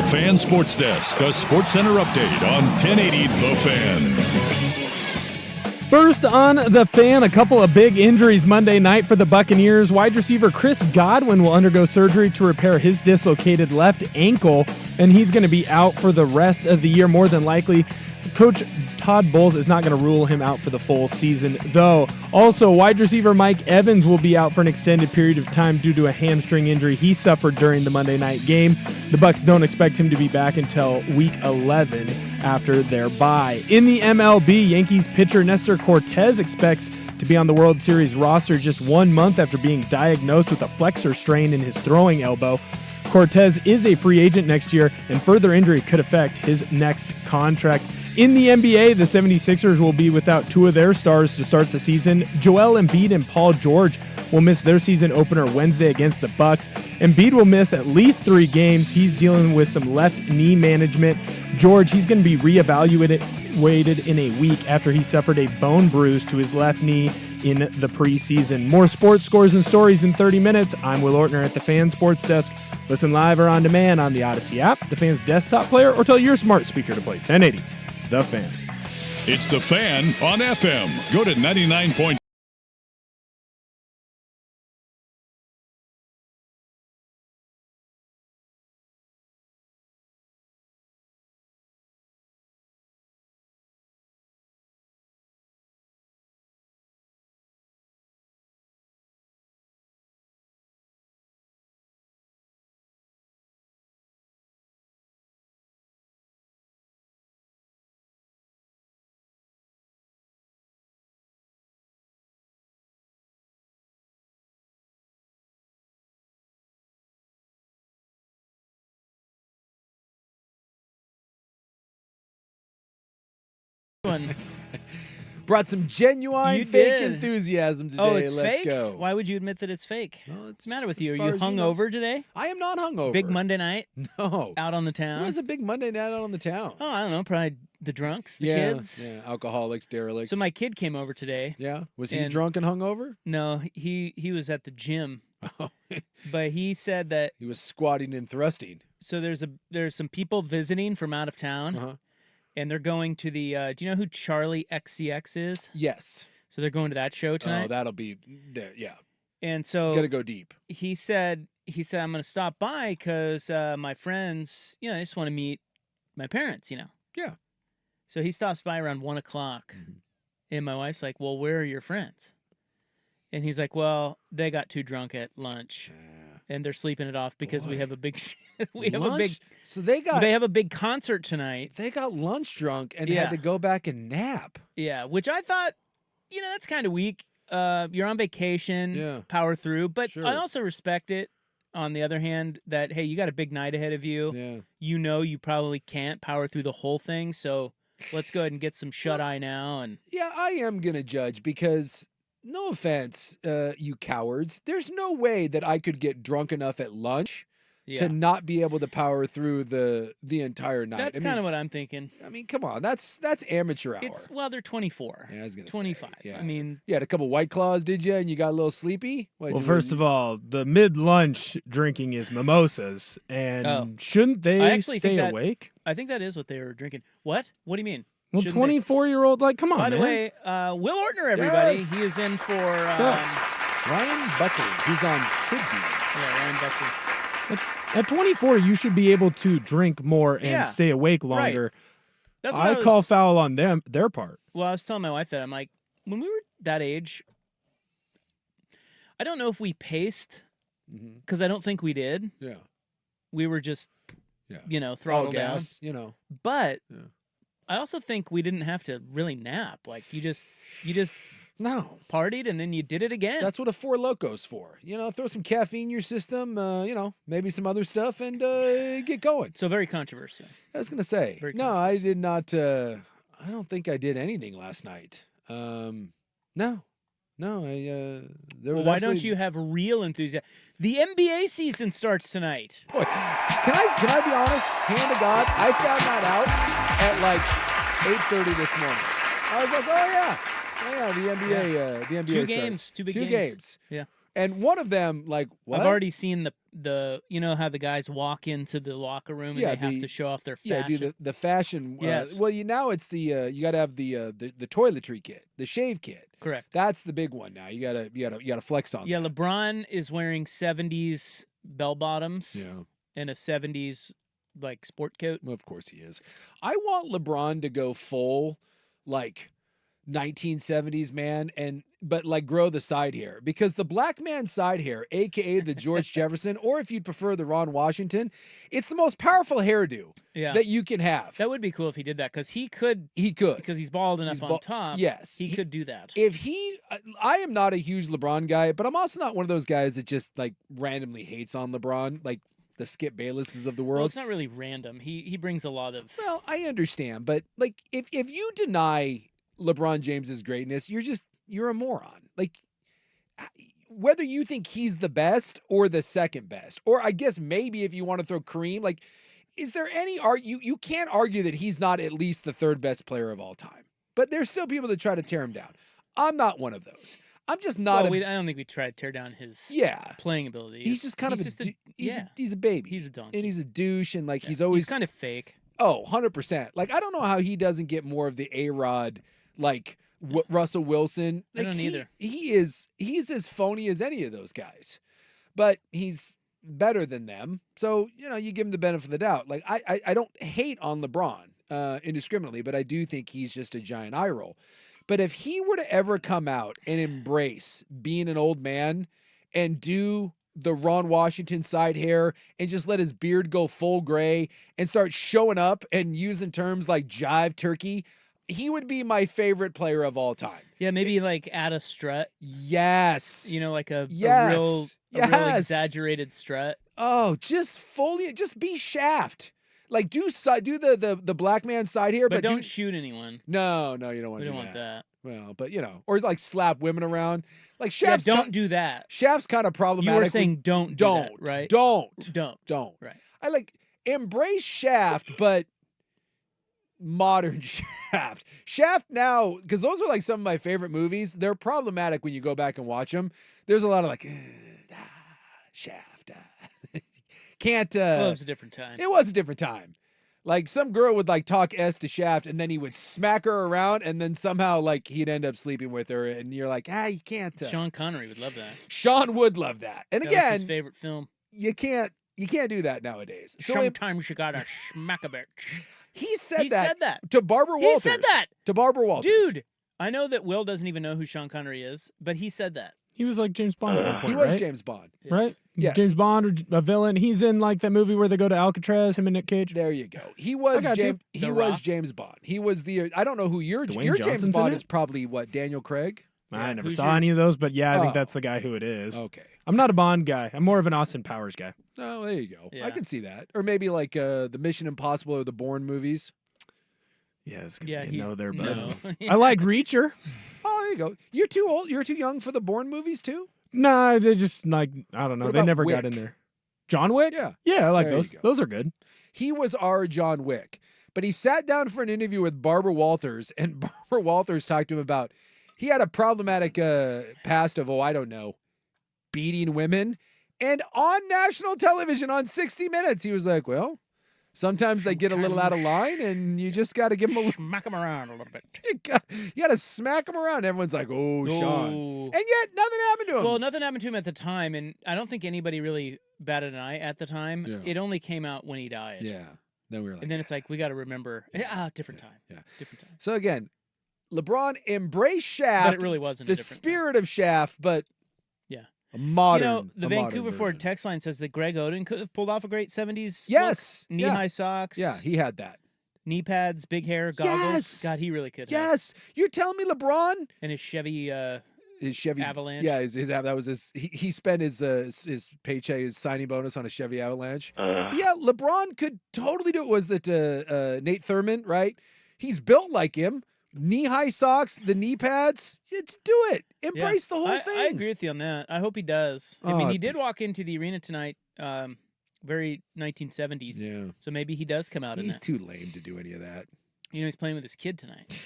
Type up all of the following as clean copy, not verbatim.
Fan Sports Desk, a SportsCenter update on 1080 The Fan. First on The Fan, a couple of big injuries Monday night for the Buccaneers. Wide receiver Chris Godwin will undergo surgery to repair his dislocated left ankle, and he's going to be out for the rest of the year, more than likely. Coach Todd Bowles is not going to rule him out for the full season, though. Also, wide receiver Mike Evans will be out for an extended period of time due to a hamstring injury he suffered during the Monday night game. The Bucs don't expect him to be back until Week 11 after their bye. In the MLB, Yankees pitcher Nestor Cortes expects to be on the World Series roster just 1 month after being diagnosed with a flexor strain in his throwing elbow. Cortes is a free agent next year, and further injury could affect his next contract. In the NBA, the 76ers will be without two of their stars to start the season. Joel Embiid and Paul George will miss their season opener Wednesday against the Bucks. Embiid will miss at least 3 games. He's dealing with some left knee management. George, he's going to be reevaluated in a week after he suffered a bone bruise to his left knee in the preseason. More sports scores and stories in 30 minutes. I'm Will Ortner at the Fan Sports Desk. Listen live or on demand on the Odyssey app, the Fan's desktop player, or tell your smart speaker to play 1080 The Fan. It's The Fan on FM. Go to 99.9. Brought some genuine fake enthusiasm today. Oh, it's Let's fake? go. Why would you admit that it's fake? Well, What's the matter with you? Are as far you as you know. hungover today? I am not hungover. Big Monday night? No. Out on the town? It was a big Monday night out on the town. Oh, I don't know. Probably the drunks, the kids. Yeah, alcoholics, derelicts. So my kid came over today. Yeah? Was he and- drunk and hungover? No, he was at the gym. Oh. But he said that He was squatting and thrusting. so there's some people visiting from out of town, Uh-huh. and they're going to the do you know who Charlie XCX is? Yes. So they're going to that show tonight. Oh, that'll be, yeah. And so Gotta go deep. he said I'm going to stop by because my friends, they just want to meet my parents, Yeah. So he stops by around 1 o'clock, and my wife's like, "Well, where are your friends?" And he's like, "Well, they got too drunk at lunch, and they're sleeping it off because we have a big So they have a big concert tonight." They got lunch drunk and Yeah. had to go back and nap. Yeah, which I thought, that's kind of weak. You're on vacation, Yeah. power through, but Sure. I also respect it. On the other hand, that hey, you got a big night ahead of you. Yeah. You probably can't power through the whole thing, so let's go ahead and get some shut eye now. And Yeah, I am going to judge because, no offense, you cowards, there's no way that I could get drunk enough at lunch to not be able to power through the entire night. That's kind of what I'm thinking. I mean, come on, that's amateur hour. They're 24. Yeah, I was gonna say, 25. yeah. I mean, You had a couple White Claws, did you? And you got a little sleepy? Well, first of all, the mid-lunch drinking is mimosas, and shouldn't I they actually stay think that- awake? I think that is what they were drinking. What? What do you mean? Well, Shouldn't they? 24-year-old, come on, By the man. way, Will Ortner, everybody. Yes. He is in for Ryan Buckley, who's on Kid Ryan Buckley. At 24, you should be able to drink more and Yeah. stay awake longer. That's what I call foul on their part. Well, I was telling my wife that I'm like, when we were that age, I don't know if we paced because I don't think we did. Yeah. We were just, All throttled down. gas, But Yeah. I also think we didn't have to really nap. Like you just No. partied and then you did it again. That's what a Four Loco's for. Throw some caffeine in your system, maybe some other stuff and get going. so very controversial. I was going to say, Very no, I did not, I don't think I did anything last night. No, there was Why don't absolutely- you have real enthusiasm? The NBA season starts tonight. Boy, can I be honest? Hand to God, I found that out at like 8:30 this morning. I was like, oh yeah, the NBA, the NBA Two starts. games, two big Two games. games. Yeah. And one of them, like, what? I've already seen the you know how the guys walk into the locker room and Yeah, they have to show off their fashion. Yeah, do the fashion. Yes. Well, now it's the you got to have the toiletry kit, the shave kit. Correct. That's the big one now. You gotta flex on. Yeah, that. LeBron is wearing 70s bell bottoms. Yeah. And a 70s like sport coat. Well, of course he is. I want LeBron to go full like 1970s man but like grow the side hair, because the black man side hair, aka the George Jefferson, or if you'd prefer the Ron Washington, it's the most powerful hairdo that you can have. That would be cool if he did that, because he could because he's bald enough on top. Yes, he could do that. If I am not a huge LeBron guy, but I'm also not one of those guys that just like randomly hates on LeBron, like the Skip Baylesses of the world. Well, it's not really random. He brings a lot of. Well, I understand, but like if you deny LeBron James's greatness, you're a moron. Like, whether you think he's the best or the second best, or I guess maybe if you want to throw Kareem, like, is there any you can't argue that he's not at least the third best player of all time. But there's still people that try to tear him down. I'm not one of those. I'm just not. Well, I don't think we try to tear down his playing ability. He's just kind of he's a baby. He's a donkey. And he's a douche, and like he's kind of fake. Oh, 100%. Like, I don't know how he doesn't get more of the A-Rod, like Russell Wilson. Like, I don't either. He's as phony as any of those guys, but he's better than them. So, you give him the benefit of the doubt. Like, I don't hate on LeBron indiscriminately, but I do think he's just a giant eye roll. But if he were to ever come out and embrace being an old man and do the Ron Washington side hair and just let his beard go full gray and start showing up and using terms like jive turkey, he would be my favorite player of all time. Yeah, maybe like add a strut. Yes. Like a real exaggerated strut. Oh, just be Shaft. Like do the black man side hair, but don't shoot anyone. No, you don't want to do that. We don't want that. Well, but or like slap women around. Like Shaft's don't do that. Shaft's kind of problematic. You were saying don't do that, right? Don't. Right. I like embrace Shaft, but modern Shaft. Shaft now, because those are like some of my favorite movies. They're problematic when you go back and watch them. There's a lot of like Shaft. Can't. Well, it was a different time. It was a different time. Like some girl would like talk S to Shaft, and then he would smack her around, and then somehow like he'd end up sleeping with her, and you're like, you can't. Sean Connery would love that. Sean would love that. And that again, was his favorite film. You can't do that nowadays. So sometimes you gotta smack a bitch. He said that to Barbara Walters. He said that to Barbara Walters. Dude, I know that Will doesn't even know who Sean Connery is, but he said that. He was like James Bond at one point, He was right? James Bond. Right? Yes. James Bond or a villain. He's in like that movie where they go to Alcatraz, him and Nick Cage. There you go. He was James Bond. He was I don't know who your James Bond is, probably what, Daniel Craig? I never saw any of those, but I think that's the guy who it is. Okay. I'm not a Bond guy. I'm more of an Austin Powers guy. Oh, there you go. Yeah. I can see that. Or maybe like the Mission Impossible or the Bourne movies. Yeah, it's gonna be no there, but no. I like Reacher. Oh, there you go. You're too old. You're too young for the Bourne movies too? Nah, they just like, I don't know. What They about never Wick? got in there. John Wick? Yeah. Yeah, I like There you those. go. Those are good. He was our John Wick. But he sat down for an interview with Barbara Walters, and Barbara Walters talked to him about he had a problematic past of, I don't know, beating women. And on national television on 60 Minutes, he was like, well, sometimes they get a little out of line, and you just got to give them a little... Smack them around a little bit. You got to smack them around. Everyone's like, oh, Sean. And yet, nothing happened to him. Well, nothing happened to him at the time, and I don't think anybody really batted an eye at the time. Yeah. It only came out when he died. Yeah. Then we were like... And then it's like, we got to remember. Different time. Yeah. Different time. So again, LeBron embraced Shaft. But it really wasn't the a different spirit of Shaft, but... Yeah. A modern. The Vancouver Ford text line says that Greg Oden could have pulled off a great 70s Yes. look. Knee-high socks. Yeah, he had that. Knee pads, big hair, goggles. Yes. God, he really could have. Yes. You're telling me LeBron? And his Chevy Avalanche. Yeah, his that was his. He spent his paycheck, his signing bonus on a Chevy Avalanche. But yeah, LeBron could totally do it. Was that Nate Thurman? Right? He's built like him. Knee-high socks, the knee pads. Let's do it. Embrace the whole thing. I agree with you on that. I hope he does. I mean, he did walk into the arena tonight, very 1970s. Yeah. So maybe he does come out in He's that. too lame to do any of that. He's playing with his kid tonight.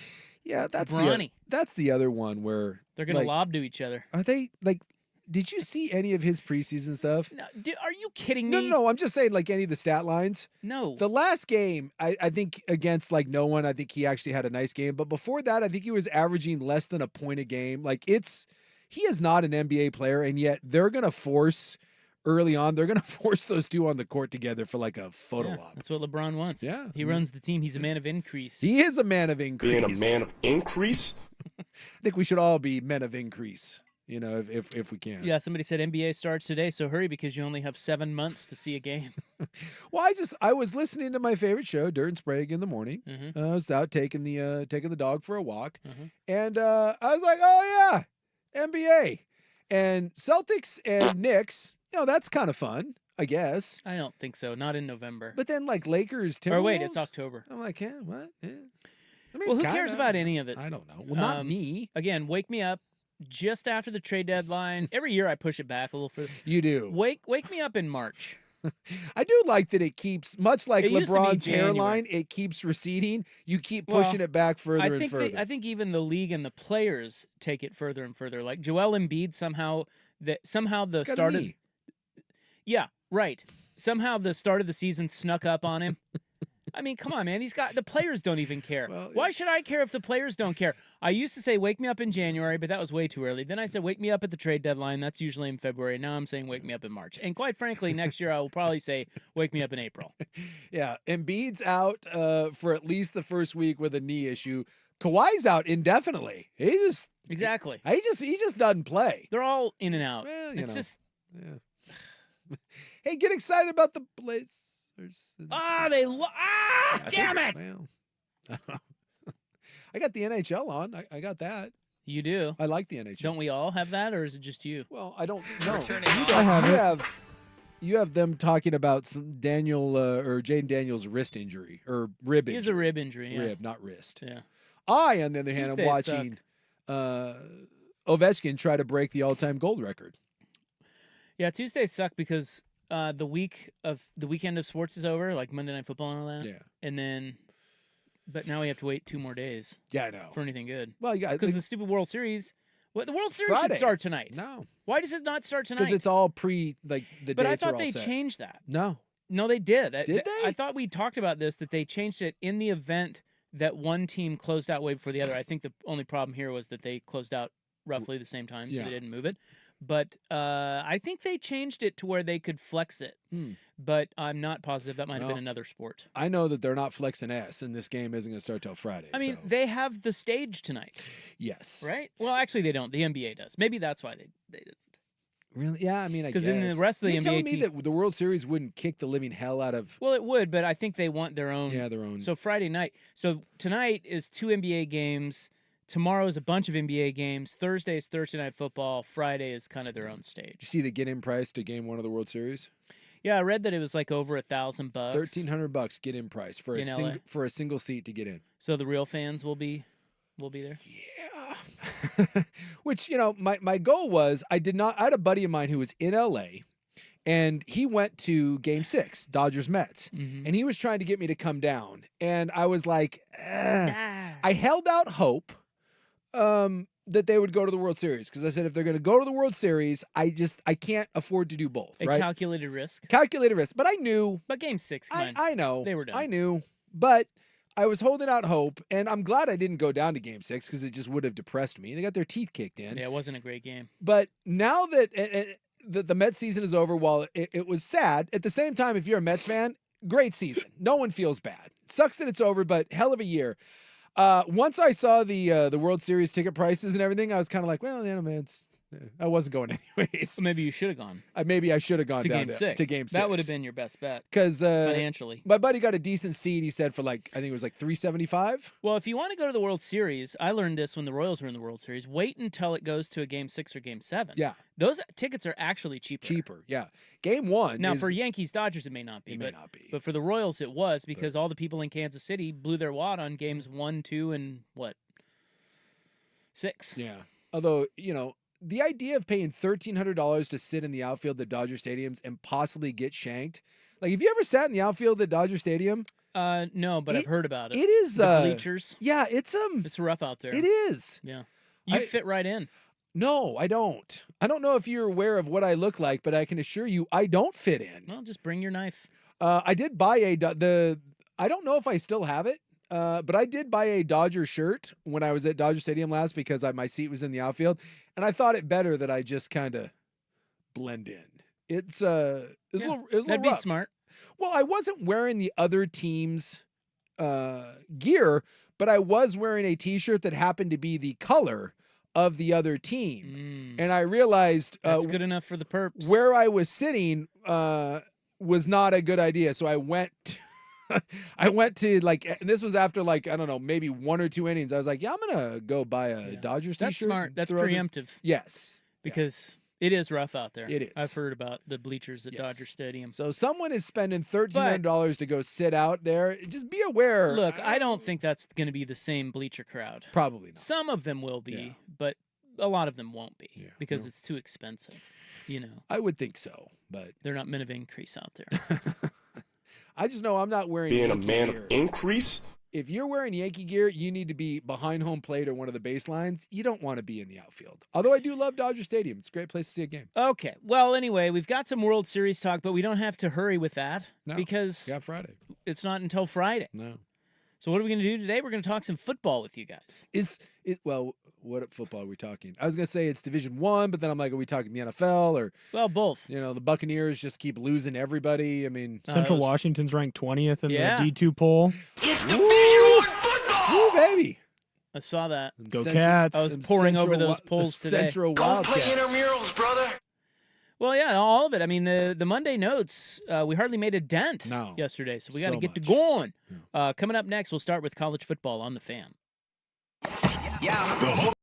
Yeah, that's Bronny. that's the other one where They're going to lob to each other. are they like Did you see any of his preseason stuff? No, are you kidding me? No. I'm just saying, like, any of the stat lines. No. The last game, I think against like no one, I think he actually had a nice game. But before that, I think he was averaging less than a point a game. Like he is not an NBA player, and yet they're gonna force early on. They're gonna force those two on the court together for like a photo op. That's what LeBron wants. Yeah, he runs the team. He's a man of increase. He is a man of increase. Being a man of increase. I think we should all be men of increase. You know, if we can. Yeah, somebody said NBA starts today, so hurry because you only have 7 months to see a game. Well, I was listening to my favorite show, Dirt and Sprague, in the morning. Mm-hmm. I was out taking the dog for a walk, and I was like, oh yeah, NBA and Celtics and Knicks. You know, that's kind of fun, I guess. I don't think so. Not in November. But then like Lakers, Timberwolves. Or wait, it's October. I'm like, yeah, what? Yeah. I mean, Well, it's who cares about any of it? I don't know. Well, not me. Again, wake me up just after the trade deadline. Every year I push it back a little further. You do. Wake me up in March. I do like that it keeps, much like It used to be LeBron's hairline, January. it keeps receding. You keep pushing it back further and further. I think even the league and the players take it further and further. Like Joel Embiid somehow the It's start gotta of be. Yeah, right. Somehow the start of the season snuck up on him. I mean, come on, man. The players don't even care. Well, Why should I care if the players don't care? I used to say wake me up in January, but that was way too early. Then I said wake me up at the trade deadline. That's usually in February. Now I'm saying wake me up in March. And quite frankly, next year I will probably say wake me up in April. Yeah, Embiid's out for at least the first week with a knee issue. Kawhi's out indefinitely. Exactly. He just doesn't play. They're all in and out. Well, It's just Hey, get excited about the Blazers. damn it. Well, I got the NHL on. I got that. You do. I like the NHL. Don't we all have that, or is it just you? Well, I don't know. I have it. You have them talking about some Daniel or Jaden Daniels' wrist injury or rib injury. He has a rib injury. Yeah. Rib, not wrist. Yeah. I, on the other hand, am Tuesdays watching Ovechkin try to break the all-time gold record. Yeah, Tuesdays suck because the weekend of sports is over, like Monday Night Football and all that. Yeah. And then, but now we have to wait 2 more days. Yeah, I know. For anything good. Well, you got because the stupid World Series. The World Series Friday. should start tonight. No, Why does it not start tonight? because it's all the But dates I are thought all they set. changed that. No, they did. Did they? I thought we talked about this, that they changed it in the event that one team closed out way before the other. I think the only problem here was that they closed out roughly the same time, so they didn't move it. But I think they changed it to where they could flex it. But I'm not positive. That might have been another sport. I know that they're not flexing S, and this game isn't going to start till Friday. I mean, so. they have the stage tonight. Yes. Right? Well, actually, they don't. The NBA does. Maybe that's why they didn't. Really? Yeah, I mean, I guess. Because in the rest of the You're NBA telling me team, that the World Series wouldn't kick the living hell out of... Well, it would, but I think they want their own. Yeah, their own. So Friday night. So tonight is 2 NBA games. Tomorrow is a bunch of NBA games. Thursday is Thursday Night Football. Friday is kind of their own stage. Did you see the get-in price to Game 1 of the World Series? Yeah, I read that it was like over $1,000. $1,300 get-in price for a single seat to get in. So the real fans will be there. Yeah. Which, you know, my goal was I had a buddy of mine who was in LA, and he went to Game 6, Dodgers Mets, and he was trying to get me to come down, and I was like, I held out hope that they would go to the World Series, because I said if they're going to go to the World Series, I can't afford to do both. A calculated risk. Calculated risk, but I knew. But Game 6, come on. I know they were done. I knew, but I was holding out hope, and I'm glad I didn't go down to Game 6 because it just would have depressed me. They got their teeth kicked in. Yeah, it wasn't a great game. But now that the Mets season is over, while it was sad, at the same time, if you're a Mets fan, great season. No one feels bad. It sucks that it's over, but hell of a year. Once I saw the World Series ticket prices and everything, I was kind of like, well, yeah, man, I wasn't going anyways. Maybe you should have gone. Maybe I should have gone to down Game 6. to Game 6. That would have been your best bet. Because financially, my buddy got a decent seat. He said for I think it was like $375. Well, if you want to go to the World Series, I learned this when the Royals were in the World Series. Wait until it goes to a Game 6 or Game 7. Yeah, those tickets are actually cheaper. Yeah, Game 1. Now for Yankees Dodgers, it may not be. But for the Royals, it was because all the people in Kansas City blew their wad on Games 1, 2, and 6. Yeah. Although, you know, the idea of paying $1,300 to sit in the outfield at Dodger Stadiums and possibly get shanked. Like, have you ever sat in the outfield at Dodger Stadium? No, but I've heard about it. It is the bleachers. Yeah, it's rough out there. It is. Yeah. You fit right in. No, I don't. I don't know if you're aware of what I look like, but I can assure you I don't fit in. Well, just bring your knife. I did buy I don't know if I still have it, but I did buy a Dodger shirt when I was at Dodger Stadium last because my seat was in the outfield, and I thought it better that I just kind of blend in. It's a little That'd be rough. smart. Well, I wasn't wearing the other team's gear, but I was wearing a T-shirt that happened to be the color of the other team, and I realized that's good enough for the perps. where I was sitting was not a good idea. So I went to and this was after I don't know, maybe 1 or 2 innings. I was like, yeah, I'm gonna go buy a Dodgers That's T-shirt. smart. That's preemptive. Yes, because it is rough out there. It is. I've heard about the bleachers at Dodger Stadium. So someone is spending $1,300 to go sit out there. Just be aware. Look, I don't think that's going to be the same bleacher crowd. Probably not. Some of them will be, but a lot of them won't be because it's too expensive. I would think so, but they're not men of increase out there. I just know I'm not wearing being Yankee a man gear. of increase. If you're wearing Yankee gear, you need to be behind home plate or one of the baselines. You don't want to be in the outfield. Although I do love Dodger Stadium. It's a great place to see a game. Okay. Well, anyway, we've got some World Series talk, but we don't have to hurry with that because Friday. It's not until Friday. No. So what are we going to do today? We're going to talk some football with you guys. What football are we talking? I was going to say it's Division I, but then I'm like, are we talking the NFL or? Well, both. The Buccaneers just keep losing everybody. I mean, Central Washington's ranked 20th in the Yeah. D2 poll. It's Division I football. Ooh, baby. I saw that. Go Cats. I was poring over those polls today. Central Go play Wildcats. intramurals, brother. Well, yeah, all of it. I mean, the Monday notes, we hardly made a dent No. yesterday, so we got to So get to much. going. Coming up next, we'll start with college football on the Fan. The home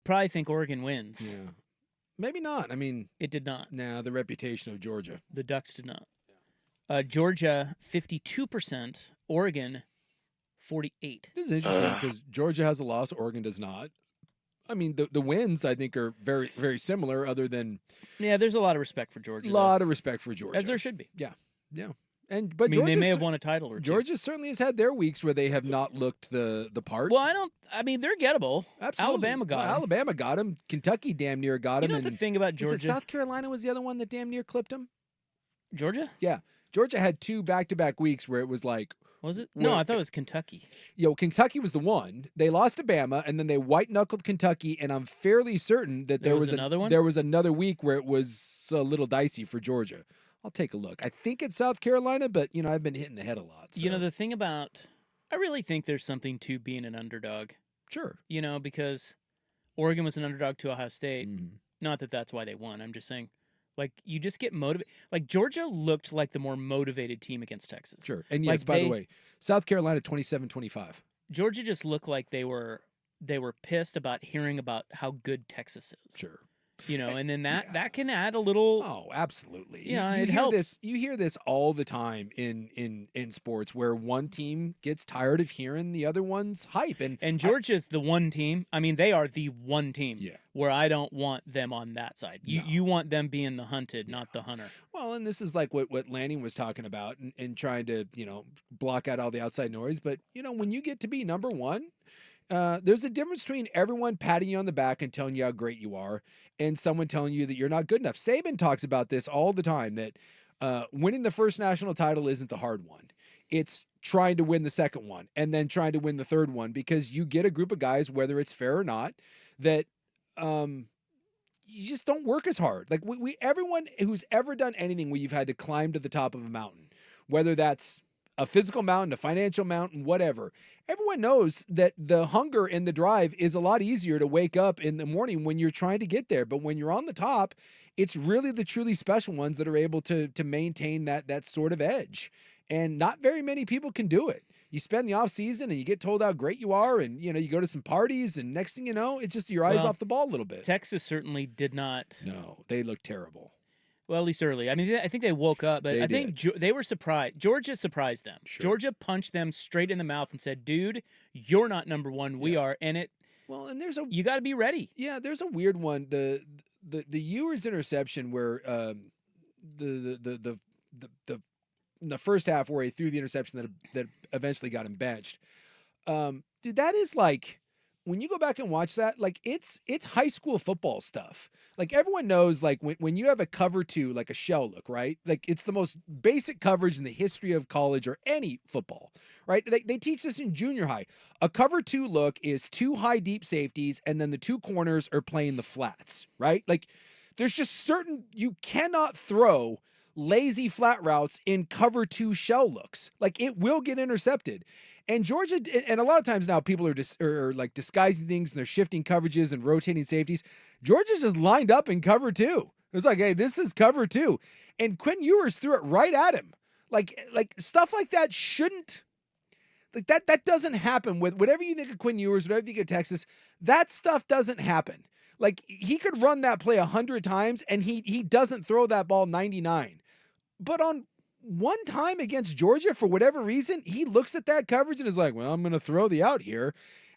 probably think Oregon wins. Yeah. Maybe not. I mean, It did not. the reputation of Georgia. The Ducks did not. Georgia, 52%. Oregon, 48. This is interesting because Georgia has a loss, Oregon does not. I mean, the wins, I think, are very, very similar, other than Yeah, there's a lot of respect for a Georgia. lot of respect for Georgia. As there should be. Yeah. I But mean, they may have Georgia's- won a title or two. Georgia certainly has had their weeks where they have not looked the part. Well, I mean, they're gettable. Absolutely. Alabama got Well, 'em. Alabama got him. Kentucky damn near got You him. know the and thing about was Georgia? it South Carolina was the other one that damn near clipped him? Georgia? Yeah. Georgia had 2 back-to-back weeks where it was like, Was it? No, I thought it was Kentucky. Kentucky was the one. They lost to Bama, and then they white-knuckled Kentucky, and I'm fairly certain that There was another one? There was another week where it was a little dicey for Georgia. I'll take a look. I think it's South Carolina, but, I've been hitting the head a lot. So. The thing about, I really think there's something to being an underdog, Sure. because Oregon was an underdog to Ohio State. Mhm. Not that that's why they won. I'm just saying, like, you just get motivated. Like, Georgia looked like the more motivated team against Texas. Sure. And yes, Like, by the way, South Carolina 27-25. Georgia just looked like they were pissed about hearing about how good Texas is. Sure. And then that Yeah. can add a little. Oh, absolutely. Yeah, you it hear helps. this. You hear this all the time in sports where one team gets tired of hearing the other one's hype, and Georgia's the one team. I mean, they are the one team. Yeah. Where I don't want them on that side. No. You want them being the hunted, not the hunter. well, and this is like what Lanning was talking about, and trying to block out all the outside noise. But when you get to be number one. There's a difference between everyone patting you on the back and telling you how great you are and someone telling you that you're not good enough. Saban talks about this all the time, that winning the first national title isn't the hard one. It's trying to win the second one and then trying to win the third one, because you get a group of guys, whether it's fair or not, that you just don't work as hard. Like everyone who's ever done anything where you've had to climb to the top of a mountain, whether that's a physical mountain, a financial mountain, whatever. Everyone knows that the hunger and the drive is a lot easier to wake up in the morning when you're trying to get there. But when you're on the top, it's really the truly special ones that are able to maintain that sort of edge. And not very many people can do it. You spend the off season and you get told how great you are, and you go to some parties, and next thing you know, it's just your eyes off the ball a little bit. Texas certainly did not. No, they look terrible. Well, at least early. I mean, I think they woke up, but They I think they were surprised. Georgia surprised them. Sure. Georgia punched them straight in the mouth and said, "Dude, you're not number one. We are." And Well, and you got to be ready. Yeah, there's a weird one. The Ewers interception where the first half where he threw the interception that eventually got him benched. Dude, that is like, when you go back and watch that, like it's high school football stuff. Like everyone knows, like when you have a cover 2, like a shell look, right? Like it's the most basic coverage in the history of college or any football, right? They teach this in junior high. A cover 2 look is 2 high deep safeties, and then the 2 corners are playing the flats, right? Like there's just you cannot throw lazy flat routes in cover 2 shell looks. Like it will get intercepted. And Georgia, and a lot of times now people are like disguising things, and they're shifting coverages and rotating safeties. Georgia's just lined up in cover 2. It's like, hey, this is cover 2. And Quinn Ewers threw it right at him. Like stuff like that shouldn't, like that doesn't happen with whatever you think of Quinn Ewers, whatever you think of Texas, that stuff doesn't happen. Like he could run that play 100 times and he doesn't throw that ball 99. But on one time against Georgia, for whatever reason, he looks at that coverage and is like, well, I'm going to throw the out here.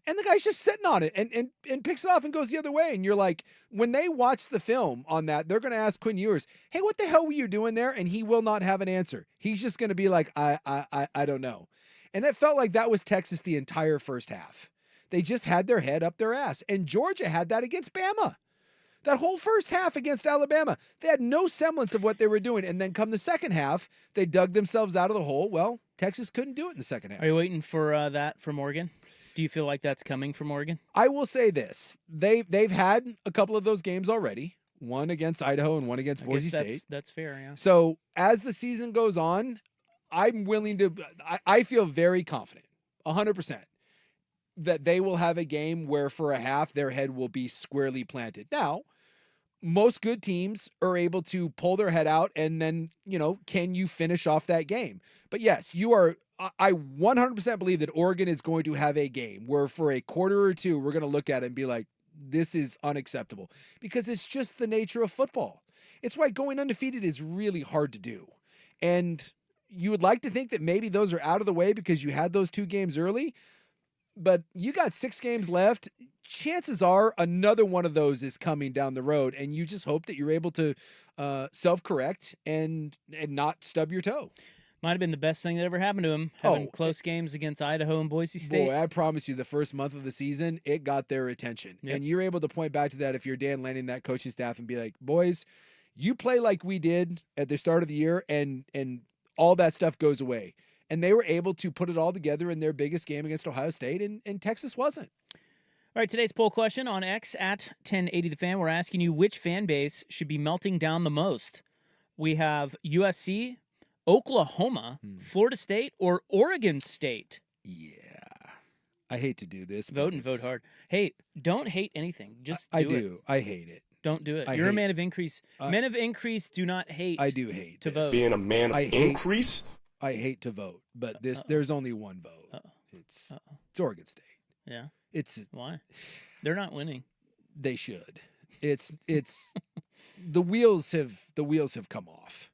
And the guy's just sitting on it and picks it off and goes the other way. And you're like, when they watch the film on that, they're going to ask Quinn Ewers, hey, what the hell were you doing there? And he will not have an answer. He's just going to be like, I don't know. And it felt like that was Texas the entire first half. They just had their head up their ass. And Georgia had that against Bama. That whole first half against Alabama, they had no semblance of what they were doing. And then come the second half, they dug themselves out of the hole. Well, Texas couldn't do it in the second half. Are you waiting for that from Oregon? Do you feel like that's coming from Oregon? I will say this. They've had a couple of those games already. One against Idaho and one against Boise State. That's fair, yeah. So as the season goes on, I'm willing to, I feel very confident, 100%, that they will have a game where for a half their head will be squarely planted. Now, most good teams are able to pull their head out and then, can you finish off that game? But yes, I 100% believe that Oregon is going to have a game where for a quarter or two, we're going to look at it and be like, this is unacceptable because it's just the nature of football. It's why going undefeated is really hard to do. And you would like to think that maybe those are out of the way because you had those 2 games early, but you got 6 games left. Chances are another one of those is coming down the road, and you just hope that you're able to self-correct and not stub your toe. Might have been the best thing that ever happened to him, having close games against Idaho and Boise State. Boy, I promise you, the first month of the season, it got their attention. Yep. And you're able to point back to that if you're Dan Lanning, that coaching staff, and be like, boys, you play like we did at the start of the year, and all that stuff goes away. And they were able to put it all together in their biggest game against Ohio State, and Texas wasn't. All right, today's poll question on X at 1080 The Fan. We're asking you which fan base should be melting down the most. We have USC, Oklahoma, Florida State, or Oregon State. Yeah. I hate to do this. Vote and vote hard. Hey, don't hate anything. Just do I it. do. I hate it. Don't do it. You're a man of increase. Men of increase do not hate. I do hate to this. vote. Being a man of increase? I hate to vote, but there's only one vote. It's Oregon State. Yeah. It's Why? They're not winning. They should. It's the wheels have come off.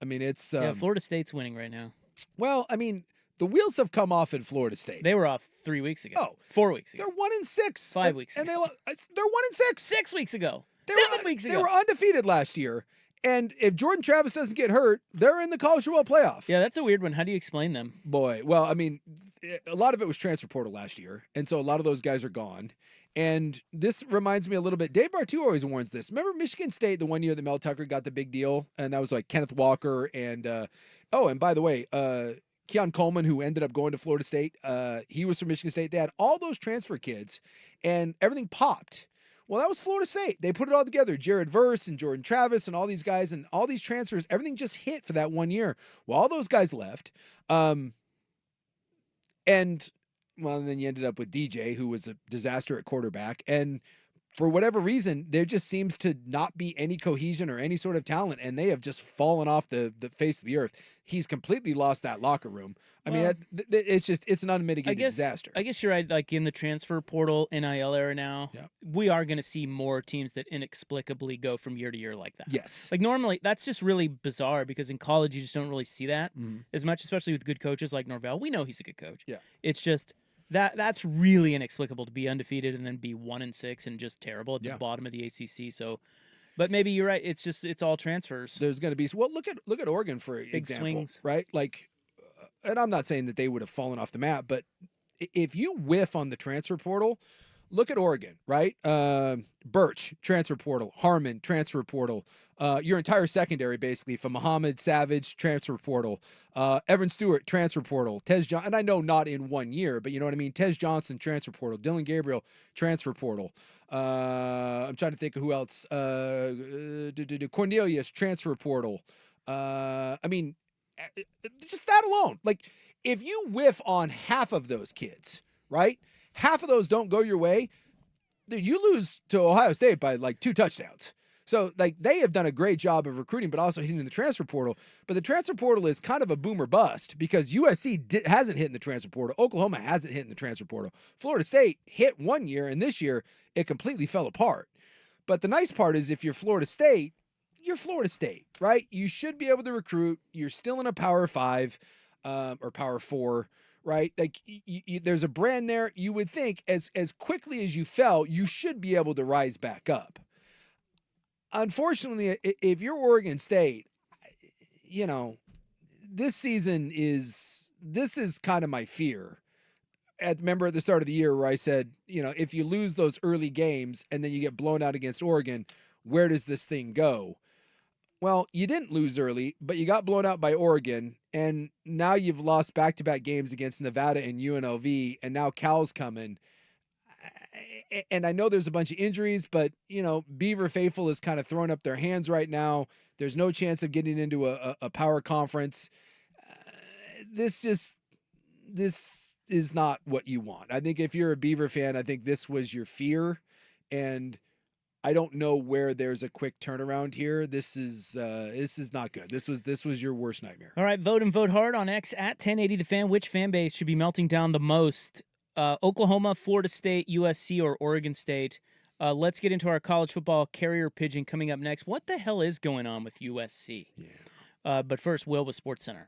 I mean, it's Florida State's winning right now. well, I mean, the wheels have come off in Florida State. They were off 3 weeks ago. Oh, 4 weeks ago. They're 1-6. 5 weeks and ago. they're 1-6. 6 weeks ago. They 7 weeks ago. They were undefeated last year. And if Jordan Travis doesn't get hurt, they're in the college football playoff. Yeah, that's a weird one. How do you explain them? Boy, well, I mean, a lot of it was transfer portal last year, and so a lot of those guys are gone. And this reminds me a little bit. Dave Bartu always warns this. Remember Michigan State, the one year that Mel Tucker got the big deal, and that was like Kenneth Walker and and by the way, Keon Coleman, who ended up going to Florida State, he was from Michigan State. They had all those transfer kids, and everything popped. Well, that was Florida State. They put it all together. Jared Verse and Jordan Travis and all these guys and all these transfers, everything just hit for that 1 year. Well, all those guys left. And then you ended up with DJ, who was a disaster at quarterback. And for whatever reason, there just seems to not be any cohesion or any sort of talent, and they have just fallen off the face of the earth. He's completely lost that locker room. I mean, it's an unmitigated disaster. I guess you're right. Like in the transfer portal NIL era now, Yeah. we are going to see more teams that inexplicably go from year to year like that. Yes. Like normally, that's just really bizarre because in college you just don't really see that Mhm. as much, especially with good coaches like Norvell. We know he's a good coach. Yeah. It's just that's really inexplicable to be undefeated and then be 1-6 and just terrible at the bottom of the ACC. So, but maybe you're right. It's all transfers. There's going to be look at Oregon for example, swings. right? Like, and I'm not saying that they would have fallen off the map, but if you whiff on the transfer portal, look at Oregon, right? Birch, transfer portal. Harmon, transfer portal. Your entire secondary, basically, from Muhammad, Savage, transfer portal. Evan Stewart, transfer portal. Tez Johnson, and I know not in 1 year, but you know what I mean? Tez Johnson, transfer portal. Dylan Gabriel, transfer portal. I'm trying to think of who else. Cornelius, transfer portal. I mean, just that alone. Like, if you whiff on half of those kids, right? Half of those don't go your way, you lose to Ohio State by like 2 touchdowns. So, like, they have done a great job of recruiting, but also hitting the transfer portal. But the transfer portal is kind of a boomer bust because USC hasn't hit in the transfer portal. Oklahoma hasn't hit in the transfer portal. Florida State hit 1 year, and this year it completely fell apart. But the nice part is if you're Florida State, you're Florida State, right? You should be able to recruit. You're still in a Power 5 or Power 4, right? Like, there's a brand there. You would think as quickly as you fell, you should be able to rise back up. Unfortunately, if you're Oregon State, you know, this is kind of my fear. Remember at the start of the year where I said, you know, if you lose those early games and then you get blown out against Oregon, where does this thing go? Well, you didn't lose early, but you got blown out by Oregon, and now you've lost back-to-back games against Nevada and UNLV, and now Cal's coming. And I know there's a bunch of injuries, but, you know, Beaver Faithful is kind of throwing up their hands right now. There's no chance of getting into a power conference. This is not what you want. I think if you're a Beaver fan, I think this was your fear, and I don't know where there's a quick turnaround here. This is not good. This was your worst nightmare. All right, vote and vote hard on X at 1080 The Fan. Which fan base should be melting down the most? Oklahoma, Florida State, USC, or Oregon State? Let's get into our college football carrier pigeon coming up next. What the hell is going on with USC? Yeah. But first, Will with SportsCenter.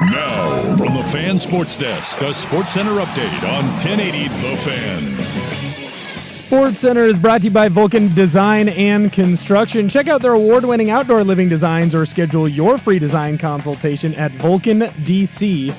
Now, from the Fan Sports Desk, a SportsCenter update on 1080 The Fan. SportsCenter is brought to you by Vulcan Design and Construction. Check out their award-winning outdoor living designs or schedule your free design consultation at vulcandc.com.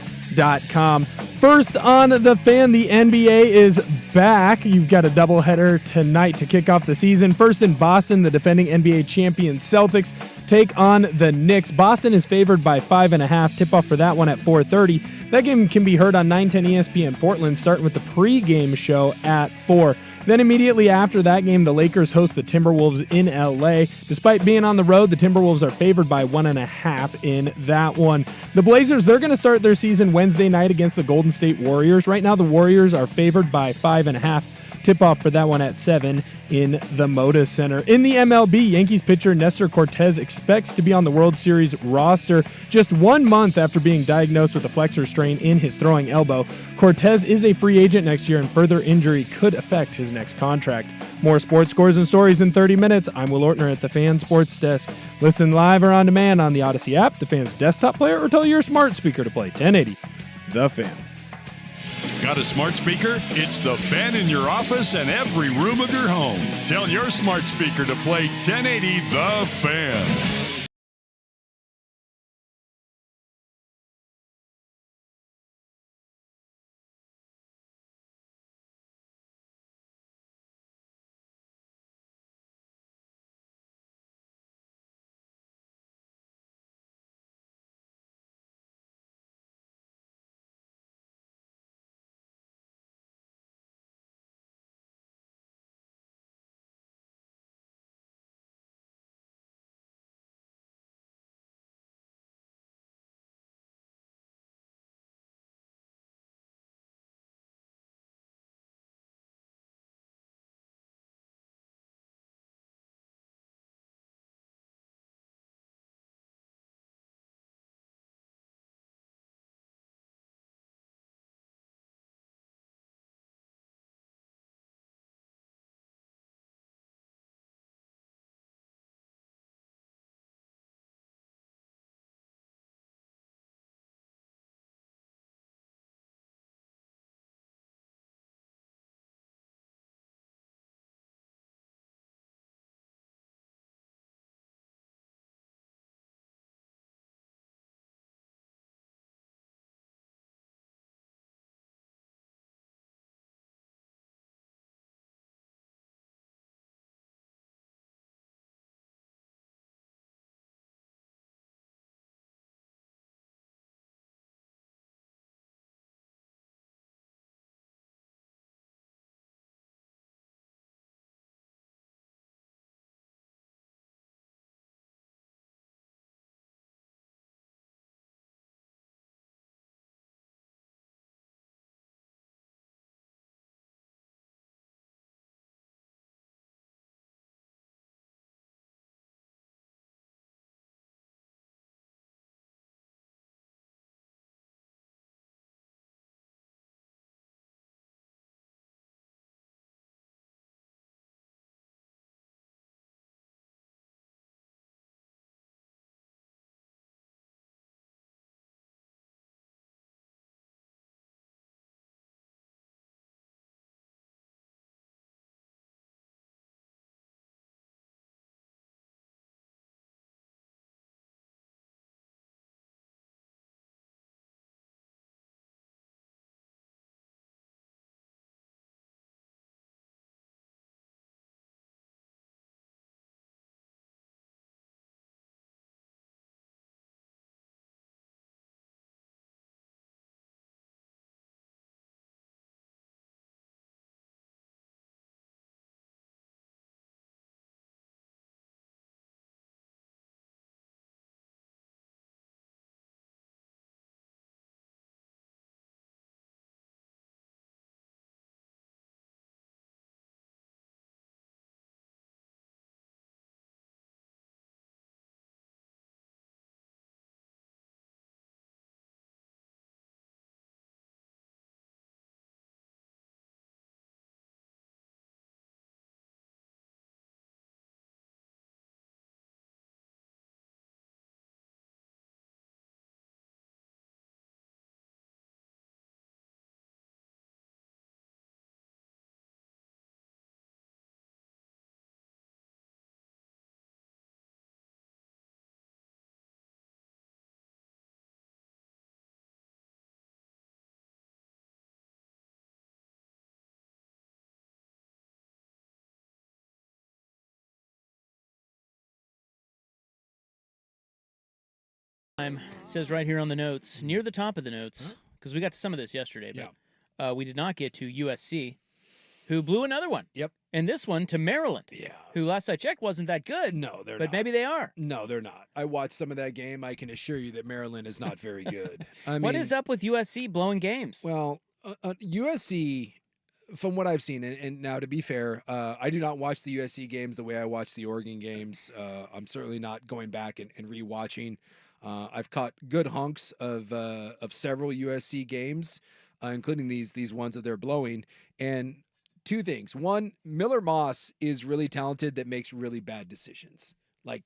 First on the Fan, the NBA is back. You've got a doubleheader tonight to kick off the season. First in Boston, the defending NBA champion Celtics take on the Knicks. Boston is favored by 5.5. Tip-off for that one at 4:30. That game can be heard on 910 ESPN Portland, starting with the pregame show at 4. Then immediately after that game, the Lakers host the Timberwolves in LA. Despite being on the road, the Timberwolves are favored by 1.5 in that one. The Blazers, they're going to start their season Wednesday night against the Golden State Warriors. Right now, the Warriors are favored by 5.5. Tip-off for that one at 7 in the Moda Center. In the MLB, Yankees pitcher Nestor Cortez expects to be on the World Series roster just 1 month after being diagnosed with a flexor strain in his throwing elbow. Cortez is a free agent next year, and further injury could affect his next contract. More sports scores and stories in 30 minutes. I'm Will Ortner at the Fan Sports Desk. Listen live or on demand on the Odyssey app, the Fan's desktop player, or tell your smart speaker to play 1080 The Fan. Got a smart speaker? It's The Fan in your office and every room of your home. Tell your smart speaker to play 1080 The Fan. It says right here on the notes, near the top of the notes, because we got to some of this yesterday, but we did not get to USC, who blew another one. Yep. And this one to Maryland, who last I checked wasn't that good. No, they're but not. maybe they are. No, they're not. I watched some of that game. I can assure you that Maryland is not very good. I mean, what is up with USC blowing games? Well, USC, from what I've seen, and now to be fair, I do not watch the USC games the way I watch the Oregon games. I'm certainly not going back and rewatching. I've caught good hunks of several USC games, including these ones that they're blowing. And two things. One, Miller Moss is really talented that makes really bad decisions. Like,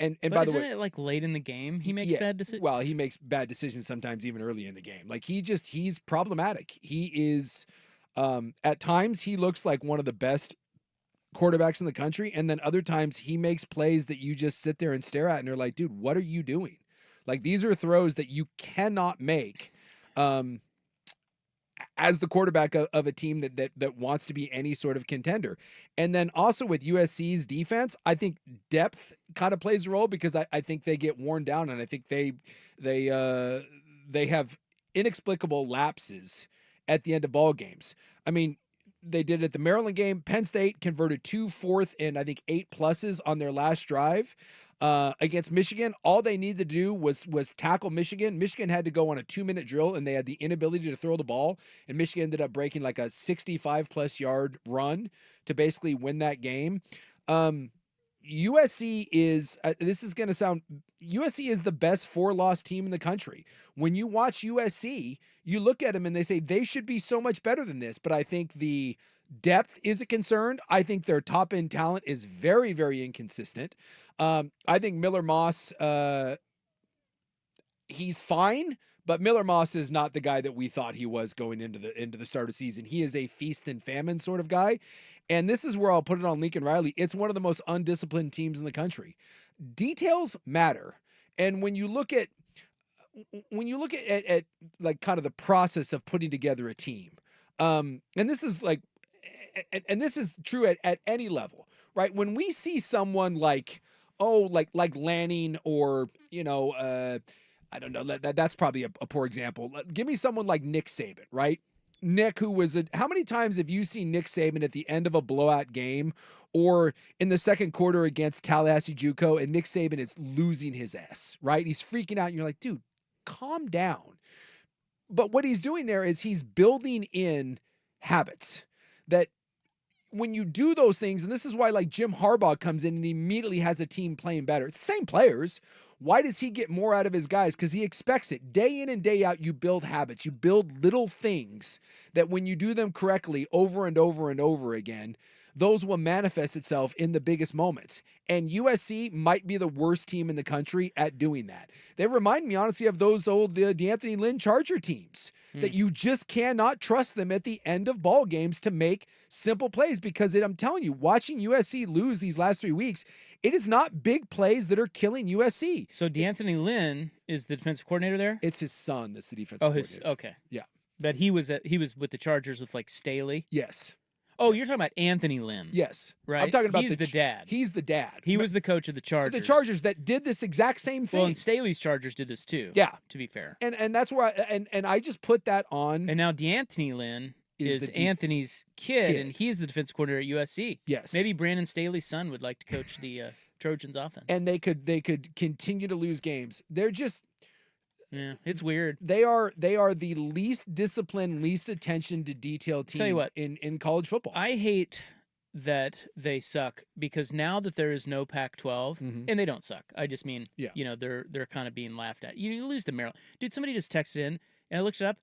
and but by the way, isn't it like late in the game he makes bad decisions? Well, he makes bad decisions sometimes even early in the game. Like he's problematic. He is, at times he looks like one of the best quarterbacks in the country, and then other times he makes plays that you just sit there and stare at and you're like, dude, what are you doing? Like, these are throws that you cannot make as the quarterback of a team that wants to be any sort of contender. And then also with USC's defense, I think depth kind of plays a role, because I think they get worn down, and I think they have inexplicable lapses at the end of ball games. I mean, they did it at the Maryland game. Penn State converted 2 4th and I think 8 pluses on their last drive against Michigan. All they needed to do was tackle Michigan. Michigan had to go on a 2-minute drill, and they had the inability to throw the ball. And Michigan ended up breaking like a 65+ yard run to basically win that game. USC is, USC is the best 4-loss team in the country. When you watch USC, you look at them and they say they should be so much better than this. But I think the depth is a concern. I think their top end talent is very, very inconsistent. I think Miller Moss, he's fine, but Miller Moss is not the guy that we thought he was going into the start of the season. He is a feast and famine sort of guy. And this is where I'll put it on Lincoln Riley. It's one of the most undisciplined teams in the country. Details matter. And when you look at like kind of the process of putting together a team, and this is like, and this is true at any level, right? When we see someone like Lanning, or, I don't know, that's probably a poor example. Give me someone like Nick Saban, right? Nick, who was how many times have you seen Nick Saban at the end of a blowout game or in the second quarter against Tallahassee JUCO, and Nick Saban is losing his ass, right? He's freaking out and you're like, dude, calm down. But what he's doing there is he's building in habits that when you do those things, and this is why like Jim Harbaugh comes in and immediately has a team playing better. It's the same players. Why does he get more out of his guys? Because he expects it. Day in and day out, you build habits. You build little things that when you do them correctly over and over and over again, those will manifest itself in the biggest moments. And USC might be the worst team in the country at doing that. They remind me, honestly, of those old DeAnthony Lynn Charger teams that you just cannot trust them at the end of ball games to make simple plays, because I'm telling you, watching USC lose these last 3 weeks, it is not big plays that are killing USC. So DeAnthony Lynn is the defensive coordinator there? It's his son that's the defensive coordinator. Okay. Yeah. But he was with the Chargers with like Staley? Yes. Oh, you're talking about Anthony Lynn. Yes. Right? I'm talking about the dad. He's the dad. He was the coach of the Chargers. The Chargers that did this exact same thing. Well, and Staley's Chargers did this too. Yeah. To be fair. And that's where I just put that on. And now DeAnthony Lynn is Anthony's kid, and he's the defensive coordinator at USC. Yes. Maybe Brandon Staley's son would like to coach the Trojans offense. And they could continue to lose games. They're just it's weird. They are the least disciplined, least attention to detail team Tell you what, in college football. I hate that they suck, because now that there is no Pac-12, and they don't suck. I just mean, they're kind of being laughed at. You lose to Maryland. Dude, somebody just texted in, and I looked it up.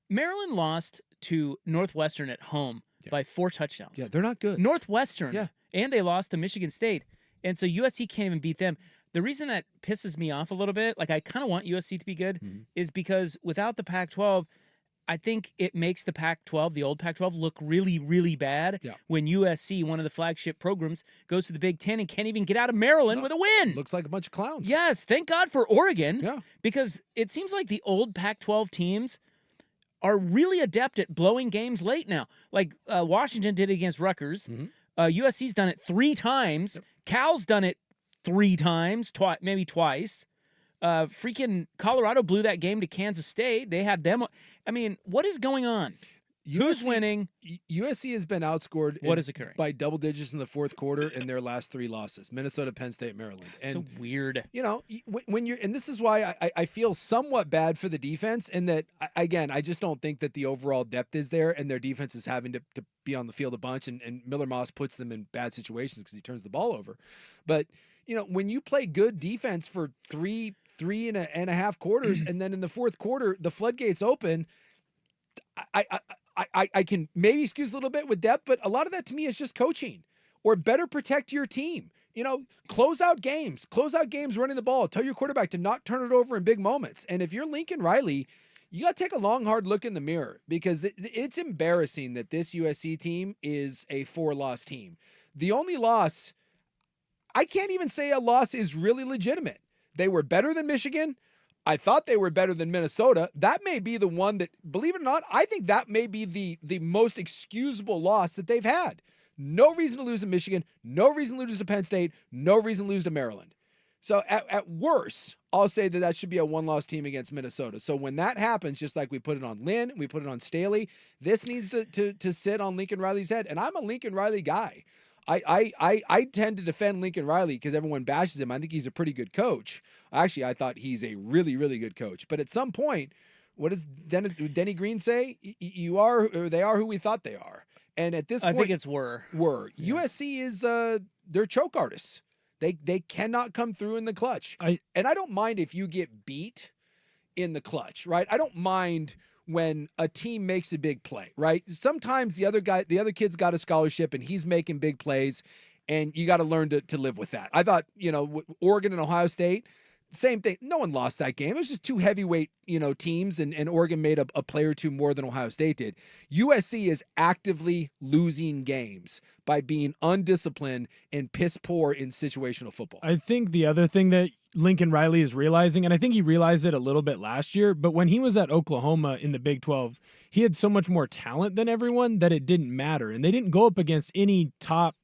Maryland lost to Northwestern at home by 4 touchdowns. Yeah, they're not good. Northwestern. Yeah. And they lost to Michigan State. And so USC can't even beat them. The reason that pisses me off a little bit, like I kind of want USC to be good, is because without the Pac-12, I think it makes the Pac-12, the old Pac-12, look really, really bad when USC, one of the flagship programs, goes to the Big Ten and can't even get out of Maryland with a win. Looks like a bunch of clowns. Yes, thank God for Oregon. Yeah. Because it seems like the old Pac-12 teams are really adept at blowing games late now. Like Washington did it against Rutgers. USC's done it 3 times. Cal's done it 3 times, maybe twice. Freaking Colorado blew that game to Kansas State. They had them. I mean, what is going on? Who's winning? USC has been outscored What is occurring? by double digits in the fourth quarter in their last 3 losses. Minnesota, Penn State, Maryland. And, so weird. You know, when you're, and this is why I feel somewhat bad for the defense, and that, again, I just don't think that the overall depth is there, and their defense is having to be on the field a bunch, and Miller Moss puts them in bad situations because he turns the ball over. But, you know, when you play good defense for three and a half quarters, and then in the fourth quarter, the floodgates open, I can maybe excuse a little bit with depth, but a lot of that to me is just coaching or better protect your team. You know, close out games running the ball. Tell your quarterback to not turn it over in big moments. And if you're Lincoln Riley, you got to take a long, hard look in the mirror because it's embarrassing that this USC team is a 4-loss team. The only loss, I can't even say a loss is really legitimate. They were better than Michigan. I thought they were better than Minnesota. That may be the one that, believe it or not, I think that may be the most excusable loss that they've had. No reason to lose to Michigan. No reason to lose to Penn State. No reason to lose to Maryland. So at worst, I'll say that should be a 1-loss team against Minnesota. So when that happens, just like we put it on Lynn, we put it on Staley, this needs to sit on Lincoln Riley's head. And I'm a Lincoln Riley guy. I tend to defend Lincoln Riley because everyone bashes him. I think he's a pretty good coach. Actually, I thought he's a really, really good coach. But at some point, what does Denny Green say? They are who we thought they are. And at this point, I think it's were. Yeah. USC is they're choke artists. They cannot come through in the clutch. And I don't mind if you get beat in the clutch, right? I don't mind when a team makes a big play, right? Sometimes the other kid's got a scholarship and he's making big plays, and you got to learn to live with that. I thought, Oregon and Ohio State, same thing. No one lost that game. It was just 2 heavyweight, teams, and Oregon made a play or 2 more than Ohio State did. USC is actively losing games by being undisciplined and piss poor in situational football. I think the other thing that Lincoln Riley is realizing, and I think he realized it a little bit last year, but when he was at Oklahoma in the Big 12, he had so much more talent than everyone that it didn't matter. And they didn't go up against any top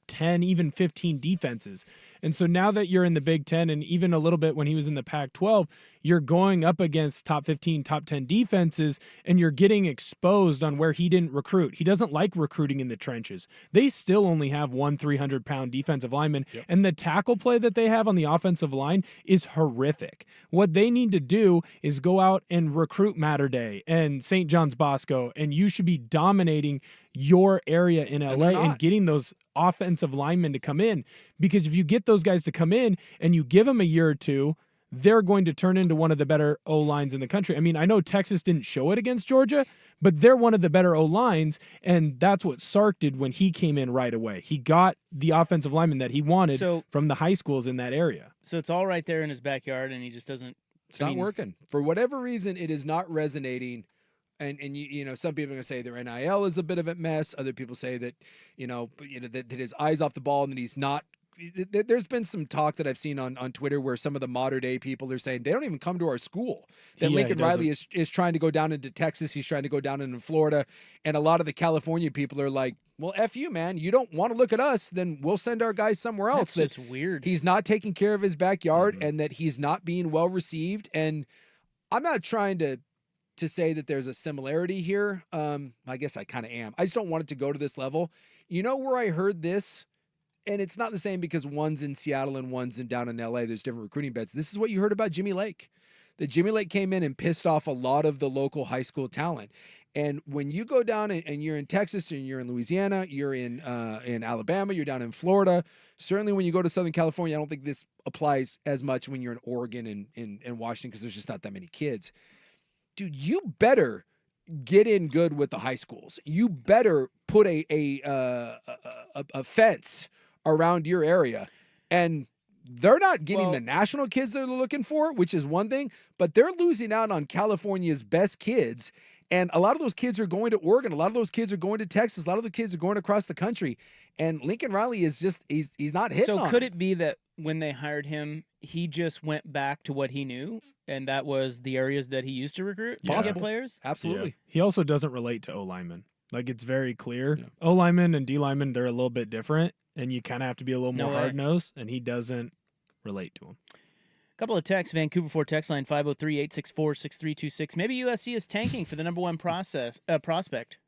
10, even 15 defenses. And so now that you're in the Big 10, and even a little bit when he was in the Pac-12, you're going up against top 15, top 10 defenses, and you're getting exposed on where he didn't recruit. He doesn't like recruiting in the trenches. They still only have 1 300-pound defensive lineman, and the tackle play that they have on the offensive line is horrific. What they need to do is go out and recruit Mater Day and St. John's Bosco, and you should be dominating your area in LA and getting those offensive linemen to come in, because if you get those guys to come in and you give them a year or 2, they're going to turn into one of the better O-lines in the country. I mean, I know Texas didn't show it against Georgia, but they're one of the better O-lines, and that's what Sark did when he came in right away. He got the offensive lineman that he wanted from the high schools in that area. So it's all right there in his backyard, and he just doesn't. It's not working. For whatever reason, it is not resonating. And some people are going to say their NIL is a bit of a mess. Other people say that, that his eyes off the ball and that he's not. There's been some talk that I've seen on Twitter where some of the modern day people are saying they don't even come to our school. That Lincoln Riley is trying to go down into Texas. He's trying to go down into Florida. And a lot of the California people are like, well, F you, man. You don't want to look at us, then we'll send our guys somewhere else. That's just weird. He's not taking care of his backyard and that he's not being well received. And I'm not trying to say that there's a similarity here. I guess I kind of am. I just don't want it to go to this level. You know where I heard this? And it's not the same because one's in Seattle and one's down in LA. There's different recruiting beds. This is what you heard about Jimmy Lake. That Jimmy Lake came in and pissed off a lot of the local high school talent. And when you go down and you're in Texas and you're in Louisiana, you're in Alabama, you're down in Florida. Certainly when you go to Southern California, I don't think this applies as much when you're in Oregon and Washington because there's just not that many kids. Dude, you better get in good with the high schools. You better put a fence around your area. And they're not getting the national kids they're looking for, which is one thing, but they're losing out on California's best kids. And a lot of those kids are going to Oregon. A lot of those kids are going to Texas. A lot of the kids are going across the country. And Lincoln Riley is just, he's not hitting on So could it be that when they hired him, he just went back to what he knew, and that was the areas that he used to recruit to get players? Absolutely. Yeah. He also doesn't relate to O-linemen. Like, it's very clear. Yeah. O-linemen and D-linemen, they're a little bit different, and you kind of have to be a little more hard-nosed, and he doesn't relate to them. Couple of texts, Vancouver 4 text line 503-864-6326. Maybe USC is tanking for the number one prospect.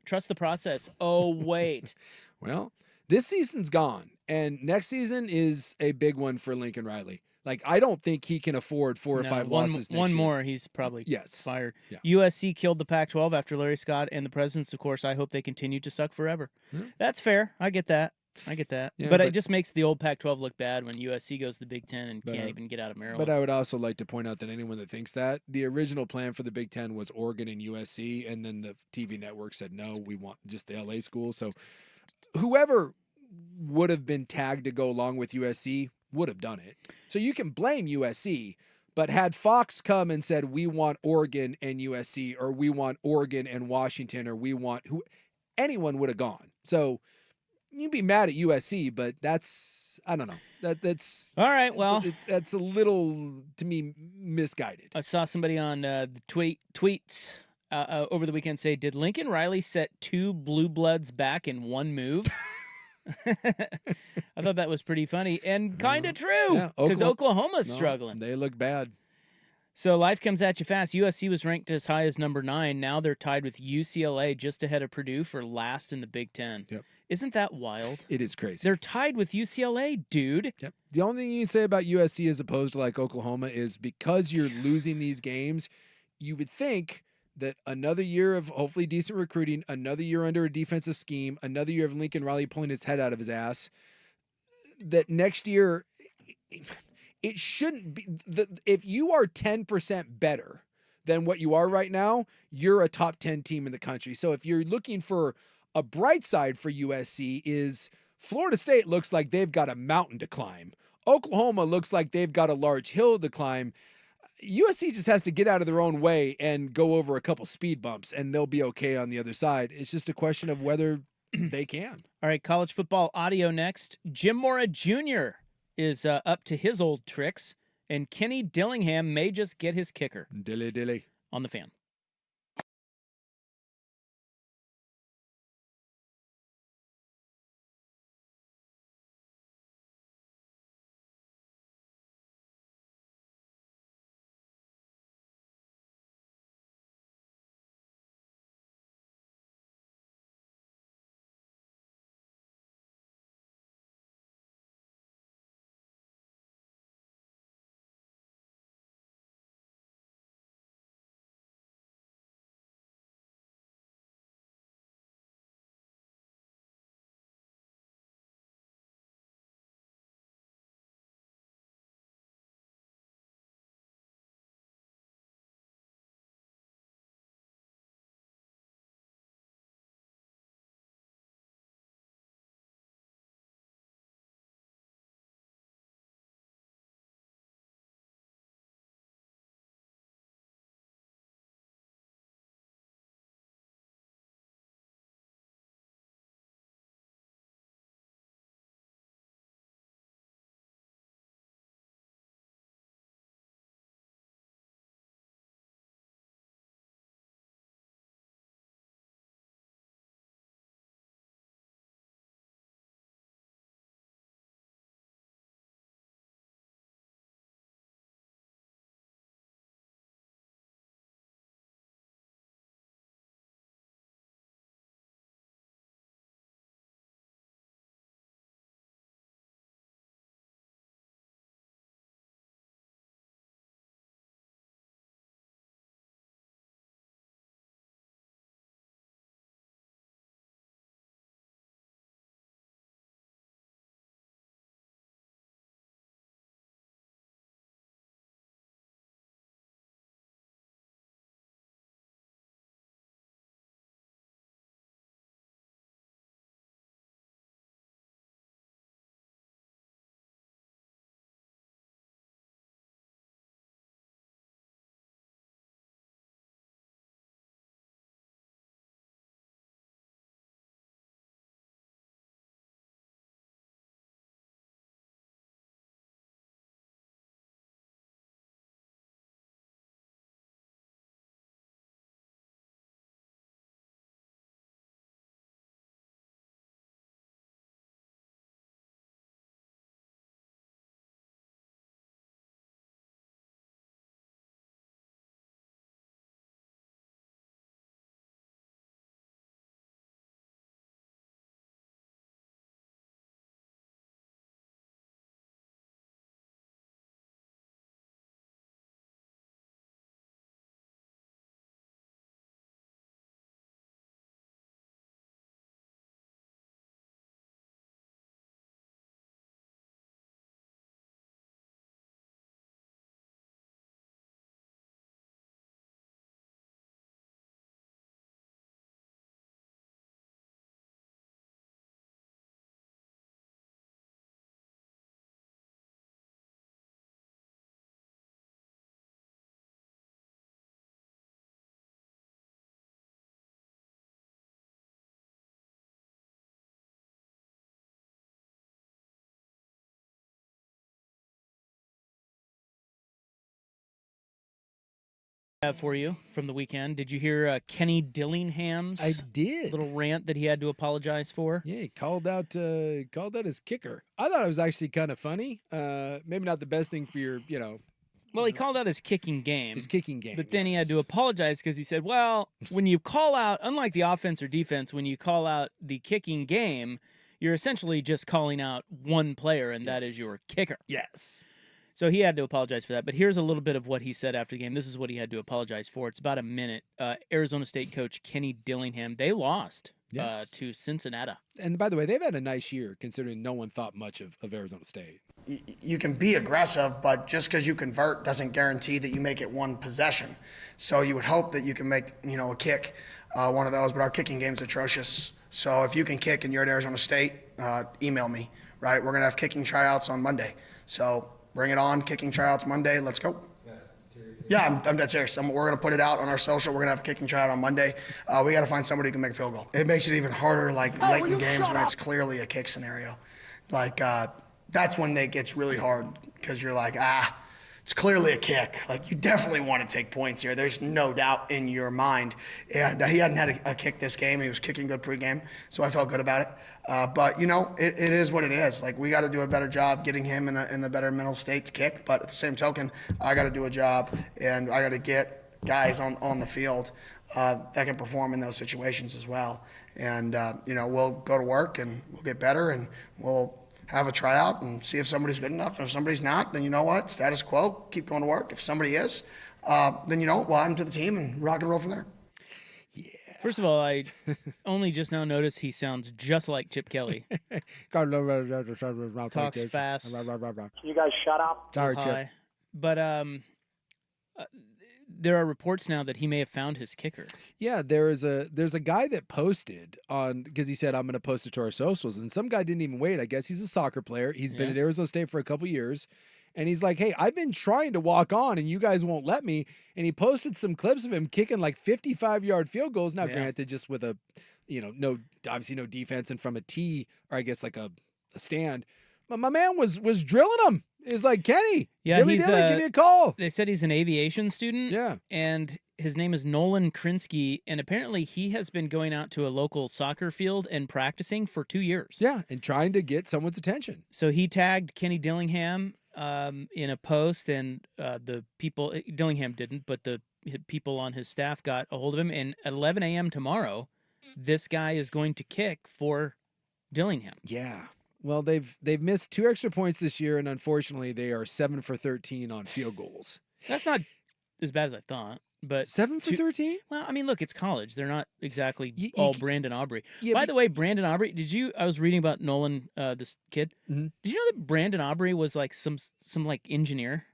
Trust the process. Oh, wait. Well, this season's gone, and next season is a big one for Lincoln Riley. Like, I don't think he can afford 4 or 5 losses next One year. more, he's probably fired. Yeah. USC killed the Pac-12 after Larry Scott and the presidents. Of course, I hope they continue to suck forever. That's fair. I get that. Yeah, but it just makes the old Pac-12 look bad when USC goes to the Big Ten and can't even get out of Maryland. But I would also like to point out that anyone that thinks that, the original plan for the Big Ten was Oregon and USC, and then the TV network said, no, we want just the LA school. So whoever would have been tagged to go along with USC would have done it. So you can blame USC, but had Fox come and said, we want Oregon and USC, or we want Oregon and Washington, or we want anyone would have gone. So you'd be mad at USC, but that's, I don't know. That's all right. Well, that's a little, to me, misguided. I saw somebody on the tweets over the weekend say, did Lincoln Riley set 2 blue bloods back in one move? I thought that was pretty funny and kind of true because Oklahoma's struggling. They look bad. So life comes at you fast. USC was ranked as high as number 9. Now they're tied with UCLA just ahead of Purdue for last in the Big Ten. Yep. Isn't that wild? It is crazy. They're tied with UCLA, dude. Yep. The only thing you can say about USC as opposed to like Oklahoma is because you're losing these games, you would think that another year of hopefully decent recruiting, another year under a defensive scheme, another year of Lincoln Riley pulling his head out of his ass, that next year it shouldn't be. If you are 10% better than what you are right now, you're a top 10 team in the country. So if you're looking for a bright side for USC, is Florida State looks like they've got a mountain to climb. Oklahoma looks like they've got a large hill to climb. USC just has to get out of their own way and go over a couple speed bumps, and they'll be okay on the other side. It's just a question of whether they can. All right, college football audio next. Jim Mora Jr. is up to his old tricks, and Kenny Dillingham may just get his kicker. Dilly. On the Fan. For you from the weekend. Did you hear Kenny Dillingham's I did. little rant that he had to apologize for? Yeah, he called out his kicker. I thought it was actually kind of funny. Maybe not the best thing for your, Well, he called out his kicking game. his kicking game. But then he had to yes. apologize because he said, well, when you call out, unlike the offense or defense, when you call out the kicking game, you're essentially just calling out one player, and that is your kicker. Yes. So he had to apologize for that. But here's a little bit of what he said after the game. This is what he had to apologize for. It's about a minute. Arizona State coach Kenny Dillingham, they lost to Cincinnati. And by the way, they've had a nice year considering no one thought much of Arizona State. You can be aggressive, but just because you convert doesn't guarantee that you make it one possession. So you would hope that you can make, a kick, one of those, but our kicking game's atrocious. So if you can kick and you're at Arizona State, email me, right? We're going to have kicking tryouts on Monday. So bring it on, kicking tryouts Monday. Let's go. Yeah, I'm dead serious. We're going to put it out on our social. We're going to have a kicking tryout on Monday. We got to find somebody who can make a field goal. It makes it even harder, late in games when it's clearly a kick scenario. That's when it gets really hard because you're like, it's clearly a kick. You definitely want to take points here. There's no doubt in your mind. And he hadn't had a kick this game. He was kicking good pregame, so I felt good about it. But, it is what it is. We got to do a better job getting him in the better mental state to kick. But at the same token, I got to do a job, and I got to get guys on the field that can perform in those situations as well. And, we'll go to work, and we'll get better, and we'll have a tryout and see if somebody's good enough. And if somebody's not, then you know what? Status quo, keep going to work. If somebody is, then we'll add them to the team and rock and roll from there. Yeah. First of all, I only just now noticed he sounds just like Chip Kelly. Talks fast. Can you guys shut up? Sorry, Chip. High. But there are reports now that he may have found his kicker. Yeah, there's a guy that posted on because he said I'm going to post it to our socials, and some guy didn't even wait. I guess he's a soccer player. He's been at Arizona State for a couple years, and he's like, "Hey, I've been trying to walk on, and you guys won't let me." And he posted some clips of him kicking 55-yard field goals. Now, granted, just with a, obviously no defense and from a tee or I guess a stand. But my man was drilling him. It's like, Kenny, Dilly, give me a call. They said he's an aviation student. Yeah. And his name is Nolan Krinsky. And apparently he has been going out to a local soccer field and practicing for 2 years. Yeah, and trying to get someone's attention. So he tagged Kenny Dillingham in a post, and the people, Dillingham didn't, but the people on his staff got a hold of him. And at 11 a.m. tomorrow, this guy is going to kick for Dillingham. Yeah. Well, they've missed 2 extra points this year, and unfortunately, they are 7 for 13 on field goals. That's not as bad as I thought, but 7 for 13? Well, I mean, look, it's college. They're not exactly all Brandon Aubrey. Yeah, By the way, Brandon Aubrey, I was reading about Nolan, this kid. Mm-hmm. Did you know that Brandon Aubrey was some engineer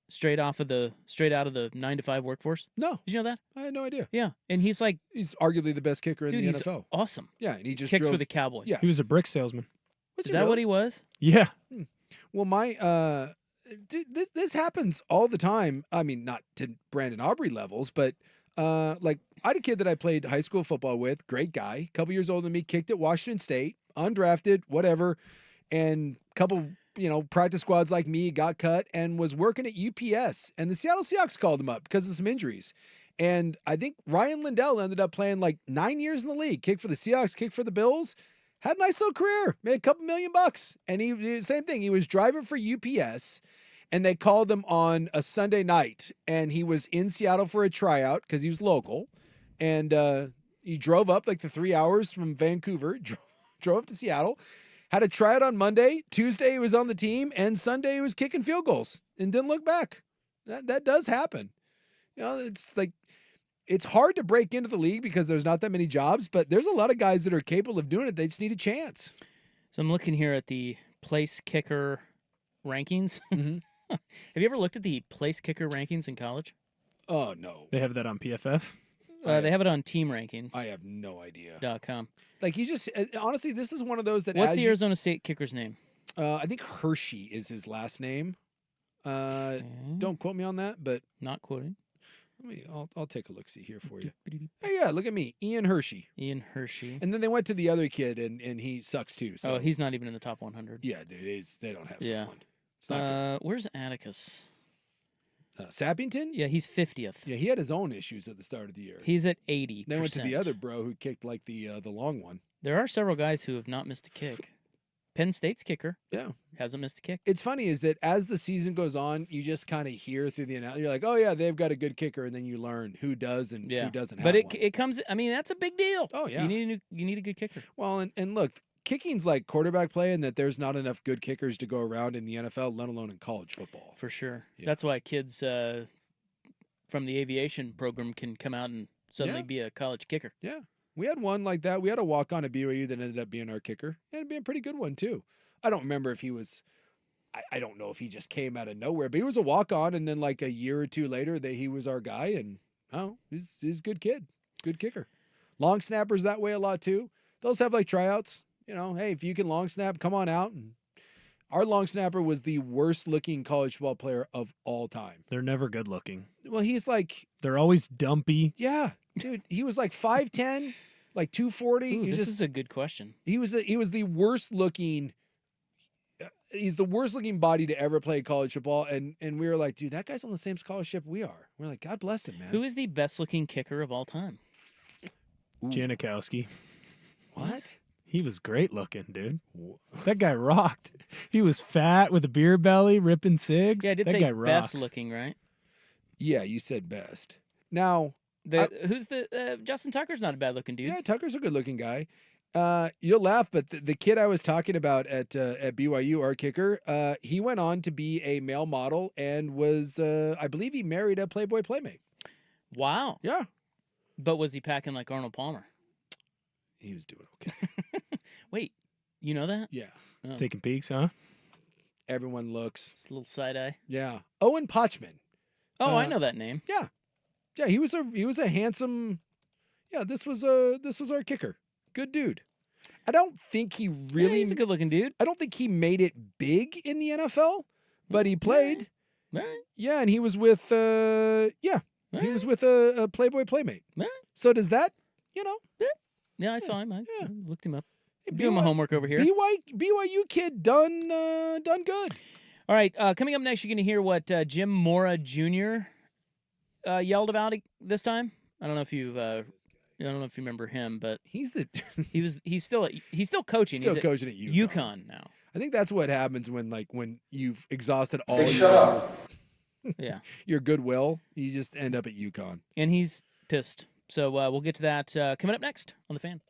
straight out of the 9-to-5 workforce? No. Did you know that? I had no idea. Yeah, and he's arguably the best kicker in the NFL. Awesome. Yeah, and he just kicks drills for the Cowboys. Yeah. He was a brick salesman. Is that what he was? Yeah. Well, dude, this happens all the time. I mean, not to Brandon Aubrey levels, but I had a kid that I played high school football with, great guy, a couple years older than me, kicked at Washington State, undrafted, whatever, and a couple, practice squads like me got cut and was working at UPS, and the Seattle Seahawks called him up because of some injuries. And I think Ryan Lindell ended up playing 9 years in the league, kicked for the Seahawks, kicked for the Bills. Had a nice little career, made a couple $1 million. And he same thing. He was driving for UPS, and they called him on a Sunday night, and he was in Seattle for a tryout because he was local, and he drove up the 3 hours from Vancouver, drove up to Seattle, had a tryout on Monday. Tuesday he was on the team, and Sunday he was kicking field goals and didn't look back. That does happen. It's hard to break into the league because there's not that many jobs, but there's a lot of guys that are capable of doing it. They just need a chance. So I'm looking here at the place kicker rankings. Mm-hmm. Have you ever looked at the place kicker rankings in college? Oh, no. They have that on PFF? They have it on Team Rankings. I have no idea. .com. You just, honestly, this is one of those that... What's the Arizona State kicker's name? I think Hershey is his last name. Don't quote me on that, but... Not quoting. I'll take a look-see here for you. Hey, yeah, look at me. Ian Hershey. Ian Hershey. And then they went to the other kid, and he sucks too. So. Oh, he's not even in the top 100. Yeah, they don't have someone. It's not good. Where's Atticus? Sappington? Yeah, he's 50th. Yeah, he had his own issues at the start of the year. He's at 80%. Then went to the other bro who kicked like the long one. There are several guys who have not missed a kick. Penn State's kicker hasn't missed a kick. It's funny is that as the season goes on, you just kind of hear through the announcement. You're like, oh yeah, they've got a good kicker, and then you learn who does and who doesn't have but one. it comes. I mean, that's a big deal. Oh yeah, you need a good kicker. Well, and look, kicking's like quarterback play, and that there's not enough good kickers to go around in the NFL, let alone in college football. For sure. Yeah. That's why kids from the aviation program can come out and suddenly be a college kicker. Yeah. We had one like that. We had a walk-on at BYU that ended up being our kicker. And it'd be a pretty good one, too. I don't remember if he was – I don't know if he just came out of nowhere. But he was a walk-on, and then like a year or two later, he was our guy. And, he's a good kid. Good kicker. Long snappers that way a lot, too. Those have like tryouts. You know, hey, if you can long snap, come on out. And our long snapper was the worst-looking college football player of all time. They're never good looking. Well, he's like – they're always dumpy. Yeah. Dude, he was like 5'10", like 240. Ooh, this is a good question. He was the worst looking. He's the worst looking body to ever play college football, and we were like, dude, that guy's on the same scholarship we are. We're like, God bless him, man. Who is the best looking kicker of all time? Janikowski. What? He was great looking, dude. That guy rocked. He was fat with a beer belly, ripping cigs. Yeah, I did that say guy best rocks. looking, right? Yeah, you said best. Now, who's the Justin Tucker's not a bad looking dude. Yeah, Tucker's a good looking guy. You'll laugh, but the kid I was talking about at BYU, our kicker, he went on to be a male model and was, I believe, he married a Playboy Playmate. Wow. Yeah. But was he packing like Arnold Palmer? He was doing okay. Wait, you know that? Yeah. Oh. Taking peeks, huh? Everyone looks. It's a little side eye. Yeah. Owen Pochman. Oh, I know that name. Yeah. Yeah, he was a handsome. Yeah, this was our kicker. Good dude. I don't think he really. Yeah, he's a good looking dude. I don't think he made it big in the NFL, but he played. All right. Yeah, and he was with he was with a Playboy Playmate. All right. So does that, Yeah, I saw him. I Yeah. looked him up. Hey, Doing my homework over here. BYU kid done good. All right, coming up next, you're going to hear what Jim Mora Jr. Yelled about this time. I don't know if you remember him, but He's still coaching. still He's coaching at UConn now. I think that's what happens when you've exhausted all Yeah, your goodwill. You just end up at UConn. and he's pissed. So we'll get to that coming up next on The Fan.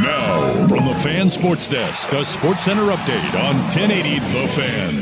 Now, from the Fan Sports Desk, a SportsCenter update on 1080 The Fan.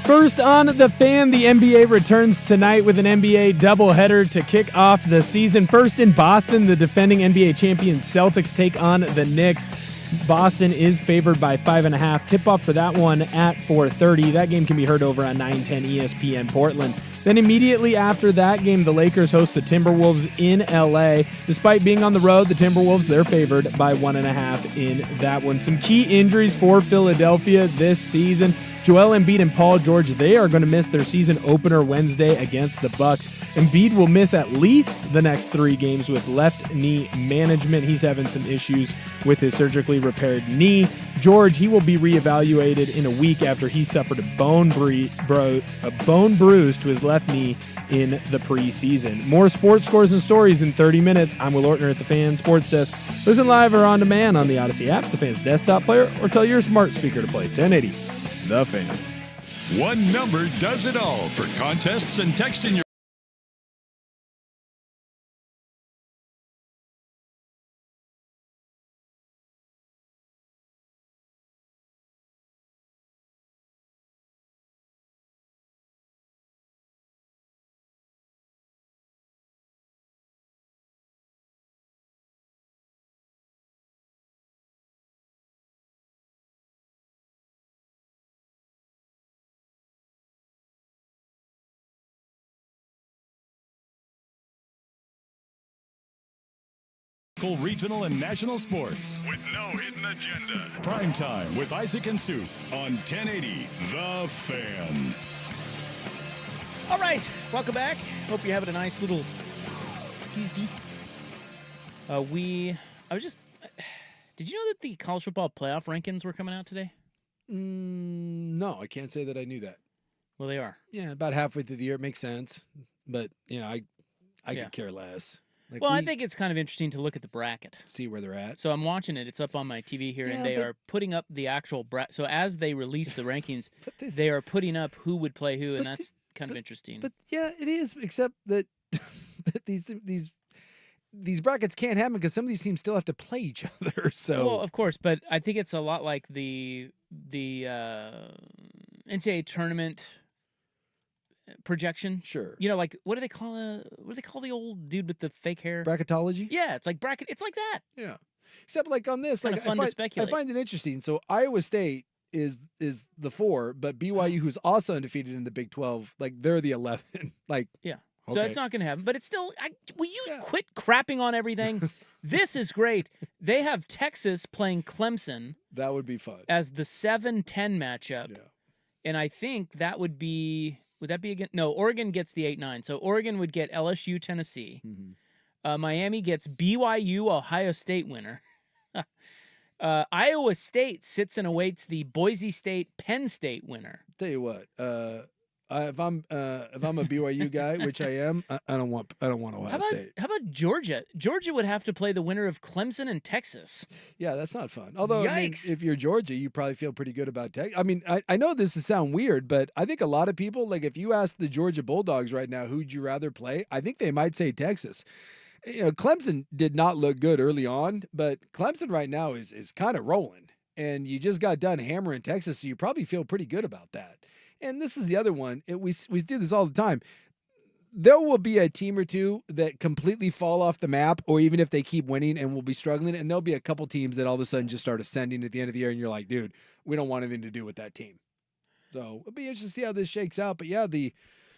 First on The Fan, the NBA returns tonight with an NBA doubleheader to kick off the season. First in Boston, the defending NBA champion Celtics take on the Knicks. Boston is favored by 5.5. Tip-off for that one at 4:30. That game can be heard over on 910 ESPN Portland. Then immediately after that game, the Lakers host the Timberwolves in L.A. Despite being on the road, the Timberwolves, they're favored by 1.5 in that one. Some key injuries for Philadelphia this season. Joel Embiid and Paul George, they are going to miss their season opener Wednesday against the Bucks. Embiid will miss at least the next 3 games with left knee management. He's having some issues with his surgically repaired knee. George, he will be reevaluated in a week after he suffered a bone bruise to his left knee in the preseason. More sports scores and stories in 30 minutes. I'm Will Ortner at the Fan Sports Desk. Listen live or on demand on the Odyssey app, the Fan's desktop player, or tell your smart speaker to play 1080 The Fan. One number does it all for contests and texting your regional and national sports with no hidden agenda. Primetime with Isaac and Sue on 1080 The Fan. All right, welcome back. Hope you're having a nice little Tuesday. Did you know that the college football playoff rankings were coming out today? No, I can't say that I knew that. Well, they are. Yeah, about halfway through the year, it makes sense. But, I could care less. I think it's kind of interesting to look at the bracket. See where they're at. So I'm watching it. It's up on my TV here, and they are putting up the actual bracket. So as they release the rankings, they are putting up who would play who, and that's kind of interesting. But yeah, it is, except that, that these brackets can't happen because some of these teams still have to play each other. So well, of course, but I think it's a lot like the NCAA tournament projection. Sure. Like what do they call the old dude with the fake hair? Bracketology? Yeah, it's like bracket. It's like that. Yeah. Except like on this, kind of fun to speculate. I find it interesting. So Iowa State is the 4, but BYU, who's also undefeated in the Big 12, like they're the 11. Like yeah. Okay. So it's not going to happen, but it's still. Will you quit crapping on everything? This is great. They have Texas playing Clemson. That would be fun as the 7-10 matchup. Yeah. And I think that would be. Would that be again? No, Oregon gets the 8-9. So Oregon would get LSU, Tennessee. Mm-hmm. Miami gets BYU, Ohio State winner. Iowa State sits and awaits the Boise State, Penn State winner. Tell you what, if I'm a BYU guy, which I am, I don't want Ohio State. How about Georgia? Georgia would have to play the winner of Clemson and Texas. Yeah, that's not fun. Although, I mean, if you're Georgia, you probably feel pretty good about Texas. I mean, I know this will sound weird, but I think a lot of people, like if you ask the Georgia Bulldogs right now, who'd you rather play? I think they might say Texas. Clemson did not look good early on, but Clemson right now is kind of rolling. And you just got done hammering Texas, so you probably feel pretty good about that. And this is the other one. We do this all the time. There will be a team or two that completely fall off the map, or even if they keep winning and will be struggling, and there'll be a couple teams that all of a sudden just start ascending at the end of the year, and you're like, dude, we don't want anything to do with that team. So it'll be interesting to see how this shakes out. But yeah,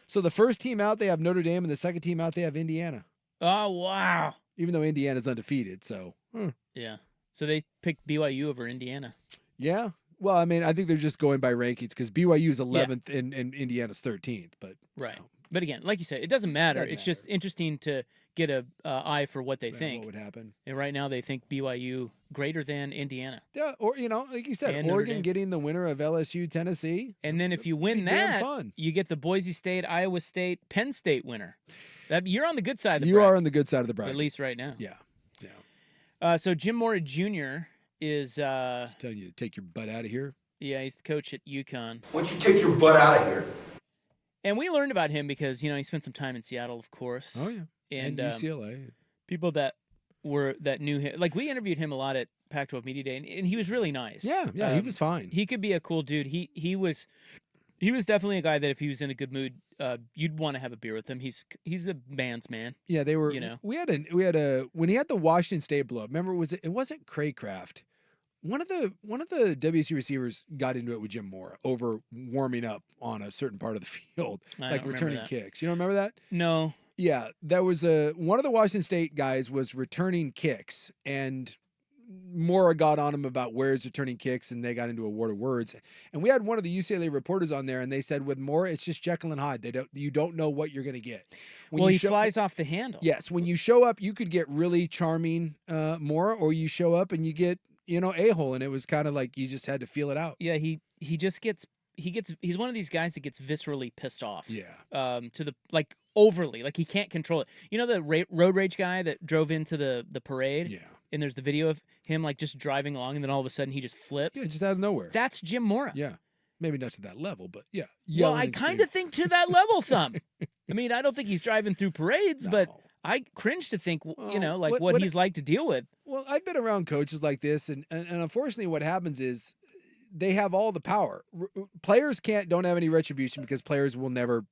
so the first team out, they have Notre Dame, and the second team out, they have Indiana. Oh, wow. Even though Indiana's undefeated, so. Yeah. So they picked BYU over Indiana. Yeah. Well, I mean, I think they're just going by rankings because BYU is 11th and Indiana's 13th. But right. But again, like you said, it doesn't matter. It's just interesting to get a eye for what they think. What would happen? And right now they think BYU greater than Indiana. Yeah, or like you said, Oregon getting the winner of LSU, Tennessee. And then if you win that, you get the Boise State, Iowa State, Penn State winner. You're on the good side of the bracket. You are on the good side of the bracket. At least right now. Yeah. So Jim Mora Jr. is telling you to take your butt out of here. Yeah, he's the coach at UConn. Why don't you take your butt out of here? And we learned about him because he spent some time in Seattle, of course. Oh yeah, and UCLA. People that that knew him. Like, we interviewed him a lot at Pac-12 Media Day, and he was really nice. Yeah, he was fine. He could be a cool dude. He was definitely a guy that if he was in a good mood, you'd want to have a beer with him. He's a man's man. Yeah, they were. You know, we had a when he had the Washington State blow up. Remember, it wasn't Craycraft. One of the WC receivers got into it with Jim Mora over warming up on a certain part of the field, like returning kicks. You don't remember that? No. Yeah, that was one of the Washington State guys was returning kicks, and Mora got on him about where's returning kicks, and they got into a war of words. And we had one of the UCLA reporters on there, and they said with Mora, it's just Jekyll and Hyde. You don't know what you're going to get. He flies off the handle. Yes, when you show up, you could get really charming Mora, or you show up and you get a-hole, and it was kind of like you just had to feel it out. Yeah, he's one of these guys that gets viscerally pissed off. Yeah. To the overly, like he can't control it. You know the road rage guy that drove into the parade? Yeah. And there's the video of him like just driving along, and then all of a sudden he just flips. Yeah, just out of nowhere. That's Jim Mora. Yeah. Maybe not to that level, but yeah. Well, I kind of think to that level some. I mean, I don't think he's driving through parades, but I cringe to think, what he's like to deal with. Well, I've been around coaches like this, and unfortunately what happens is they have all the power. Players don't have any retribution because players will never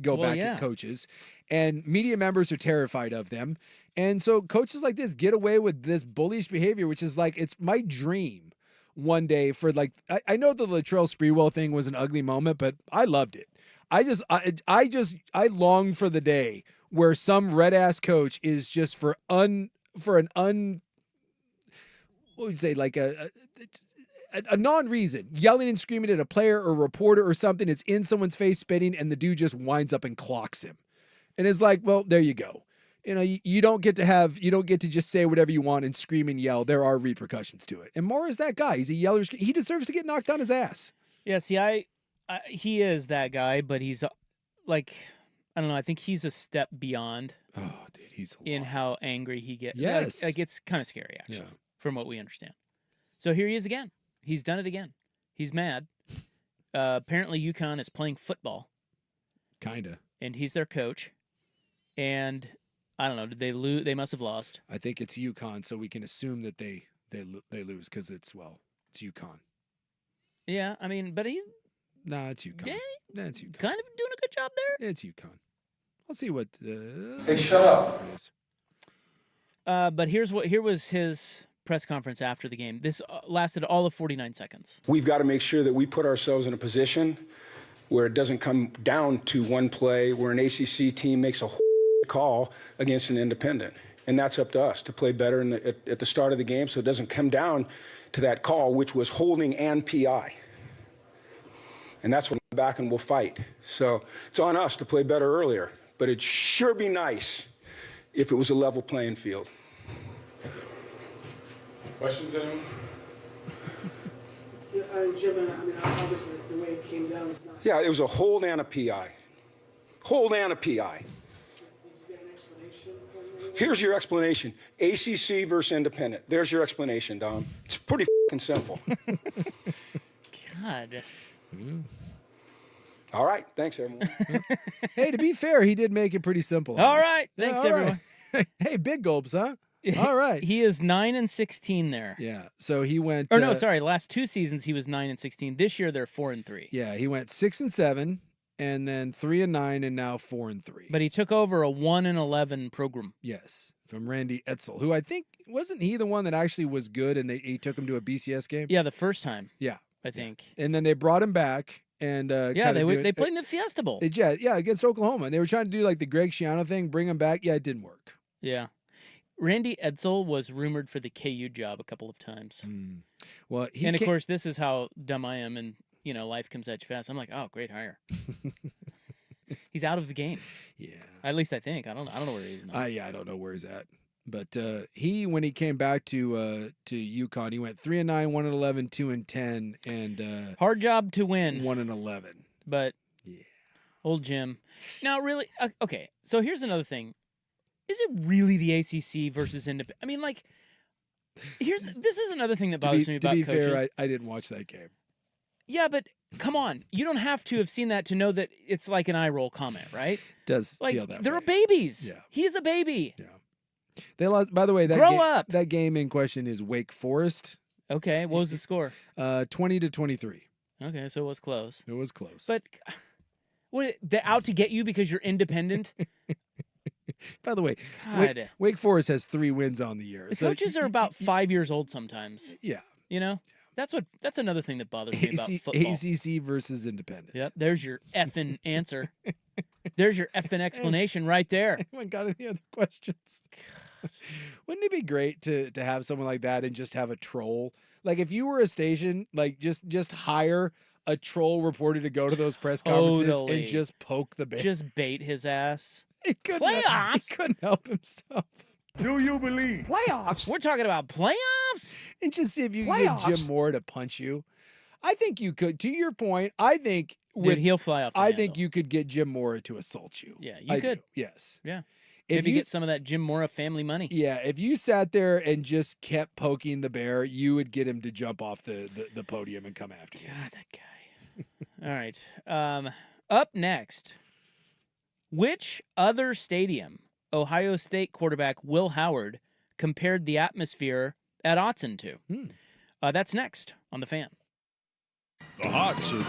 go back at coaches, and media members are terrified of them. And so coaches like this get away with this bullish behavior, which is like, it's my dream one day for I know the Latrell Sprewell thing was an ugly moment, but I loved it. I long for the day where some red ass coach is just what would you say, like a non-reason, yelling and screaming at a player or reporter or something. It's in someone's face, spitting, and the dude just winds up and clocks him. And it's like, well, there you go. You don't get to just say whatever you want and scream and yell. There are repercussions to it. And Moore is that guy. He's a yeller. He deserves to get knocked on his ass. Yeah, see, he is that guy, but he's I don't know. I think he's a step beyond. Oh, dude, he's in how angry he gets. Yes. It's kind of scary, actually, from what we understand. So here he is again. He's done it again. He's mad. Apparently, UConn is playing football. Kinda. And he's their coach. And I don't know. Did they lose? They must have lost. I think it's UConn, so we can assume that they lose because it's UConn. Yeah, I mean, but he's. Nah, it's UConn. That's UConn. Kind of doing a good job there. It's UConn. I'll see what. Hey, shut up. But here was his press conference after the game. This lasted all of 49 seconds. We've got to make sure that we put ourselves in a position where it doesn't come down to one play where an ACC team makes a call against an independent. And that's up to us to play better at the start of the game so it doesn't come down to that call, which was holding and PI. And that's when we're back and we'll fight. So it's on us to play better earlier. But it'd sure be nice if it was a level playing field. Questions, anyone? Jim, I mean, obviously the way it came down is not... Yeah, it was a hold and a PI. Hold and a PI. Did you get an explanation from me? Here's your explanation. ACC versus independent. There's your explanation, Dom. It's pretty fucking simple. God. All right. Thanks, everyone. Hey, to be fair, he did make it pretty simple. All right. Thanks, everyone. Right. Hey, big gulps, huh? All right. He is 9-16 there. Yeah. So he went. Or no, sorry. Last 2 seasons he was 9-16. This year they're 4-3. Yeah, he went 6-7, and then 3-9, and now 4-3. But he took over a 1-11 program. Yes, from Randy Edsall, who I think wasn't he the one that actually was good, and he took him to a BCS game. Yeah, the first time. Yeah, I think. And then they brought him back. And they played in the Fiesta Bowl. Against Oklahoma. And they were trying to do like the Greg Schiano thing, bring him back. Yeah, it didn't work. Yeah. Randy Edsall was rumored for the KU job a couple of times. Well, of course, this is how dumb I am, and life comes at you fast. I'm like, oh, great hire. He's out of the game. Yeah. At least I think. I don't know where he is now. I don't know where he's at. But when he came back to UConn, he went 3-9, 1-11, 2-10, and hard job to win. 1-11. But old Jim. Now, really, okay. So here's another thing: is it really the ACC versus independent? I mean, like, this is another thing that bothers me about coaches. To be fair, I didn't watch that game. Yeah, but come on, you don't have to have seen that to know that it's like an eye roll comment, right? Does like feel that they're way. babies. Yeah. He is a baby. Yeah. They lost. By the way, Grow up. That game in question is Wake Forest. Okay, what was the score? 20-23. Okay, so it was close. It was close. But they're out to get you because you're independent? By the way, God. Wake Forest has 3 wins on the year. The coaches are about 5 years old sometimes. Yeah. You know? That's another thing that bothers me about football. ACC versus independent. Yep, there's your effing answer. There's your effing explanation right there. Anyone got any other questions? Wouldn't it be great to have someone like that and just have a troll? Like if you were a station, like just hire a troll reporter to go to those press conferences and just poke the bear. Just bait his ass. He Playoffs? He couldn't help himself. Do you believe? Playoffs? We're talking about playoffs? And just see if you can get Jim Mora to punch you. I think you could. To your point, I think Dude, he'll fly off the I handle. think you could get Jim Mora to assault you. Yeah, you could. Do. Yes. Yeah. If Maybe you get some of that Jim Mora family money. Yeah, if you sat there and just kept poking the bear, you would get him to jump off the podium and come after you. God, that guy. All right. Up next, which other stadium Ohio State quarterback Will Howard compared the atmosphere at Autzen to? That's next on The Fan. The Hawks are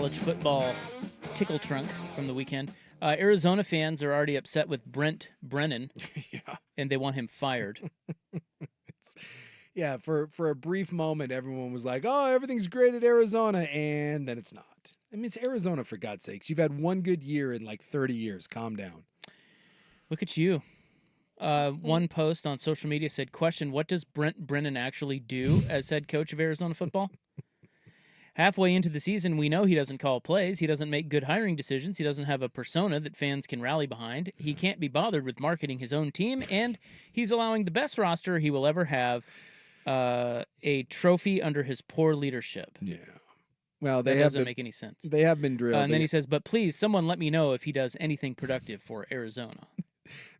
college football tickle trunk from the weekend. Arizona fans are already upset with Brent Brennan, and they want him fired. Yeah, for a brief moment, everyone was like, oh, everything's great at Arizona, and then it's not. I mean, it's Arizona, for God's sakes. You've had one good year in like 30 years. Calm down. Look at you. One post on social media said, question, what does Brent Brennan actually do as head coach of Arizona football? Halfway into the season, we know he doesn't call plays. He doesn't make good hiring decisions. He doesn't have a persona that fans can rally behind. He can't be bothered with marketing his own team, and he's allowing the best roster he will ever have, a trophy under his poor leadership. Yeah. Well, that doesn't make any sense. They have been drilled. And then he says, but please, someone let me know if he does anything productive for Arizona.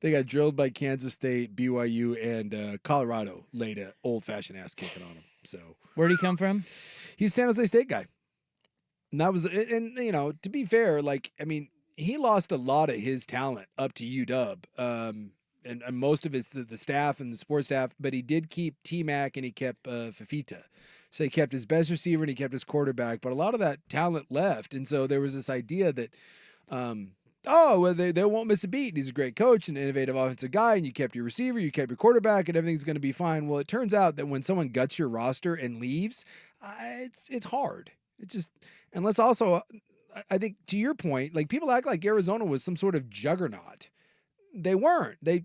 They got drilled by Kansas State, BYU, and Colorado laid an old-fashioned ass kicking on him. So where'd he come from? He's a San Jose State guy. And that was, and you know, to be fair, like, I mean, he lost a lot of his talent up to UW. And most of it's the staff and the sports staff, but he did keep T-Mac and he kept Fafita. So he kept his best receiver and he kept his quarterback, but a lot of that talent left. And so there was this idea that, they won't miss a beat. He's a great coach and innovative offensive guy, and you kept your receiver, you kept your quarterback, and everything's going to be fine. Well, it turns out that when someone guts your roster and leaves, it's hard. It just, and let's also, I think to your point, like people act like Arizona was some sort of juggernaut. They weren't. They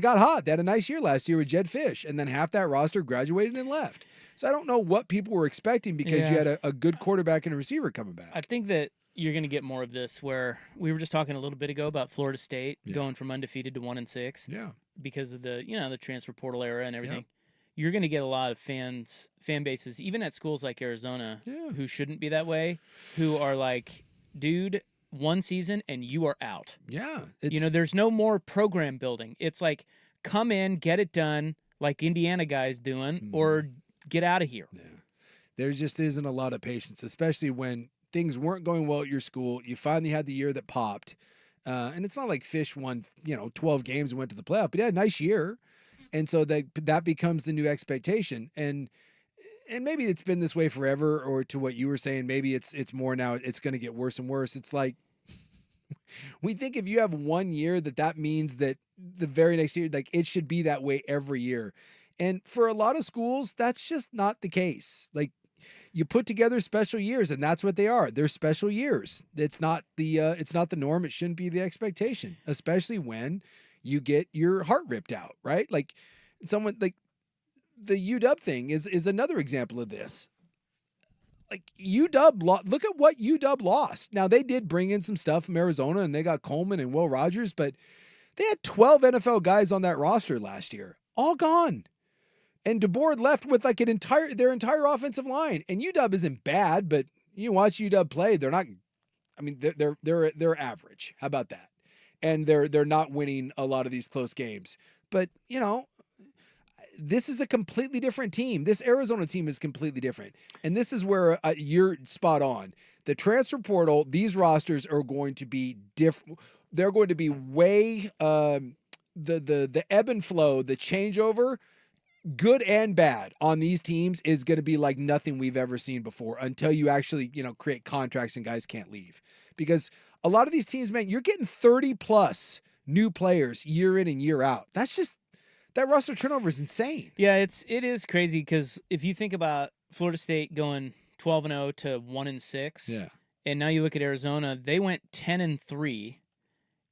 got hot. They had a nice year last year with Jed Fish, and then half that roster graduated and left. So I don't know what people were expecting because you had a good quarterback and a receiver coming back. I think that you're going to get more of this where we were just talking a little bit ago about Florida State going from undefeated to 1-6. Yeah. Because of the transfer portal era and everything. Yeah. You're going to get a lot of fan bases, even at schools like Arizona, who shouldn't be that way, who are like, dude, one season and you are out. Yeah. There's no more program building. It's like, come in, get it done, like Indiana guys doing, or get out of here. Yeah. There just isn't a lot of patience, especially when things weren't going well at your school. You finally had the year that popped. And it's not like Fish won, 12 games and went to the playoff, but he had a nice year. And so that becomes the new expectation. And maybe it's been this way forever, or to what you were saying, maybe it's more now, it's going to get worse and worse. It's like, we think if you have 1 year that means that the very next year, like it should be that way every year. And for a lot of schools, that's just not the case. Like, you put together special years, and that's what they are. They're special years. It's not the norm. It shouldn't be the expectation, especially when you get your heart ripped out, right? Like someone like the UW thing is another example of this. Like UW, look at what UW lost. Now they did bring in some stuff from Arizona, and they got Coleman and Will Rogers, but they had 12 NFL guys on that roster last year, all gone. And DeBoer left with like their entire offensive line. And UW isn't bad, but you watch UW play, they're not. I mean, they're average. How about that? And they're not winning a lot of these close games. But this is a completely different team. This Arizona team is completely different. And this is where you're spot on. The transfer portal, these rosters are going to be different. They're going to be way the ebb and flow, the changeover. Good and bad on these teams is going to be like nothing we've ever seen before until you actually, create contracts and guys can't leave. Because a lot of these teams, man, you're getting 30 plus new players year in and year out. That's just, that roster turnover is insane. Yeah, it is crazy because if you think about Florida State going 12-0 to 1-6, and now you look at Arizona, they went 10-3,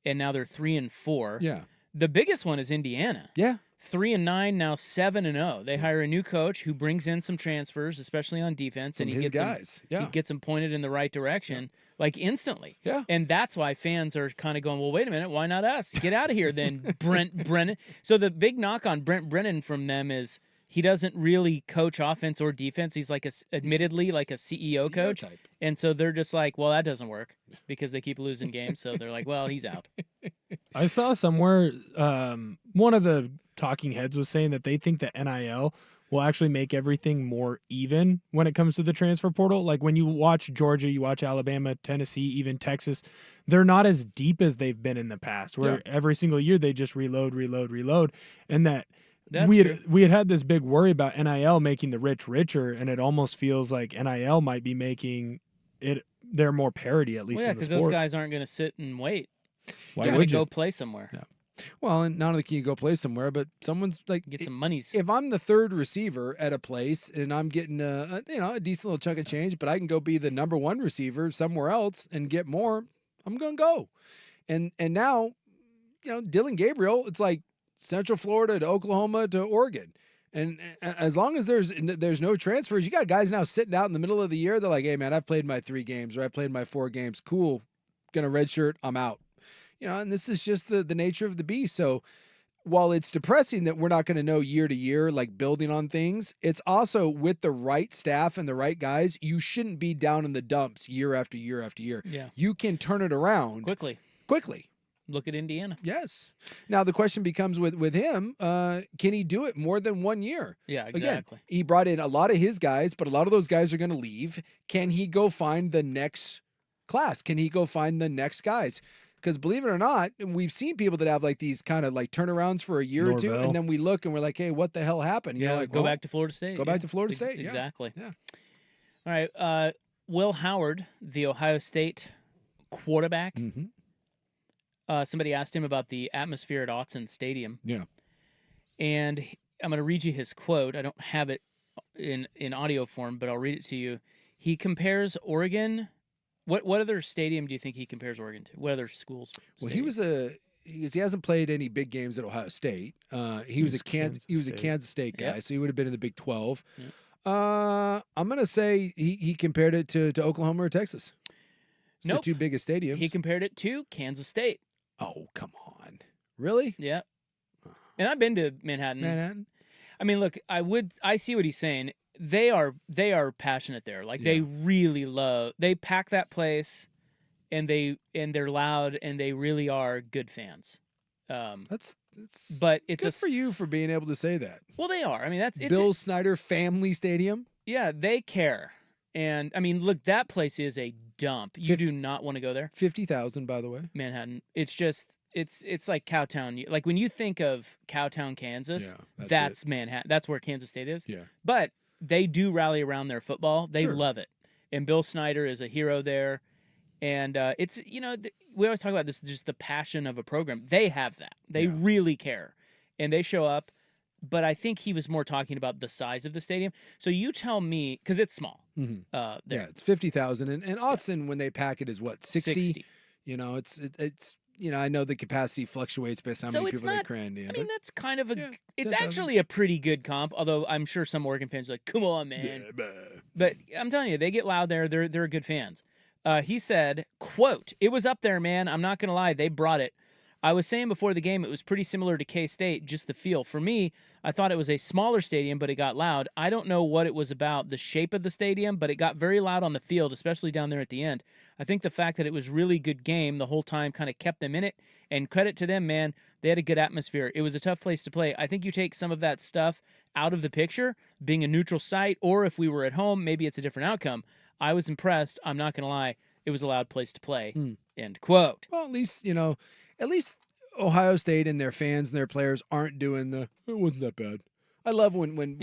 and now they're 3-4. Yeah. The biggest one is Indiana. Yeah. 3-9, now 7-0. They hire a new coach who brings in some transfers, especially on defense, and he gets them pointed in the right direction, like instantly. Yeah. And that's why fans are kind of going, well, wait a minute, why not us? Get out of here then, Brent Brennan. So the big knock on Brent Brennan from them is he doesn't really coach offense or defense. He's like admittedly like a CEO coach. Type. And so they're just like, well, that doesn't work because they keep losing games. So they're like, well, he's out. I saw somewhere one of the talking heads was saying that they think that NIL will actually make everything more even when it comes to the transfer portal. Like when you watch Georgia, you watch Alabama, Tennessee, even Texas, they're not as deep as they've been in the past, where every single year they just reload. And we had this big worry about NIL making the rich richer, and it almost feels like NIL might be making it they're more parity, at least Well, yeah, in the because sport. those guys aren't going to sit and wait. Why They're would gonna you? go play somewhere? Yeah. Well, and not only can you go play somewhere, but someone's like Get some monies. If I'm the third receiver at a place and I'm getting a decent little chunk of change, but I can go be the number one receiver somewhere else and get more, I'm gonna go. And now, Dylan Gabriel, it's like Central Florida to Oklahoma to Oregon. And as long as there's no transfers, you got guys now sitting out in the middle of the year. They're like, hey man, I've played my 3 games or I've played my 4 games. Cool, gonna redshirt. I'm out. And this is just the nature of the beast. So while it's depressing that we're not going to know year to year, like building on things, it's also with the right staff and the right guys, you shouldn't be down in the dumps year after year after year. Yeah. You can turn it around Quickly. Look at Indiana. Yes. Now the question becomes with him, can he do it more than 1 year? Yeah, exactly. Again, he brought in a lot of his guys, but a lot of those guys are going to leave. Can he go find the next class? Can he go find the next guys? Because believe it or not, we've seen people that have like these kind of like turnarounds for a year or two, and then we look and we're like, hey, what the hell happened? Yeah, like, go back to Florida State. Go back to Florida State. Yeah. Exactly. Yeah. All right. Will Howard, the Ohio State quarterback, somebody asked him about the atmosphere at Autzen Stadium. Yeah. And I'm going to read you his quote. I don't have it in audio form, but I'll read it to you. He compares Oregon. What other stadium do you think he compares Oregon to? What other schools? Well, he hasn't played any big games at Ohio State. He was a Kansas State guy, so he would have been in the Big 12. Yeah. I'm gonna say he compared it to Oklahoma or Texas. It's the 2 biggest stadiums. He compared it to Kansas State. Oh, come on. Really? Yeah. And I've been to Manhattan. I mean, look, I see what he's saying. They are passionate there. Like they really they pack that place and they're loud and they really are good fans. But it's good for you for being able to say that. Well, they are. I mean, it's Bill Snyder Family Stadium. Yeah, they care. And I mean, look, that place is a dump. You do not want to go there. 50,000, by the way. Manhattan. It's just it's like Cowtown. Like when you think of Cowtown, Kansas, that's Manhattan. That's where Kansas State is. Yeah. But they do rally around their football. They love it. And Bill Snyder is a hero there. And it's, we always talk about this, just the passion of a program. They have that. They really care. And they show up. But I think he was more talking about the size of the stadium. So you tell me, because it's small. Yeah, it's 50,000. And Autzen, when they pack it, is what, 60? It's I know the capacity fluctuates based on how many people they cram in. I mean, that's kind of it's actually a pretty good comp, although I'm sure some Oregon fans are like, come on, man. Yeah, but I'm telling you, they get loud there. They're good fans. He said, quote, "It was up there, man. I'm not going to lie. They brought it. I was saying before the game it was pretty similar to K-State, just the feel. For me, I thought it was a smaller stadium, but it got loud. I don't know what it was about, the shape of the stadium, but it got very loud on the field, especially down there at the end. I think the fact that it was really good game the whole time kind of kept them in it, and credit to them, man. They had a good atmosphere. It was a tough place to play. I think you take some of that stuff out of the picture, being a neutral site, or if we were at home, maybe it's a different outcome. I was impressed. I'm not going to lie. It was a loud place to play." End quote. Well, at least Ohio State and their fans and their players aren't doing it wasn't that bad. I love when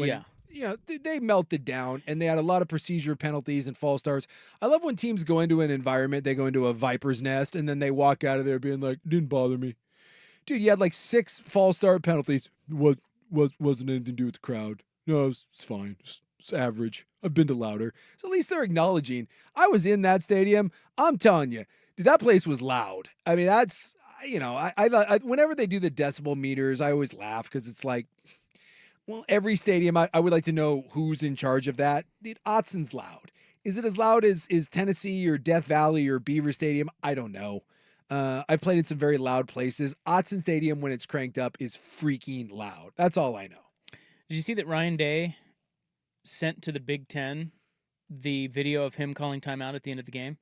they melted down and they had a lot of procedure penalties and false starts. I love when teams go into an environment, they go into a viper's nest, and then they walk out of there being like, didn't bother me. Dude, you had like 6 false start penalties. Wasn't anything to do with the crowd. No, it's fine. It's average. I've been to louder. So at least they're acknowledging. I was in that stadium. I'm telling you, dude, that place was loud. I mean, that's, I whenever they do the decibel meters, I always laugh because it's like, well, every stadium, I would like to know who's in charge of that. Dude, Autzen's loud. Is it as loud as Tennessee or Death Valley or Beaver Stadium? I don't know. I've played in some very loud places. Autzen Stadium, when it's cranked up, is freaking loud. That's all I know. Did you see that Ryan Day sent to the Big Ten the video of him calling timeout at the end of the game?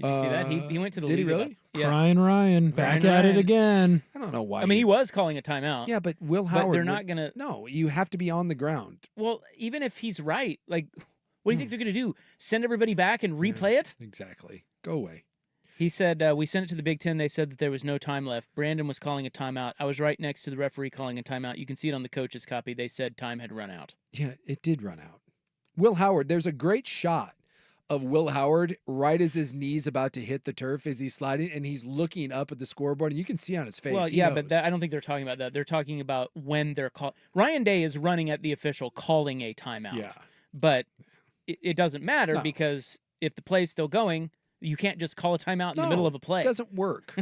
Did you see that? He went to the league. Did he really? Yeah. Crying Ryan, back at it again. I don't know why. I mean, he was calling a timeout. Yeah, but Will Howard. But they're not going to. No, you have to be on the ground. Well, even if he's right, like, what do you think they're going to do? Send everybody back and replay it? Exactly. Go away. He said, we sent it to the Big Ten. They said that there was no time left. Brandon was calling a timeout. I was right next to the referee calling a timeout. You can see it on the coach's copy. They said time had run out. Yeah, it did run out. Will Howard, there's a great shot of Will Howard right as his knee's about to hit the turf as he's sliding, and he's looking up at the scoreboard, and you can see on his face. Well, he yeah, knows. but I don't think they're talking about that. They're talking about when they're called. Ryan Day is running at the official calling a timeout. Yeah. But it doesn't matter No. because if the play's still going, you can't just call a timeout in the middle of a play. It doesn't work.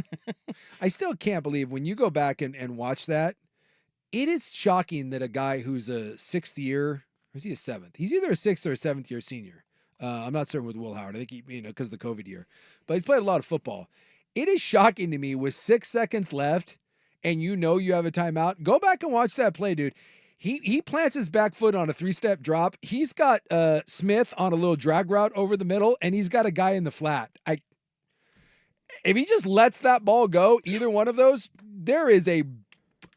I still can't believe when you go back and watch that, it is shocking that a guy who's a 6th year, or is he a 7th? He's either a 6th or a 7th year senior. I'm not certain with Will Howard. I think he, because of the COVID year, but he's played a lot of football. It is shocking to me with 6 seconds left and you have a timeout. Go back and watch that play, dude. He plants his back foot on a 3-step drop. He's got Smith on a little drag route over the middle, and he's got a guy in the flat. If he just lets that ball go, either one of those, there is a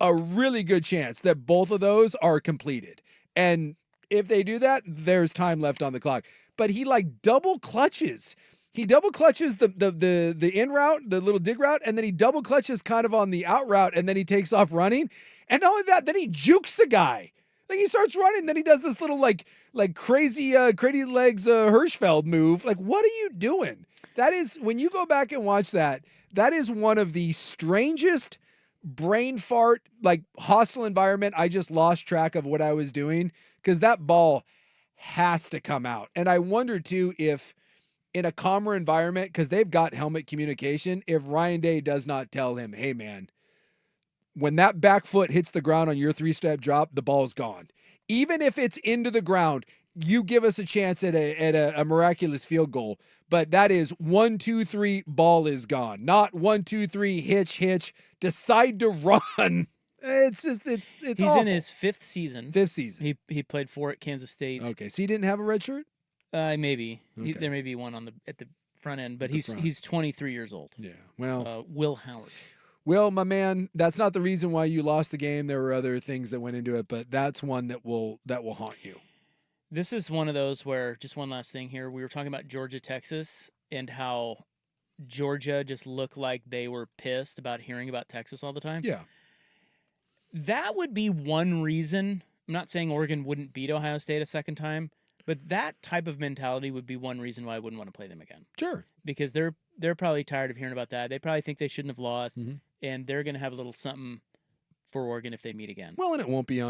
really good chance that both of those are completed. And if they do that, there's time left on the clock. But he double clutches. He double clutches the in route, the little dig route, and then he double clutches kind of on the out route, and then he takes off running. And not only that, then he jukes the guy. He starts running, then he does this little crazy legs Hirschfeld move. What are you doing? That is, when you go back and watch that is one of the strangest brain fart, hostile environment. I just lost track of what I was doing because that ball has to come out. And I wonder too if in a calmer environment, because they've got helmet communication, if Ryan Day does not tell him, hey man, when that back foot hits the ground on your 3-step drop, the ball's gone. Even if it's into the ground, you give us a chance at a miraculous field goal. But that is 1, 2, 3, ball is gone. Not 1, 2, 3, hitch, decide to run. It's just, it's He's awful. in his 5th season. 5th season. He played 4 at Kansas State. Okay, so he didn't have a red shirt? Maybe. Okay. There may be one at the front end, but At the front. he's 23 years old. Yeah, well. Will Howard. Will, my man, that's not the reason why you lost the game. There were other things that went into it, but that's one that will haunt you. This is one of those where, just one last thing here, we were talking about Georgia, Texas, and how Georgia just looked like they were pissed about hearing about Texas all the time. Yeah. That would be one reason. I'm not saying Oregon wouldn't beat Ohio State a second time, but that type of mentality would be one reason why I wouldn't want to play them again. Sure. Because they're probably tired of hearing about that. They probably think they shouldn't have lost, Mm-hmm. and they're going to have a little something for Oregon if they meet again. Well, and it won't be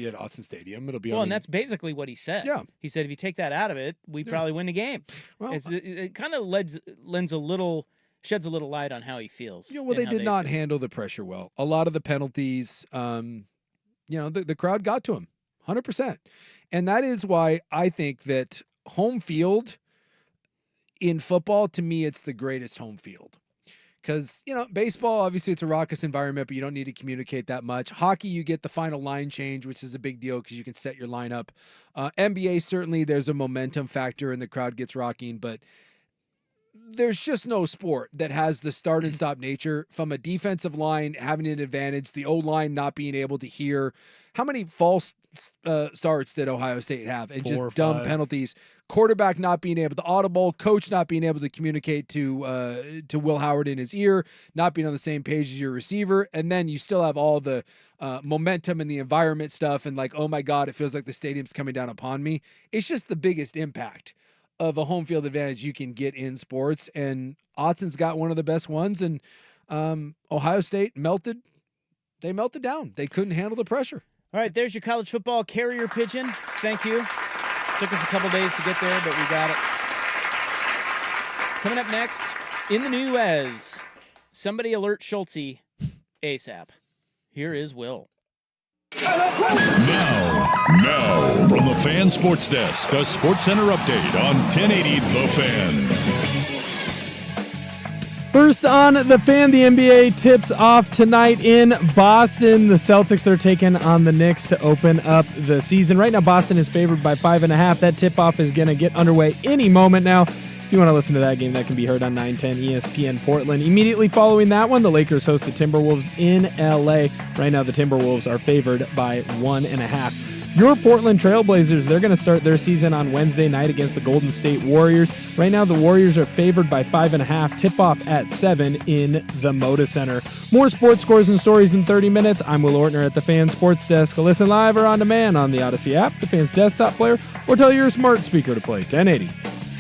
at Austin Stadium. It'll be and that's basically what he said. Yeah. He said if you take that out of it, we probably win the game. Well, it kind of sheds a little light on how he feels. They did not handle the pressure well. A lot of the penalties, the crowd got to him 100%. And that is why I think that home field in football, to me, it's the greatest home field. Because, baseball, obviously it's a raucous environment, but you don't need to communicate that much. Hockey, you get the final line change, which is a big deal because you can set your lineup. NBA, certainly there's a momentum factor and the crowd gets rocking, but there's just no sport that has the start and stop nature from a defensive line having an advantage, the O-line not being able to hear. How many false starts did Ohio State have? And 4 or just dumb 5. penalties. Quarterback not being able to audible, coach not being able to communicate to Will Howard in his ear, not being on the same page as your receiver. And then you still have all the momentum and the environment stuff. And oh my God, it feels like the stadium's coming down upon me. It's just the biggest impact of a home field advantage you can get in sports. And Autzen got one of the best ones. And Ohio State melted down. They couldn't handle the pressure. All right, there's your college football carrier pigeon. Thank you. Took us a couple days to get there, but we got it. Coming up next, in the new as somebody alert Schultze ASAP. Here is Will. Now, from the Fan Sports Desk, a Sports Center update on 1080 The Fan. First on The Fan, the NBA tips off tonight in Boston. The Celtics, they're taking on the Knicks to open up the season. Right now, Boston is favored by 5.5. That tip-off is going to get underway any moment now. If you want to listen to that game, that can be heard on 910 ESPN Portland. Immediately following that one, the Lakers host the Timberwolves in LA. Right now, the Timberwolves are favored by 1.5. Your Portland Trailblazers, they're going to start their season on Wednesday night against the Golden State Warriors. Right now, the Warriors are favored by 5.5. Tip-off at 7 in the Moda Center. More sports scores and stories in 30 minutes. I'm Will Ortner at the Fan Sports Desk. Listen live or on demand on the Odyssey app, the Fan's desktop player, or tell your smart speaker to play 1080.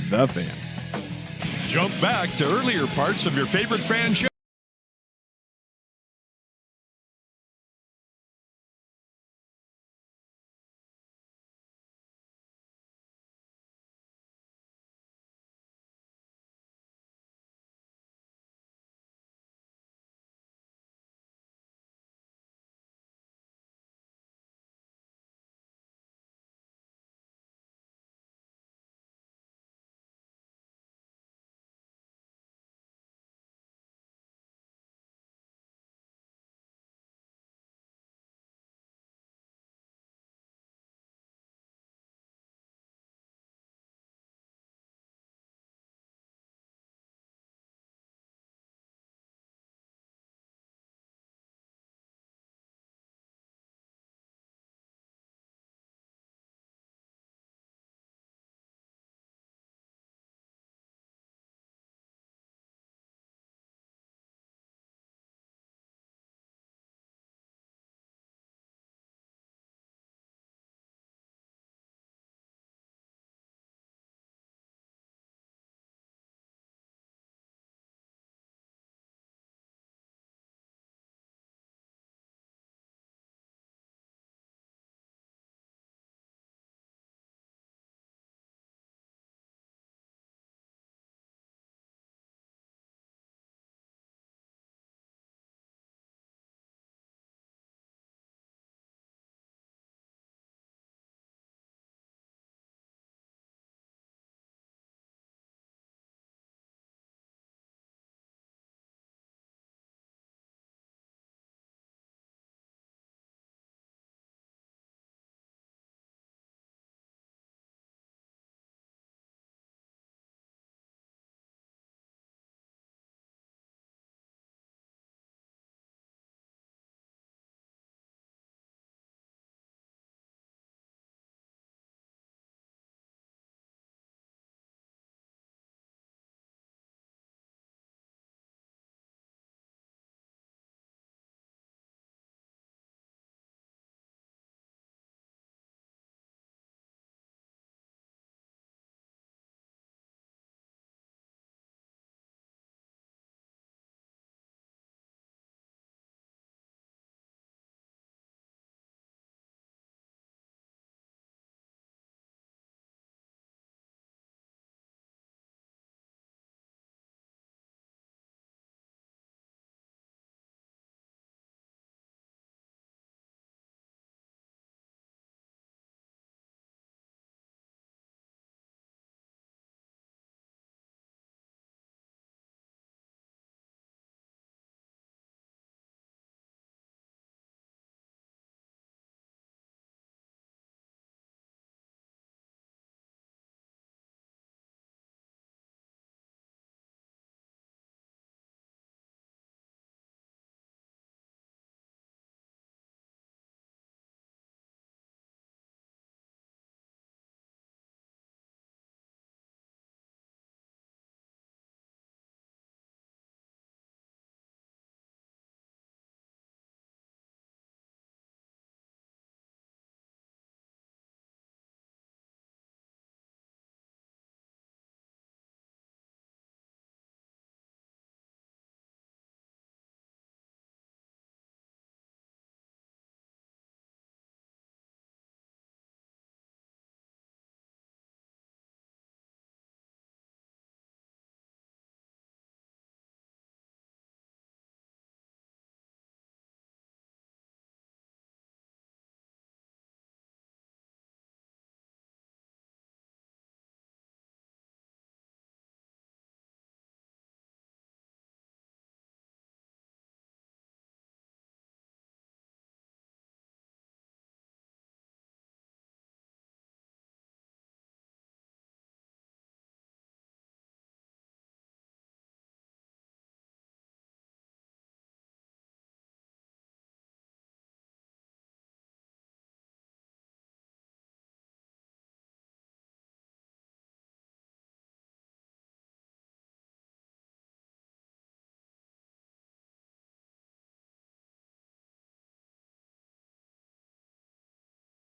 The Fan. Jump back to earlier parts of your favorite fan show.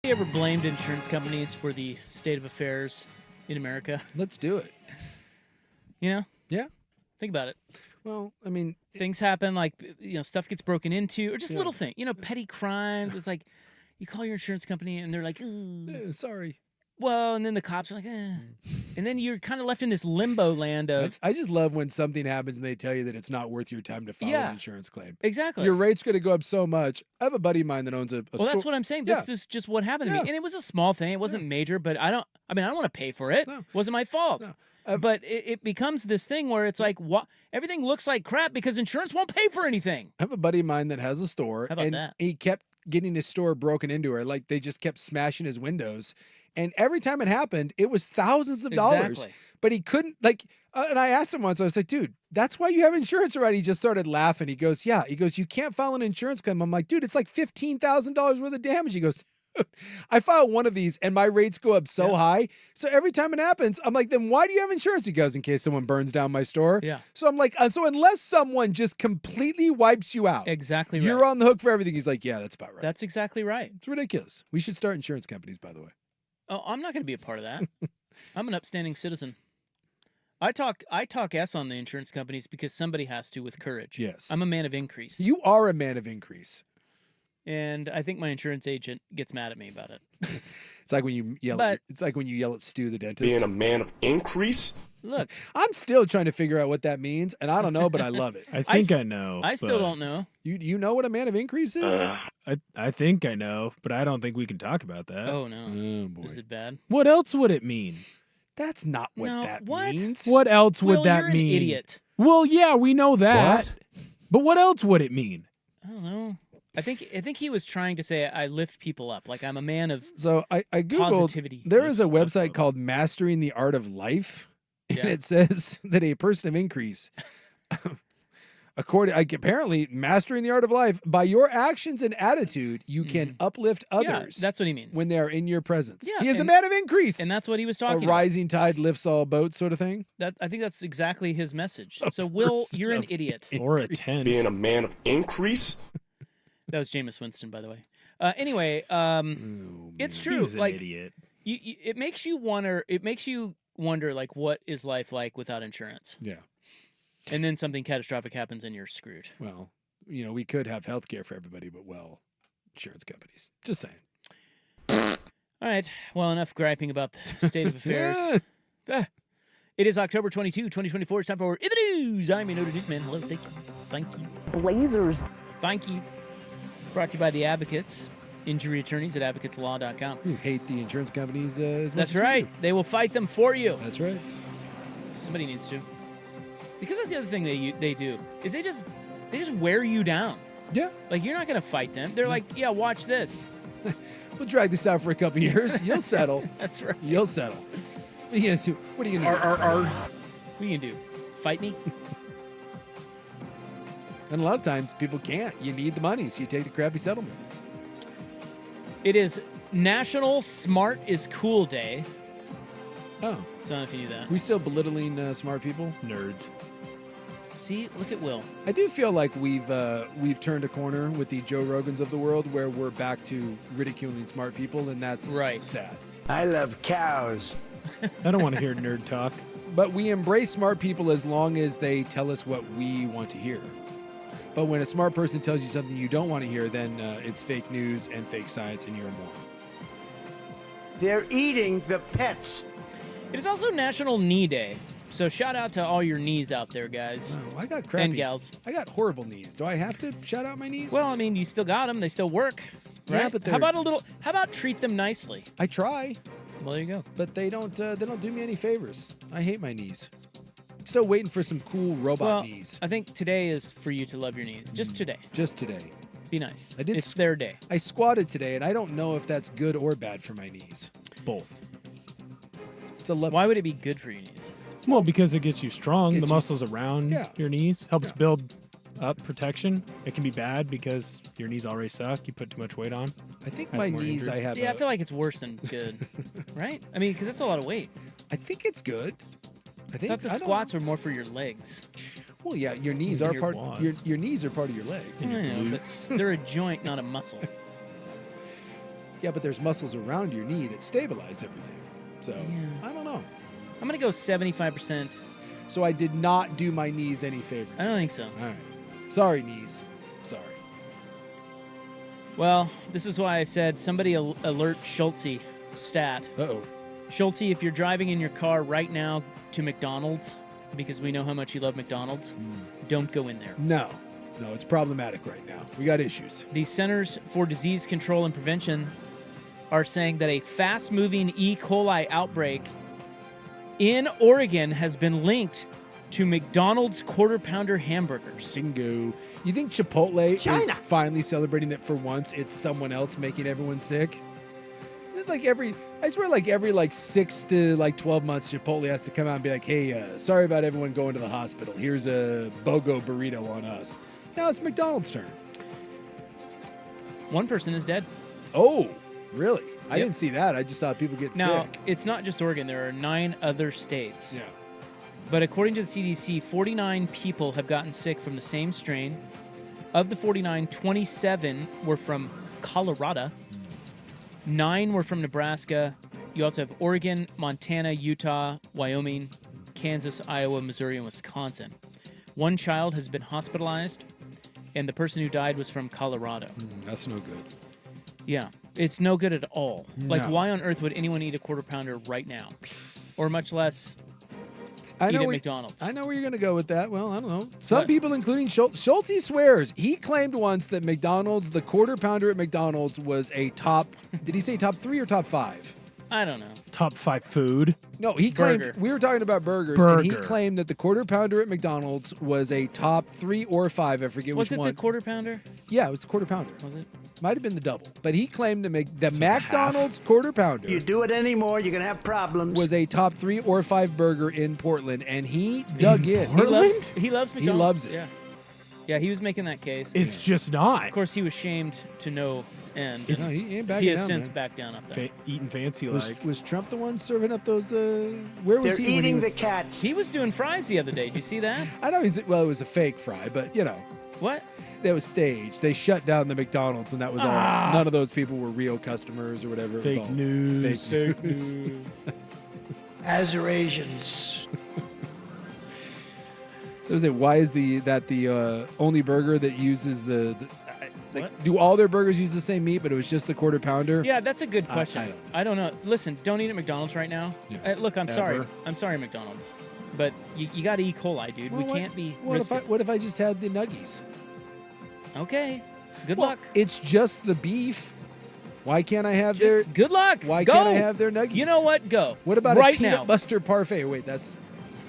You ever blamed insurance companies for the state of affairs in America. Let's do it. You know? Yeah. Think about it. Well, I mean, things happen, like, stuff gets broken into, or just Yeah. little things. Petty crimes. It's like you call your insurance company and they're like, sorry. Well, and then the cops are like, and then you're kind of left in this limbo land of. I just love when something happens and they tell you that it's not worth your time to file an insurance claim. Exactly. Your rate's going to go up so much. I have a buddy of mine that owns a Well, that's what I'm saying. This Yeah. is just what happened to me, and it was a small thing. It wasn't major, but I don't want to pay for it. No. It wasn't my fault. No. But it becomes this thing where it's like, what? Everything looks like crap because insurance won't pay for anything. I have a buddy of mine that has a store, How about and that? he kept getting his store broken into her. Like they just kept smashing his windows. And every time it happened, it was thousands of dollars. Exactly. But he couldn't, and I asked him once, I was like, dude, that's why you have insurance already. He just started laughing. He goes, yeah. He goes, you can't file an insurance claim. I'm like, dude, it's like $15,000 worth of damage. He goes, I filed one of these and my rates go up so high. So every time it happens, I'm like, then why do you have insurance? He goes, in case someone burns down my store. Yeah. So I'm like, so unless someone just completely wipes you out, Exactly right. you're on the hook for everything. He's like, yeah, that's about right. That's exactly right. It's ridiculous. We should start insurance companies, by the way. Oh, I'm not going to be a part of that. I'm an upstanding citizen. I talk S on the insurance companies because somebody has to with courage. Yes. I'm a man of increase. You are a man of increase. And I think my insurance agent gets mad at me about it. It's like when you yell. It's like when you yell at Stu the dentist. Being a man of increase? Look, I'm still trying to figure out what that means, and I don't know, but I love it. I think I know. I still don't know. You know what a man of increase is? I think I know, but I don't think we can talk about that. Oh no. Oh boy. Is it bad? What else would it mean? That's not what No, that what? means. What else would Will, that you're mean? an idiot. Well, yeah, we know that. What? But what else would it mean? I don't know. I think he was trying to say I lift people up. Like I'm a man of So I googled. positivity. There is a website called Mastering the Art of Life, and it says that a person of increase, apparently mastering the art of life, by your actions and attitude, you can uplift others. Yeah, that's what he means. When they are in your presence. Yeah, He is a and- man of increase. And that's what he was A talking about. rising tide lifts all boats, sort of thing. I think that's exactly his message. So Will, you're an idiot. Or a tent. Being a man of increase? That was Jameis Winston, by the way. Anyway, it's true. He's an like idiot. it makes you wonder. It makes you wonder, like, what is life like without insurance? Yeah. And then something catastrophic happens and you're screwed. Well, we could have health care for everybody, but insurance companies. Just saying. All right. Well, enough griping about the state of affairs. It is October 22, 2024. It's time for In the News. I'm your newsman. Hello. Thank you. Thank you. Blazers. Thank you. Brought to you by the Advocates, injury attorneys at advocateslaw.com. You hate the insurance companies as much That's as you right. do. They will fight them for you. That's right. Somebody needs to. Because that's the other thing they do is they just wear you down. Yeah. Like you're not gonna fight them. They're like, yeah, watch this. We'll drag this out for a couple years. You'll settle. That's right. You'll settle. What are you gonna do? What are you gonna do? What are you gonna do? Fight me? And a lot of times people can't. You need the money, so you take the crappy settlement. It is National Smart is Cool Day. Oh. So I don't know if you knew that. We still belittling smart people? Nerds. See, look at Will. I do feel like we've turned a corner with the Joe Rogans of the world where we're back to ridiculing smart people, and that's sad. I love cows. I don't want to hear nerd talk. But we embrace smart people as long as they tell us what we want to hear. But when a smart person tells you something you don't want to hear, then it's fake news and fake science, and you're a moron. They're eating the pets. It is also National Knee Day. So shout out to all your knees out there, guys. Oh, I got crappy. And gals. I got horrible knees. Do I have to shout out my knees? Well, I mean, you still got them. They still work. Right? Yeah, but how about treat them nicely? I try. Well, there you go. But they don't do me any favors. I hate my knees. Still waiting for some cool robot knees. I think today is for you to love your knees. Just today. Just today. Be nice. I did. It's their day. I squatted today, and I don't know if that's good or bad for my knees. Both. It's a Why would it be good for your knees? Well, because it gets you strong. Gets the you- muscles around Yeah. your knees helps Yeah. build up protection. It can be bad because your knees already suck. You put too much weight on. I think Has my more knees. injury. I have. Yeah, I feel like it's worse than good. Right? I mean, because that's a lot of weight. I think it's good. I I think thought the I don't- squats are more for your legs. Well, yeah, your knees And are your part. quads. Your knees are part of your legs. I know, but they're a joint, not a muscle. Yeah, but there's muscles around your knee that stabilize everything. So Yeah. I don't know. I'm going to go 75%. So I did not do my knees any favor. I don't think so. All right. Sorry, knees. Sorry. Well, this is why I said somebody alert Schultze stat. Uh-oh. Schultze, if you're driving in your car right now to McDonald's, because we know how much you love McDonald's, don't go in there. No, it's problematic right now. We got issues. The Centers for Disease Control and Prevention are saying that a fast-moving E. coli outbreak in Oregon has been linked to McDonald's Quarter Pounder hamburgers. Bingo. You think Chipotle China. is finally celebrating that for once it's someone else making everyone sick? I swear every 6 to 12 months, Chipotle has to come out and be like, hey, sorry about everyone going to the hospital. Here's a BOGO burrito on us. Now it's McDonald's turn. One person is dead. Oh, really? I Yep. didn't see that. I just saw people get Now, sick. it's not just Oregon. There are 9 other states. Yeah. But according to the CDC, 49 people have gotten sick from the same strain. Of the 49, 27 were from Colorado. 9 were from Nebraska. You also have Oregon, Montana, Utah, Wyoming, Kansas, Iowa, Missouri, and Wisconsin. 1 child has been hospitalized, and the person who died was from Colorado. That's no good. Yeah, it's no good at all. Like, No. why on earth would anyone eat a Quarter Pounder right now? Or much less I eat know at where- McDonald's. I know where you're going to go with that. Well, I don't know. Some What? people, including Schultz, swears he claimed once that McDonald's, the Quarter Pounder at McDonald's, was a top. Did he say top 3 or top 5? I don't know. Top 5 food. No, he claimed. Burger. We were talking about burgers, and he Burger. claimed that the Quarter Pounder at McDonald's was a top 3 or 5. I forget Was which it one. the Quarter Pounder? Yeah, it was the Quarter Pounder. Was it? Might have been the double, but he claimed the McDonald's Quarter Pounder You do it anymore, you're gonna have problems. was a top 3 or 5 burger in Portland, and he dug in. Portland? He loves He McDonald's. loves it. Yeah. Yeah, he was making that case. It's just not. Of course, he was shamed to no end. No, he ain't backing He has down, since man. backed down off that. Eating fancy Was, like. was Trump the one serving up those? Where was They're he? when he eating was, the cats. He was doing fries the other day. Did you see that? I know it was a fake fry, but What? that was staged. They shut down the McDonald's, and that was all. None of those people were real customers or whatever. It was Fake all news. Fake news. As are Asians. So is it? Why is that the only burger that uses the What? do all their burgers use the same meat, but it was just the Quarter Pounder? Yeah, that's a good question. I I don't know. Listen, don't eat at McDonald's right now. Yeah. Look, I'm sorry. Ever. I'm sorry, McDonald's. But you got E. coli, dude. Well, we can't be. What if I just had the nuggies? Okay. Good Well, luck. it's just the beef. Why can't I have their? Just good luck. Why Go. can't I have their nuggies? You know what? Go. What about right a peanut now? butter parfait? Wait, that's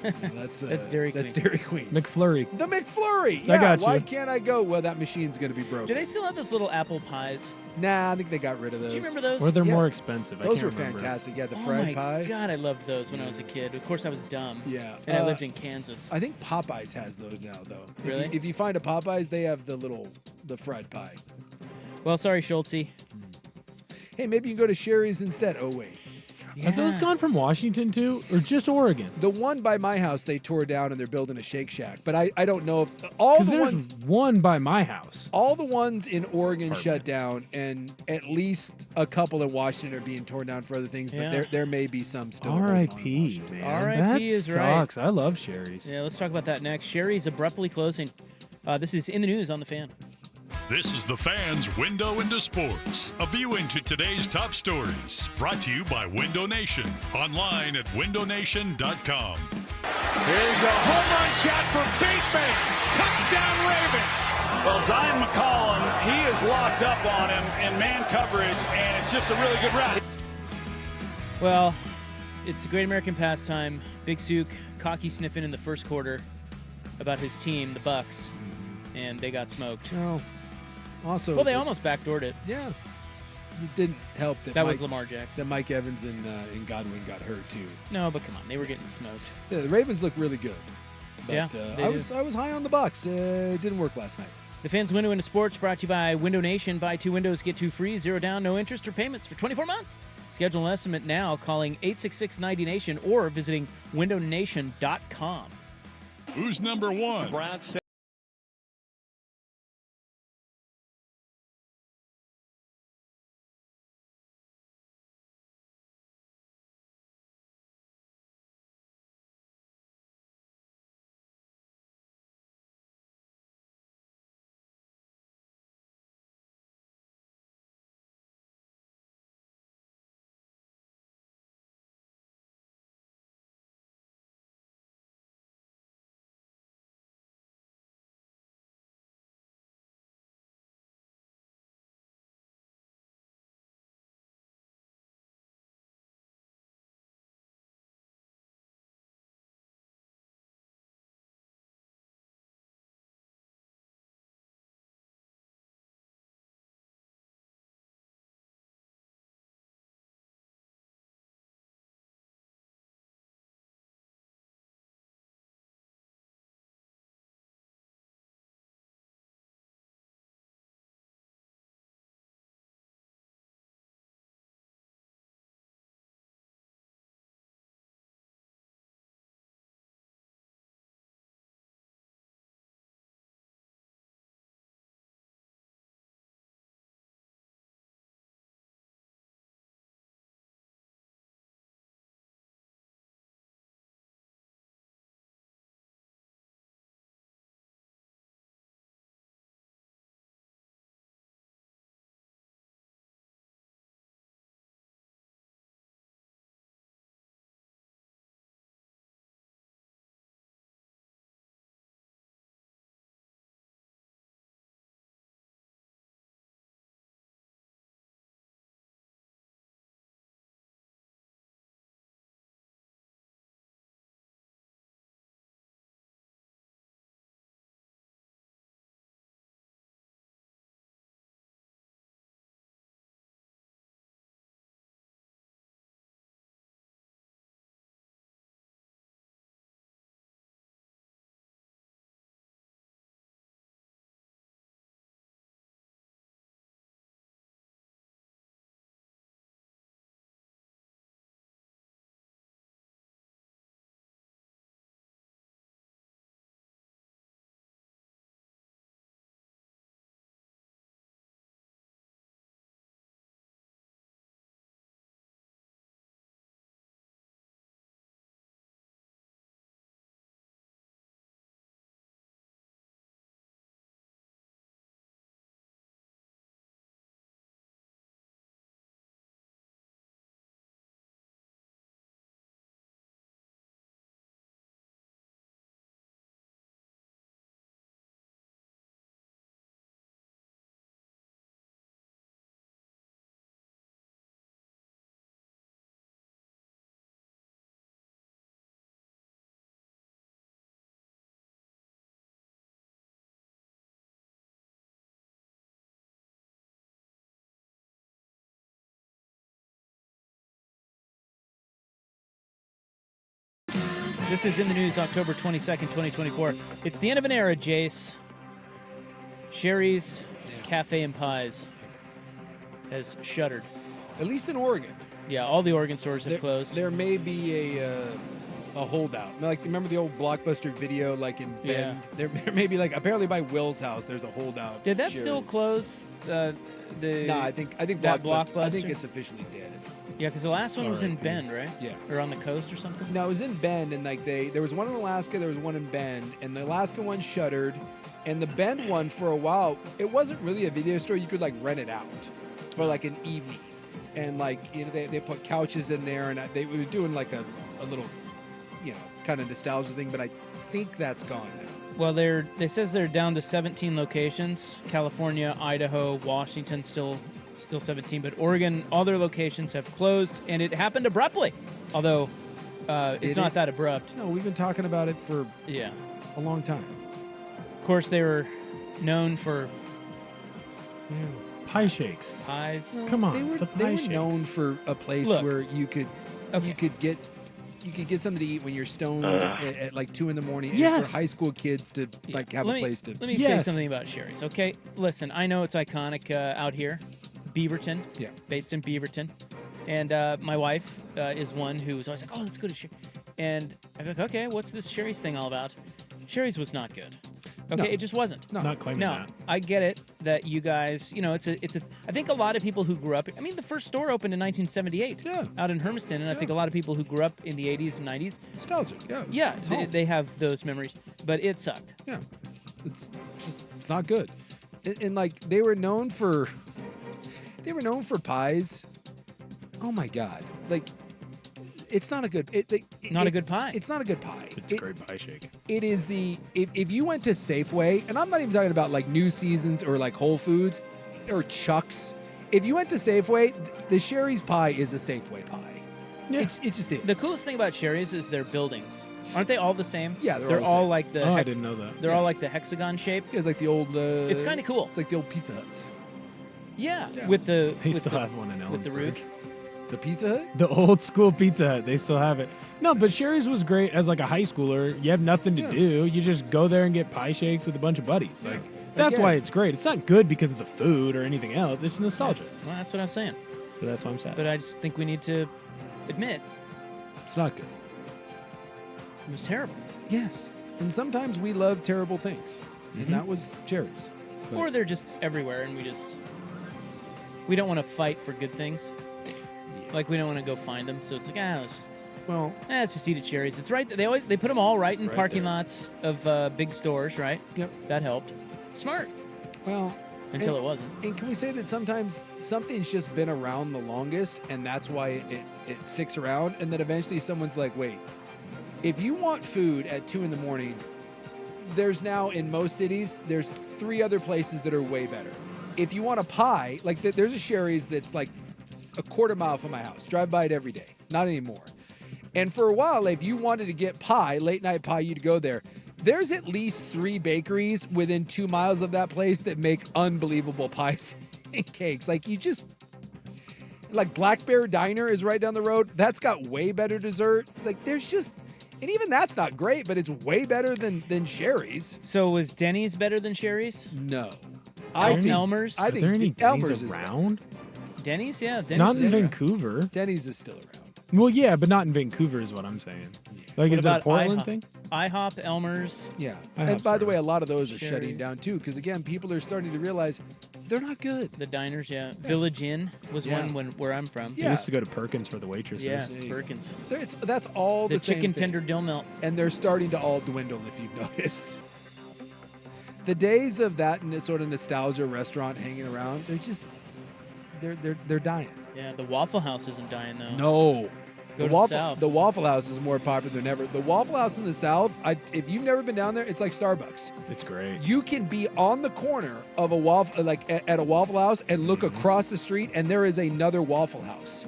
Dairy That's Queen. Dairy Queen. McFlurry. The McFlurry. I Yeah, got why you. can't I go? Well, that machine's gonna be broken. Do they still have those little apple pies? Nah, I think they got rid of those. Do you remember those? Or they're Yeah. more expensive. Those I were can't remember. fantastic. Yeah, the Oh fried my pie. God, I loved those when I was a kid. Of course, I was dumb. Yeah. And I lived in Kansas. I think Popeyes has those now, though. Really? If you find a Popeyes, they have the fried pie. Well, sorry, Schultze. Hey, maybe you can go to Sherry's instead. Oh wait. Have those gone from Washington too, or just Oregon? The one by my house they tore down and they're building a Shake Shack. But I don't know if all Because the there's ones one by my house. all the ones in Oregon shut Apartment. down, and at least a couple in Washington are being torn down for other things. But Yeah. there may be some still. holding on in R.I.P. Washington. Man, R.I.P. that is right. sucks. I love Sherry's. Yeah, let's talk about that next. Sherry's abruptly closing. This is in the news on the Fan. This is the Fan's Window into Sports, a view into today's top stories. Brought to you by Window Nation, online at windownation.com. Here's a home run shot for Bateman. Touchdown Ravens. Well, Zion McCollum, he is locked up on him in man coverage, and it's just a really good route. Well, it's a great American pastime. Big Sook cocky sniffing in the first quarter about his team, the Bucks, and they got smoked. No. Also, Well, they almost backdoored it. Yeah. It didn't help that That Mike, was Lamar Jackson. that Mike Evans and Godwin got hurt too. No, but come on, they were getting smoked. Yeah, the Ravens look really good. But Yeah, they I do. was high on the Bucks. It didn't work last night. The Fans Window into Sports brought to you by Window Nation. Buy 2 windows, get 2 free, 0 down, no interest or payments for 24 months. Schedule an estimate now calling 866-90Nation or visiting windownation.com. Who's number one? Brad This is in the news, October 22nd, 2024. It's the end of an era, Jace. Sherry's Cafe and Pies has shuttered. At least in Oregon. Yeah, all the Oregon stores have closed. There may be a holdout. Like, remember the old Blockbuster video, like in Bend? Yeah. There may be, like, apparently by Will's house, there's a holdout. Did that still close? No, I think Blockbuster. I think it's officially dead. Yeah, because the last one was in Bend, right? Yeah. Or on the coast or something? No, it was in Bend, and like there was one in Alaska, there was one in Bend, and the Alaska one shuttered, and the Bend one for a while, it wasn't really a video store. You could like rent it out for like an evening, and like they put couches in there, and they were doing like a little, kind of nostalgia thing. But I think that's gone now. Well, they says they're down to 17 locations. California, Idaho, Washington still 17, but Oregon, all their locations have closed, and it happened abruptly. Although it's not that abrupt. No, we've been talking about it for a long time. Of course, they were known for pie shakes. Pies. Come on, they were known for a place where you could get something to eat when you're stoned at like 2 a.m. and for high school kids to like have a place to. Let me say something about Sherry's. Okay, listen, I know it's iconic out here. Beaverton, based in Beaverton, and my wife is one who was always like, "Oh, let's go to Sherry's," and I'm like, "Okay, what's this Sherry's thing all about?" Sherry's was not good. Okay, it just wasn't. Not claiming that. I get it that you guys, it's a. I think a lot of people who grew up. I mean, the first store opened in 1978. Out in Hermiston, and I think a lot of people who grew up in the 80s and 90s. Nostalgic. Yeah, they have those memories, but it sucked. Yeah, it's not good, and like they were known for pies. Oh my God! Like, it's not a good. Not a good pie. It's not a good pie. It's a great pie shake. It is if you went to Safeway, and I'm not even talking about like New Seasons or like Whole Foods or Chuck's. If you went to Safeway, the Sherry's pie is a Safeway pie. Yeah. It's just it. The coolest thing about Sherry's is their buildings. Aren't they all the same? Yeah, they're all like the. Oh, I didn't know that. They're all like the hexagon shape. It's like the old. It's kind of cool. It's like the old Pizza Huts. Yeah, with the. They still have one in Ellensburg. With the roof. The Pizza Hut? The old school Pizza Hut. They still have it. No, but Sherry's was great as like a high schooler. You have nothing to do. You just go there and get pie shakes with a bunch of buddies. Like that's why it's great. It's not good because of the food or anything else. It's nostalgia. Well, that's what I was saying. So that's why I'm sad. But I just think we need to admit it's not good. It was terrible. Yes. And sometimes we love terrible things. And that was Sherry's. Or they're just everywhere and we don't want to fight for good things. Like we don't want to go find them, so it's like let's just eat at Sherry's. It's right. They put them all right in parking lots of big stores, right? Yep. That helped. Smart. Well, until it wasn't. And can we say that sometimes something's just been around the longest, and that's why it sticks around, and then eventually someone's like, wait, if you want food at 2 a.m, there's now in most cities there's 3 other places that are way better. If you want a pie, like there's a Sherry's that's like a quarter mile from my house. Drive by it every day. Not anymore. And for a while, if you wanted to get pie, late night pie, you'd go there. There's at least 3 bakeries within 2 miles of that place that make unbelievable pies and cakes. Like like Black Bear Diner is right down the road. That's got way better dessert. Like there's just, and even that's not great, but it's way better than Sherry's. So was Denny's better than Sherry's? No. Elmer's? I think Are there any Elmer's Denny's around? Denny's, yeah. Denny's not in Vancouver. Denny's is still around. Well, yeah, but not in Vancouver is what I'm saying. Yeah. Like, is it a Portland thing? IHOP, Elmer's. Yeah. And by the way, a lot of those are shutting down too, because again, people are starting to realize they're not good. The diners, Village Inn was one where I'm from. I used to go to Perkins for the waitresses. Yeah, Perkins. That's all the same chicken thing. tender dill melt. And they're starting to all dwindle, if you've noticed. The days of that sort of nostalgia restaurant hanging around, they're dying. Yeah, the Waffle House isn't dying though. No. Go to the South. The Waffle House is more popular than ever. The Waffle House in the South, if you've never been down there, it's like Starbucks. It's great. You can be on the corner of a waffle, like at a Waffle House, and look across the street, and there is another Waffle House.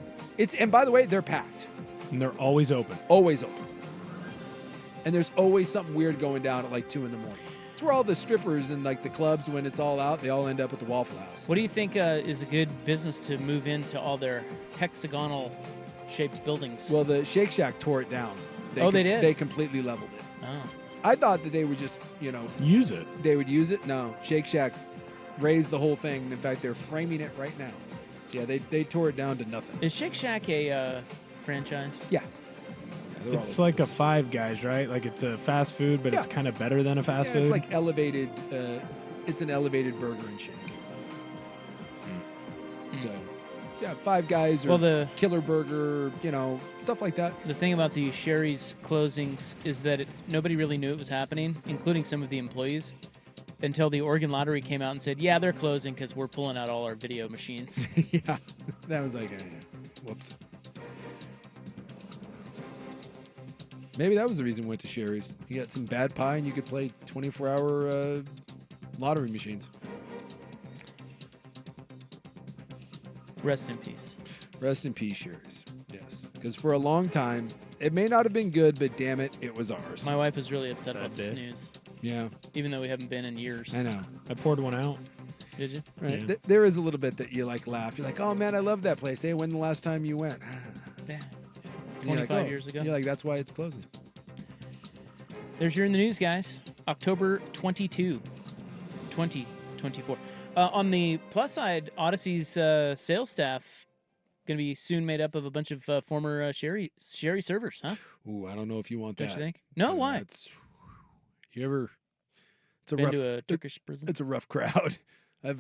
And by the way, they're packed. And they're always open. Always open. And there's always something weird going down at like 2 a.m. It's where all the strippers and like the clubs, when it's all out, they all end up at the Waffle House. What do you think is a good business to move into all their hexagonal shaped buildings? Well, the Shake Shack tore it down. They did? They completely leveled it. Oh. I thought that they would just, use it. They would use it. No, Shake Shack raised the whole thing. In fact, they're framing it right now. So yeah, they tore it down to nothing. Is Shake Shack a franchise? Yeah. It's like a Five Guys, right? Like it's a fast food, but it's kind of better than a fast food. It's like elevated. It's an elevated burger and shake. So, yeah, Five Guys or the Killer Burger, stuff like that. The thing about the Sherry's closings is that nobody really knew it was happening, including some of the employees, until the Oregon Lottery came out and said, yeah, they're closing because we're pulling out all our video machines. Yeah, that was like, whoops. Maybe that was the reason we went to Sherry's. You got some bad pie and you could play 24-hour lottery machines. Rest in peace. Rest in peace, Sherry's. Yes. Because for a long time, it may not have been good, but damn it, it was ours. My wife was really upset about this news. Yeah. Even though we haven't been in years. I know. I poured one out. Did you? Right. Yeah. There is a little bit that you laugh. You're like, oh man, I love that place. Hey, when the last time you went? Yeah. 25 years ago. You're like, that's why it's closing. There's your in the news, guys. October 22, 2024. On the plus side, Odyssey's sales staff going to be soon made up of a bunch of former Sherry servers, huh? Ooh, I don't know if you want that. Don't you think? No, why? It's a been rough, to a Turkish prison. It's a rough crowd. I've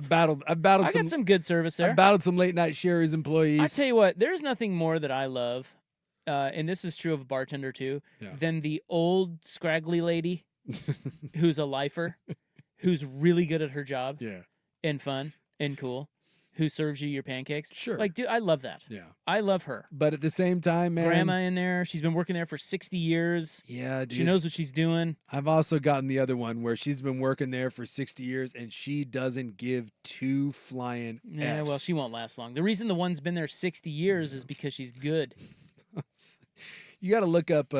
battled. I got some good service there. I've battled some late night Sherry's employees. I tell you what, there's nothing more that I love, and this is true of a bartender too, than the old scraggly lady who's a lifer, who's really good at her job, and fun and cool, who serves you your pancakes. Sure. Like, dude, I love that. Yeah. I love her. But at the same time, man. Grandma in there. She's been working there for 60 years. Yeah, dude. She knows what she's doing. I've also gotten the other one where she's been working there for 60 years and she doesn't give two flying Yeah, Fs. well, she won't last long. The reason the one's been there 60 years is because she's good. You got to look up.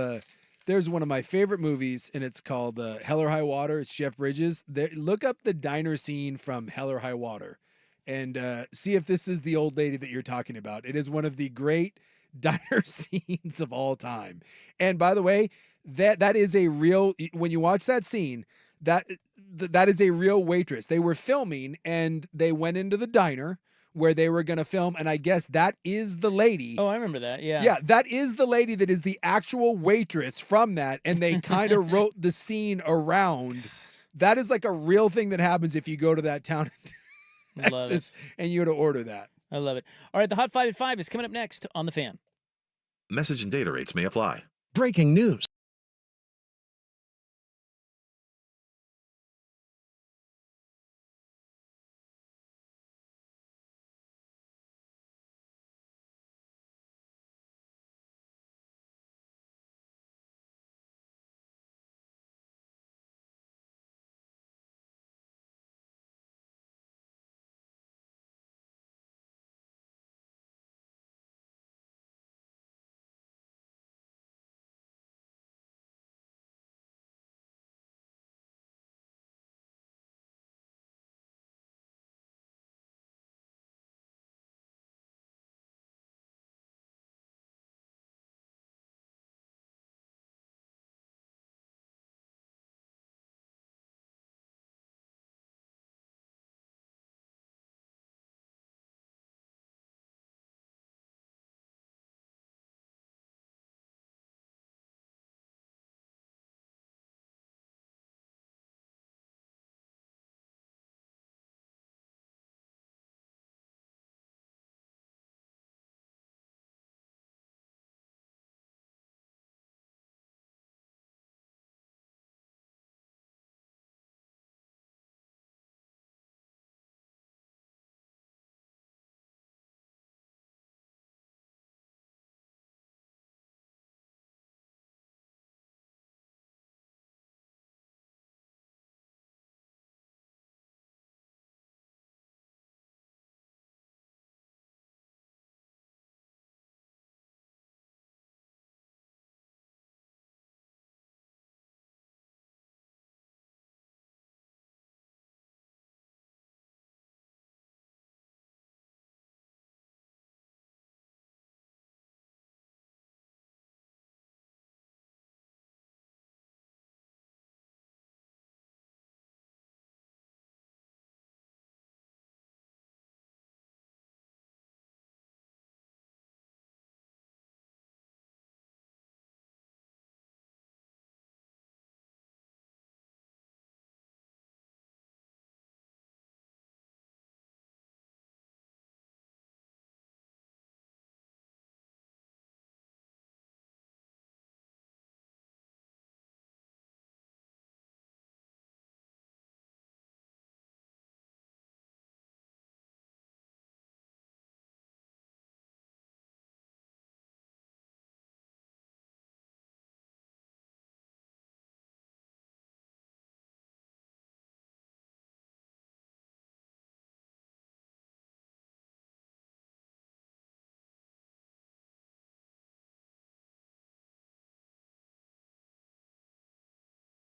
There's one of my favorite movies, and it's called Hell or High Water. It's Jeff Bridges. Look up the diner scene from Hell or High Water and see if this is the old lady that you're talking about. It is one of the great diner scenes of all time. And by the way, that is a real, when you watch that scene, that is a real waitress. They were filming and they went into the diner where they were going to film, and I guess that is the lady. Oh, I remember that, yeah. Yeah, that is the lady that is the actual waitress from that, and they kind of wrote the scene around. That is like a real thing that happens if you go to that town in Texas and you were to order that. I love it. All right, the Hot 5 at 5 is coming up next on The Fan. Message and data rates may apply. Breaking news.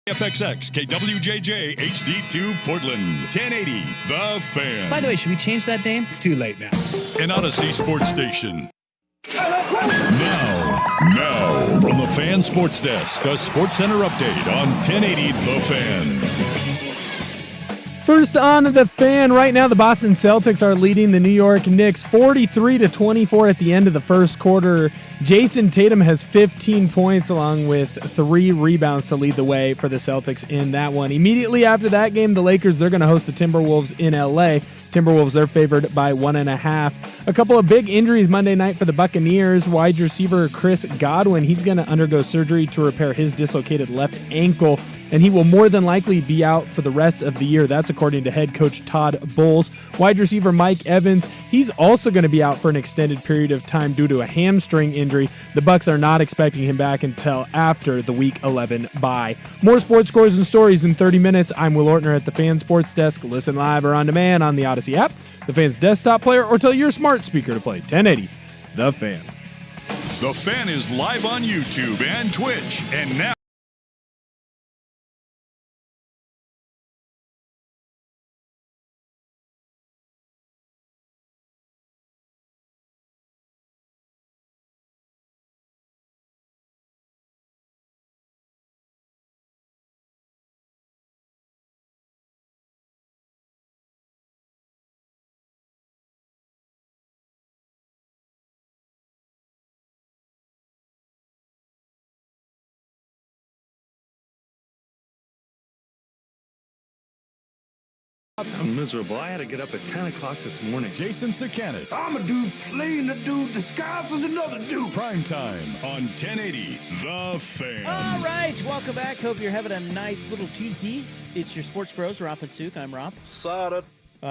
FXX, KWJJ, HD2 Portland, 1080, The Fan. By the way, should we change that name? It's too late now. An Odyssey Sports Station. Now, from the Fan Sports Desk, a Sports Center update on 1080 The Fan. First on The Fan, right now the Boston Celtics are leading the New York Knicks 43-24 at the end of the first quarter. Jason Tatum has 15 points along with 3 rebounds to lead the way for the Celtics in that one. Immediately after that game, the Lakers, they're going to host the Timberwolves in LA. Timberwolves, they're favored by 1.5. A couple of big injuries Monday night for the Buccaneers. Wide receiver Chris Godwin, he's going to undergo surgery to repair his dislocated left ankle, and he will more than likely be out for the rest of the year. That's according to head coach Todd Bowles. Wide receiver Mike Evans, he's also going to be out for an extended period of time due to a hamstring injury. The Bucs are not expecting him back until after the Week 11 bye. More sports scores and stories in 30 minutes. I'm Will Ortner at the Fan Sports Desk. Listen live or on demand on the Odyssey app, the Fan's desktop player, or tell your smart speaker to play 1080 The Fan. The Fan is live on YouTube and Twitch, and now I'm miserable. I had to get up at 10 o'clock this morning. Jason Sakanik. I'm a dude playing a dude disguised as another dude. Primetime on 1080 The Fan. All right, welcome back. Hope you're having a nice little Tuesday. It's your Sports Bros, Rob and Sook. I'm Rob.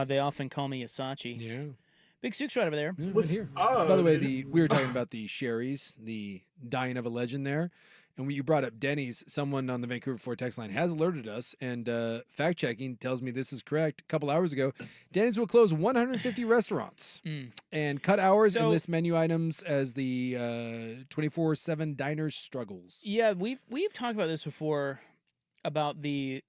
They often call me Asachi. Yeah. Big Sook's right over there. Yeah, right here. By the way, we were talking about the Sherry's, the dying of a legend there. And when you brought up Denny's, someone on the Vancouver Ford text line has alerted us, and fact-checking tells me this is correct. A couple hours ago, Denny's will close 150 restaurants and cut hours and list menu items as the 24/7 diners struggles. Yeah, we've talked about this before, about the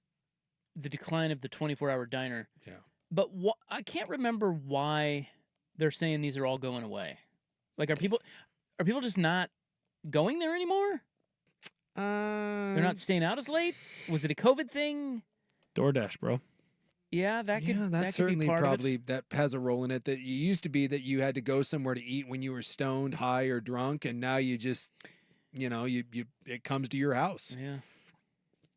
decline of the 24-hour diner. Yeah. But I can't remember why they're saying these are all going away. Like, are people just not going there anymore? They're not staying out as late? Was it a COVID thing? DoorDash, bro. Yeah, that could certainly be part probably of it. that has a role in it. That you used to be that you had to go somewhere to eat when you were stoned, high, or drunk, and now you just, it comes to your house. Yeah.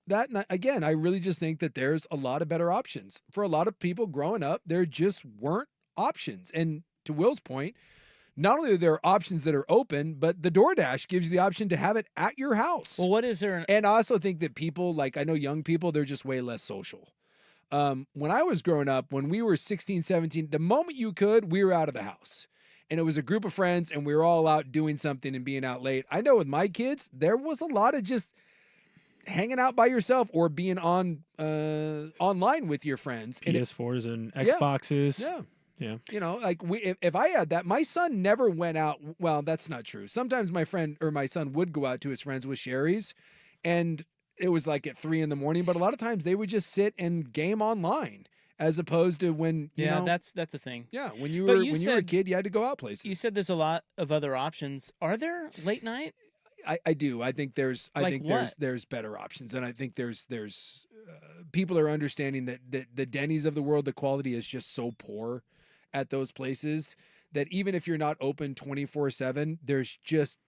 That again, I really just think that there's a lot of better options for a lot of people growing up. There just weren't options, and to Will's point, not only are there options that are open, but the DoorDash gives you the option to have it at your house. Well, what is there? And I also think that people, like I know young people, they're just way less social. When I was growing up, when we were 16, 17, the moment you could, we were out of the house. And it was a group of friends, and we were all out doing something and being out late. I know with my kids, there was a lot of just hanging out by yourself or being on online with your friends. PS4s and Xboxes. Yeah. Yeah. Like if I had that, my son never went out. Well, that's not true. Sometimes my son would go out to his friends with Sherry's, and it was like at 3 a.m, but a lot of times they would just sit and game online as opposed to when, that's a thing. Yeah. When you were a kid, you had to go out places. You said there's a lot of other options. Are there late night? I do. I think there's better options. And I think there's people are understanding that the Denny's of the world, the quality is just so poor at those places that even if you're not open 24/7, there's just,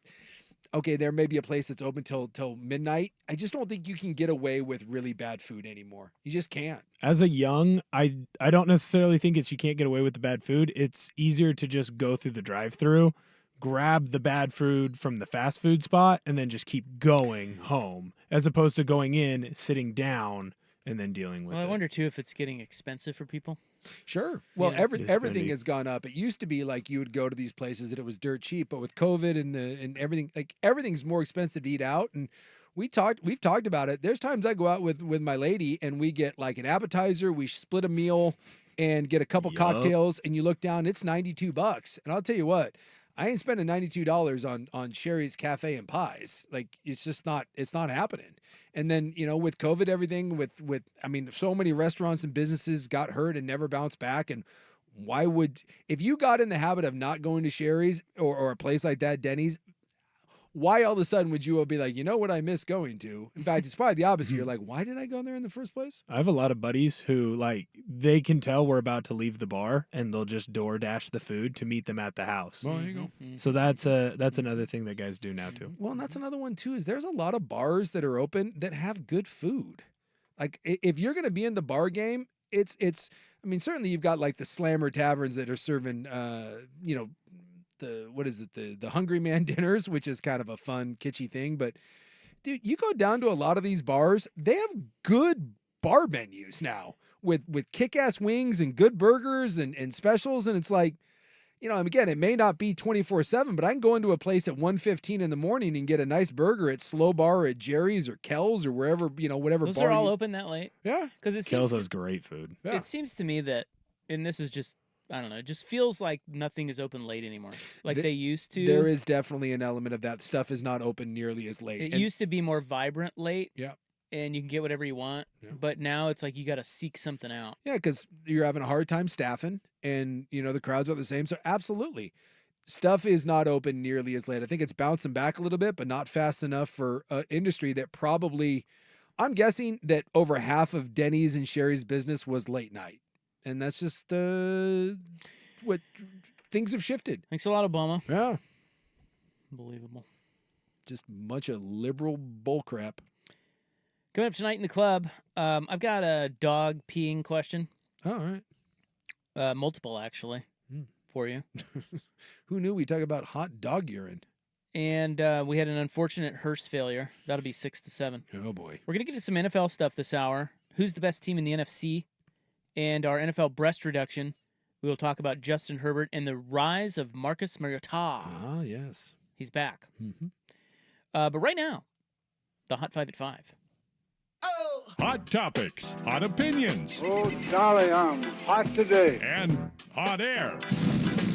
okay, there may be a place that's open till midnight. I just don't think you can get away with really bad food anymore. You just can't. As a young, I don't necessarily think you can't get away with the bad food. It's easier to just go through the drive-thru, grab the bad food from the fast food spot, and then just keep going home, as opposed to going in, sitting down, and then dealing with it. I wonder, too, if it's getting expensive for people. Sure. Well, everything has gone up. It used to be like you would go to these places and it was dirt cheap, but with COVID and everything, like everything's more expensive to eat out. And we've talked about it. There's times I go out with my lady and we get like an appetizer, we split a meal and get a couple cocktails, and you look down, it's $92. And I'll tell you what, I ain't spending $92 on Sherry's Cafe and Pies. Like, it's not happening. And then, with COVID, everything so many restaurants and businesses got hurt and never bounced back. And if you got in the habit of not going to Sherry's or a place like that, Denny's, why all of a sudden would you be like, you know what I miss going to? In fact, it's probably the opposite. You're like, why did I go there in the first place? I have a lot of buddies who, they can tell we're about to leave the bar, and they'll just DoorDash the food to meet them at the house. Well, there you go. So that's another thing that guys do now, too. Well, and that's another one, too, is there's a lot of bars that are open that have good food. Like, if you're going to be in the bar game, certainly you've got, the Slammer Taverns that are serving, the Hungry Man dinners, which is kind of a fun, kitschy thing. But, dude, you go down to a lot of these bars, they have good bar menus now with kick-ass wings and good burgers and specials. And it's like, again, it may not be 24/7, but I can go into a place at 1:15 in the morning and get a nice burger at Slow Bar or at Jerry's or Kel's or wherever, whatever Those bar. are all open that late? Yeah. Because Kel's has great food. Yeah. It seems to me that, and this is just, I don't know, it just feels like nothing is open late anymore. Like they used to. There is definitely an element of that. Stuff is not open nearly as late. It used to be more vibrant late. Yeah. And you can get whatever you want. Yeah. But now it's like you got to seek something out. Yeah, because you're having a hard time staffing and, the crowds are the same. So absolutely. Stuff is not open nearly as late. I think it's bouncing back a little bit, but not fast enough for an industry that probably, I'm guessing that over half of Denny's and Sherry's business was late night. And that's just what things have shifted. Thanks a lot, Obama. Yeah. Unbelievable. Just much of liberal bullcrap. Coming up tonight in the club, I've got a dog peeing question. All right. Multiple, actually, for you. Who knew we talk about hot dog urine? And we had an unfortunate hearse failure. That'll be 6 to 7. Oh, boy. We're going to get to some NFL stuff this hour. Who's the best team in the NFC? And our NFL breast reduction. We will talk about Justin Herbert and the rise of Marcus Mariota. Ah, yes. He's back. Mm-hmm. But right now, the Hot 5 at 5. Hot topics, hot opinions. Oh, golly, I'm hot today. And hot air.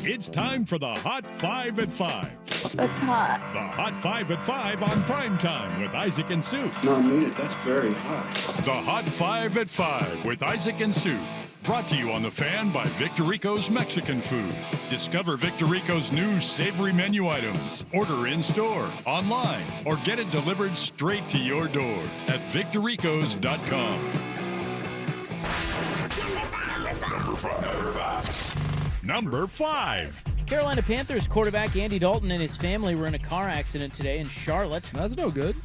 It's time for the Hot 5 at 5. That's hot. The Hot 5 at 5 on Primetime with Isaac and Sue. No, I mean it. That's very hot. The Hot 5 at 5 with Isaac and Sue. Brought to you on The Fan by Victorico's Mexican Food. Discover Victorico's new savory menu items. Order in-store, online, or get it delivered straight to your door at victoricos.com. Number 5. Carolina Panthers quarterback Andy Dalton and his family were in a car accident today in Charlotte. That's no good.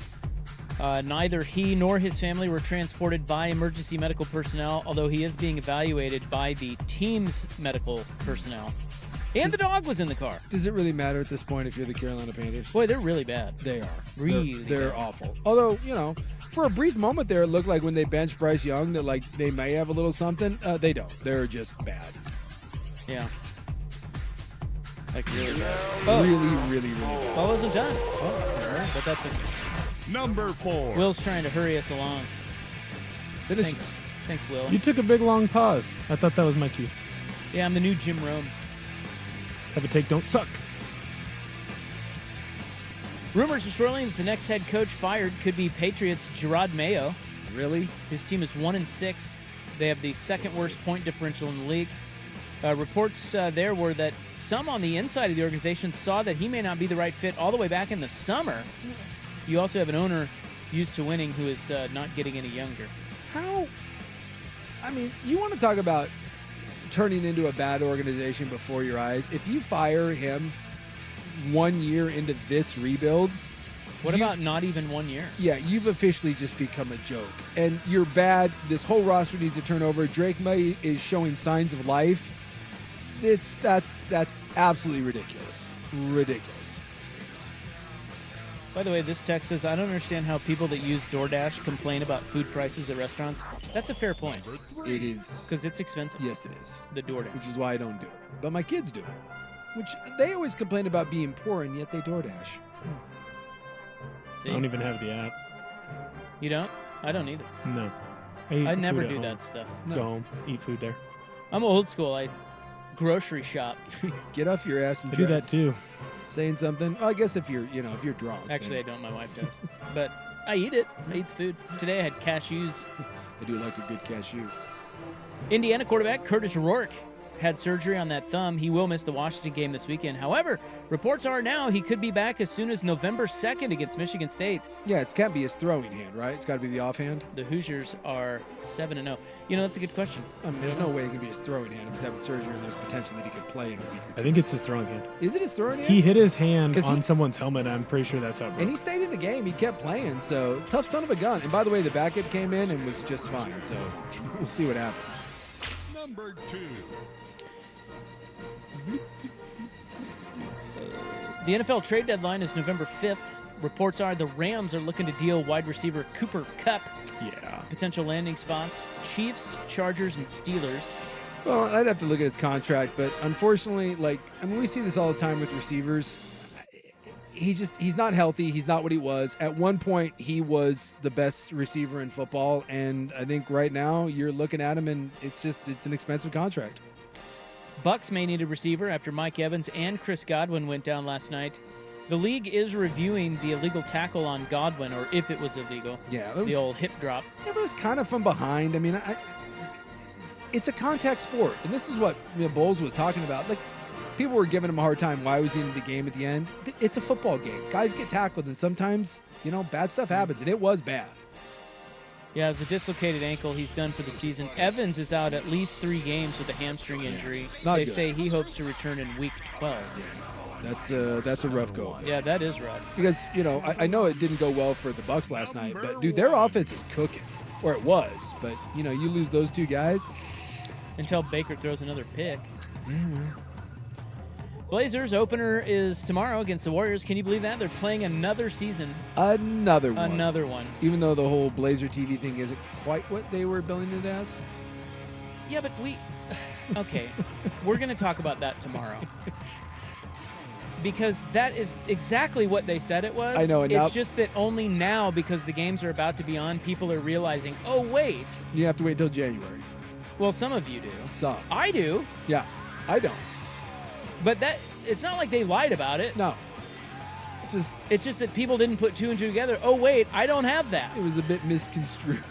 Neither he nor his family were transported by emergency medical personnel, although he is being evaluated by the team's medical personnel. And the dog was in the car. Does it really matter at this point if you're the Carolina Panthers? Boy, they're really bad. They are. They're awful. Although, for a brief moment there, it looked like when they benched Bryce Young that, they may have a little something. They don't. They're just bad. Yeah. Really bad. Really bad. Well, I wasn't done. Oh, but that's okay. Number 4. Will's trying to hurry us along. Thanks, Will. You took a big, long pause. I thought that was my cue. Yeah, I'm the new Jim Rome. Have a take, don't suck. Rumors are swirling that the next head coach fired could be Patriots' Gerard Mayo. Really? His team is 1-6. They have the second worst point differential in the league. Reports there were that some on the inside of the organization saw that he may not be the right fit all the way back in the summer. You also have an owner used to winning who is not getting any younger. How? I mean, you want to talk about turning into a bad organization before your eyes. If you fire him 1 year into this rebuild. What about not even 1 year? Yeah, you've officially just become a joke. And you're bad. This whole roster needs to turn over. Drake May is showing signs of life. That's absolutely ridiculous. Ridiculous. By the way, this text says, I don't understand how people that use DoorDash complain about food prices at restaurants. That's a fair point. It is. Because it's expensive. Yes, it is. The DoorDash. Which is why I don't do it. But my kids do it. Which they always complain about being poor, and yet they DoorDash. I don't even have the app. You don't? I don't either. No. I never do that stuff. No. Go home, eat food there. I'm old school. grocery shop. Get off your ass and I do that too. Saying something. Well, I guess if you're drunk. Actually, I don't. My wife does. But I eat it. I eat the food. Today I had cashews. I do like a good cashew. Indiana quarterback Curtis Rourke had surgery on that thumb. He will miss the Washington game this weekend. However, reports are now he could be back as soon as November 2nd against Michigan State. Yeah, it can't be his throwing hand, right? It's got to be the offhand. The Hoosiers are 7-0. You know, that's a good question. I mean, there's no way it can be his throwing hand if he's having surgery and there's potential that he could play in a week or two. I think it's his throwing hand. Is it his throwing hand? He hit his hand on someone's helmet. I'm pretty sure that's how it broke. And he stayed in the game. He kept playing. So, tough son of a gun. And by the way, the backup came in and was just fine. So, we'll see what happens. Number 2. The NFL trade deadline is November 5th. Reports are the Rams are looking to deal wide receiver Cooper Kupp. Yeah. Potential landing spots: Chiefs, Chargers, and Steelers. Well, I'd have to look at his contract, but unfortunately, we see this all the time with receivers. He's not healthy. He's not what he was. At one point, he was the best receiver in football, and I think right now you're looking at him, and it's an expensive contract. Bucks may need a receiver after Mike Evans and Chris Godwin went down last night. The league is reviewing the illegal tackle on Godwin, or if it was illegal. Yeah, the old hip drop. Yeah, but it was kind of from behind. I mean, it's a contact sport, and this is what Bowles was talking about. Like, people were giving him a hard time. Why was he in the game at the end? It's a football game. Guys get tackled, and sometimes, bad stuff happens, and it was bad. Yeah, it was a dislocated ankle. He's done for the season. Evans is out at least 3 games with a hamstring injury. They say he hopes to return in week 12. That's a rough go. Yeah, that is rough. Because, I know it didn't go well for the Bucks last night, but, dude, their offense is cooking. Or it was. But, you lose those 2 guys. Until Baker throws another pick. Yeah, well. Blazers opener is tomorrow against the Warriors. Can you believe that? They're playing another season. Another one. Another one. Even though the whole Blazer TV thing isn't quite what they were billing it as. Yeah, but okay, we're going to talk about that tomorrow. Because that is exactly what they said it was. I know. And it's just that only now, because the games are about to be on, people are realizing, oh, wait. You have to wait till January. Well, some of you do. Some. I do. Yeah, I don't. But it's not like they lied about it. No. It's just that people didn't put 2 and 2 together. Oh, wait, I don't have that. It was a bit misconstrued.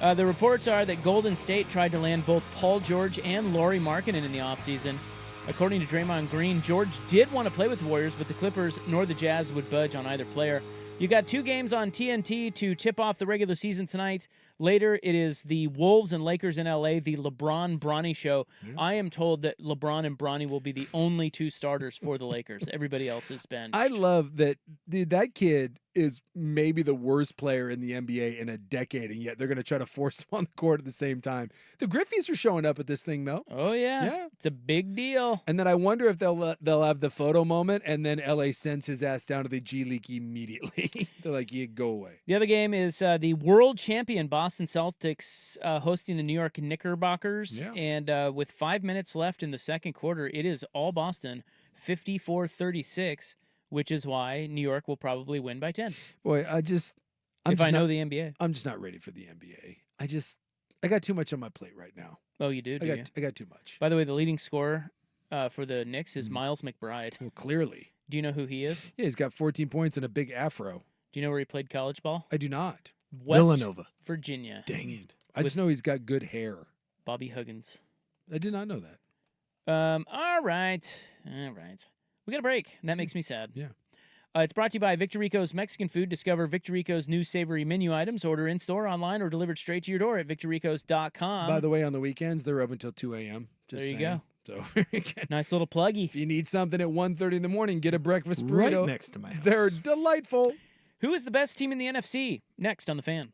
The reports are that Golden State tried to land both Paul George and Lauri Markkanen in the offseason. According to Draymond Green, George did want to play with the Warriors, but the Clippers nor the Jazz would budge on either player. You got 2 games on TNT to tip off the regular season tonight. Later, it is the Wolves and Lakers in L.A., the LeBron-Bronny show. Yeah. I am told that LeBron and Bronny will be the only 2 starters for the Lakers. Everybody else is benched. I love that, dude, that kid is maybe the worst player in the NBA in a decade, and yet they're going to try to force him on the court at the same time. The Griffies are showing up at this thing, though. Oh, yeah. It's a big deal. And then I wonder if they'll have the photo moment, and then LA sends his ass down to the G League immediately. They're like, yeah, go away. The other game is the world champion Boston Celtics hosting the New York Knickerbockers. Yeah. And with 5 minutes left in the second quarter, it is all Boston, 54-36. Which is why New York will probably win by 10. Boy, if I know the NBA. I'm just not ready for the NBA. I got too much on my plate right now. Oh, you do? I got too much. By the way, the leading scorer for the Knicks is Miles McBride. Well, clearly. Do you know who he is? Yeah, he's got 14 points and a big afro. Do you know where he played college ball? I do not. Villanova. Virginia. Dang it. I just know he's got good hair. Bobby Huggins. I did not know that. All right. We got a break, and that makes me sad. Yeah. It's brought to you by Victor Rico's Mexican Food. Discover Victor Rico's new savory menu items. Order in-store, online, or delivered straight to your door at victorricos.com. By the way, on the weekends, they're open until 2 a.m. There you go. So nice little pluggy. If you need something at 1:30 in the morning, get a breakfast burrito. Right next to my house. They're delightful. Who is the best team in the NFC? Next on The Fan.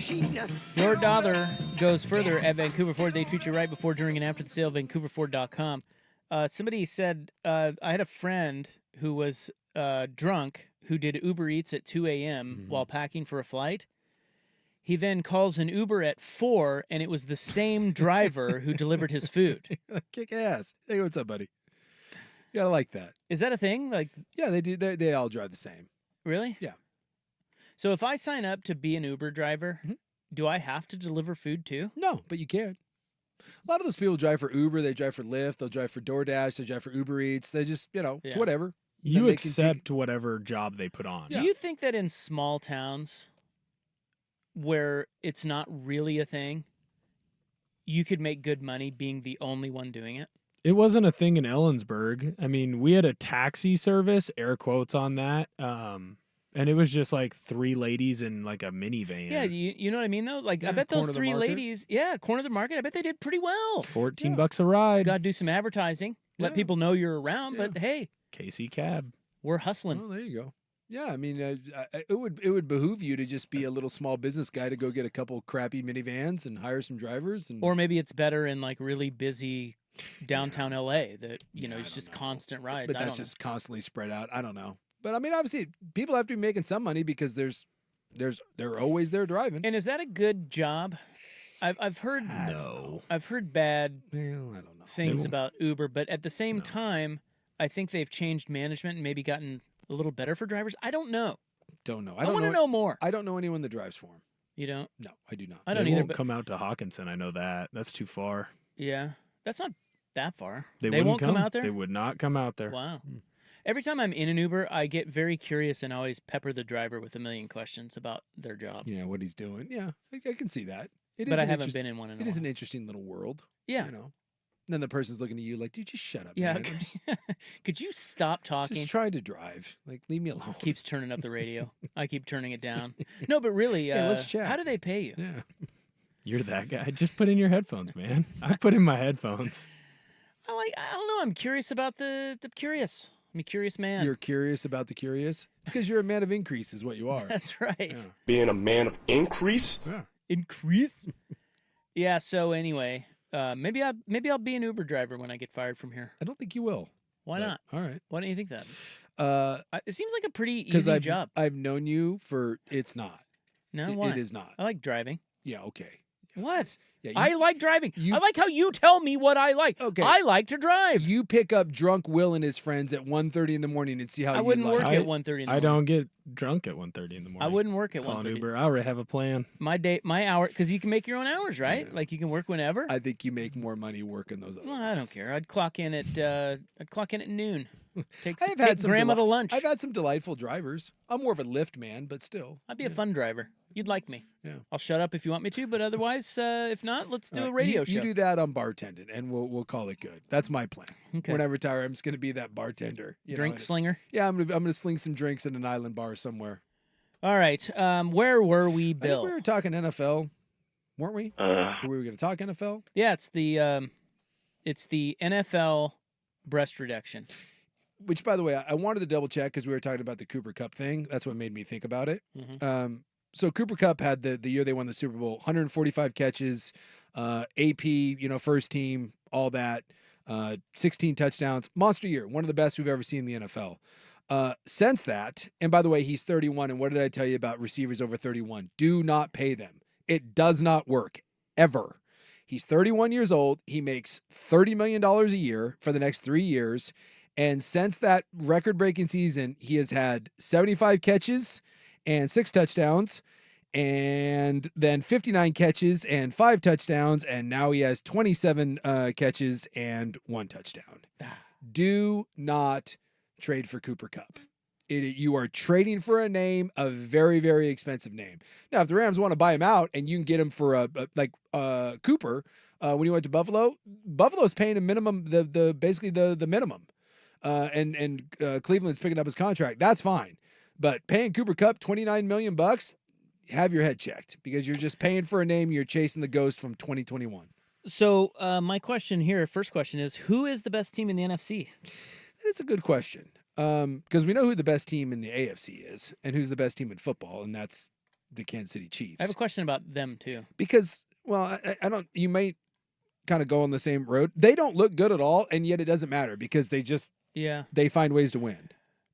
machine. Your dollar goes further at Vancouver Ford. They treat you right before, during, and after the sale. VancouverFord.com. Somebody said, I had a friend who was drunk who did Uber Eats at 2 a.m. while packing for a flight. He then calls an Uber at 4, and it was the same driver who delivered his food. Kick ass. Hey, what's up, buddy? Yeah, I like that. Is that a thing? Like, yeah, they do. They all drive the same. Really? Yeah. So if I sign up to be an Uber driver, do I have to deliver food too? No, but you can. A lot of those people drive for Uber. They drive for Lyft. They'll drive for DoorDash. They drive for Uber Eats. They just, it's whatever. You accept whatever job they put on. Do you think that in small towns where it's not really a thing, you could make good money being the only one doing it? It wasn't a thing in Ellensburg. I mean, we had a taxi service, air quotes on that, and it was just like 3 ladies in like a minivan. Yeah, you know what I mean, though? Like, I bet those 3 ladies, corner of the market, I bet they did pretty well. $14 a ride. Got to do some advertising. Let people know you're around, but hey. KC Cab. We're hustling. Oh, there you go. Yeah, I mean, it would behoove you to just be a little small business guy to go get a couple crappy minivans and hire some drivers. Or maybe it's better in like really busy downtown LA that, it's just constant rides. But that's just constantly spread out. I don't know. But I mean, obviously, people have to be making some money because they're always there driving. And is that a good job? I've heard I've heard bad things about Uber, but at the same time, I think they've changed management and maybe gotten a little better for drivers. I don't know. I want to know more. I don't know anyone that drives for them. You don't? No, I do not. I don't they either. Won't come out to Hawkinson. I know that. That's too far. Yeah, that's not that far. They won't come out there? They would not come out there. Wow. Every time I'm in an Uber, I get very curious and always pepper the driver with a million questions about their job. Yeah, what he's doing. Yeah, I can see that. But I haven't been in one in a while. It is an interesting little world. Yeah. And then the person's looking at you like, dude, just shut up. Yeah. Man. Could you stop talking? Just trying to drive. Like, leave me alone. Keeps turning up the radio. I keep turning it down. No, but really, let's chat. How do they pay you? Yeah. You're that guy. Just put in your headphones, man. I put in my headphones. I don't know. I'm curious about the curious. I'm a curious man. You're curious about the curious? It's because you're a man of increase is what you are. That's right. Yeah. Being a man of increase? Yeah. Increase? Yeah, so anyway, maybe I'll be an Uber driver when I get fired from here. I don't think you will. Why not? All right. Why don't you think that? It seems like a pretty easy I've, job. I've known you for, it's not. No, why? It is not. I like driving. Yeah, okay. What? Yeah, I like driving. I like how you tell me what I like. Okay. I like to drive. You pick up drunk Will and his friends at 1:30 in the morning and see how I wouldn't work like. at 1:30 in the morning. I don't get drunk at 1:30 in the morning. I wouldn't work at Call an 1:30. Uber. I already have a plan. My hour, because you can make your own hours, right? Yeah. Like you can work whenever. I think you make more money working those other Well, I don't care. I'd clock in at noon. Take some grandma to lunch. I've had some delightful drivers. I'm more of a Lyft man, but still. I'd be a fun driver. You'd like me. Yeah. I'll shut up if you want me to, but otherwise, if not, let's do a radio show. You do that on bartending, and we'll call it good. That's my plan. Okay. When I retire, I'm just going to be that bartender. Drink slinger? Yeah, I'm gonna sling some drinks in an island bar somewhere. All right. Where were we, Bill? I think we were talking NFL, weren't we? Were we going to talk NFL? Yeah, it's the NFL breast reduction. Which, by the way, I wanted to double check because we were talking about the Cooper Kupp thing. That's what made me think about it. Mm-hmm. So Cooper Kupp had the year they won the Super Bowl, 145 catches, AP, first team, all that, 16 touchdowns, monster year, one of the best we've ever seen in the NFL. Since that, and by the way, he's 31. And what did I tell you about receivers over 31? Do not pay them. It does not work ever. He's 31 years old. He makes $30 million a year for the next 3 years. And since that record-breaking season, he has had 75 catches and 6 touchdowns, and then 59 catches and 5 touchdowns, and now he has 27 catches and 1 touchdown. Do not trade for Cooper Kupp. You are trading for a name, a very, very expensive name. Now, if the Rams want to buy him out and you can get him for Cooper, when he went to Buffalo, Buffalo's paying a minimum, basically the minimum, and Cleveland's picking up his contract. That's fine. But paying Cooper Kupp $29 million, have your head checked because you're just paying for a name. You're chasing the ghost from 2021. So my question here, first question is, who is the best team in the NFC? That is a good question because we know who the best team in the AFC is and who's the best team in football, and that's the Kansas City Chiefs. I have a question about them too. Because, well, I don't. You may kind of go on the same road. They don't look good at all, and yet it doesn't matter because they find ways to win.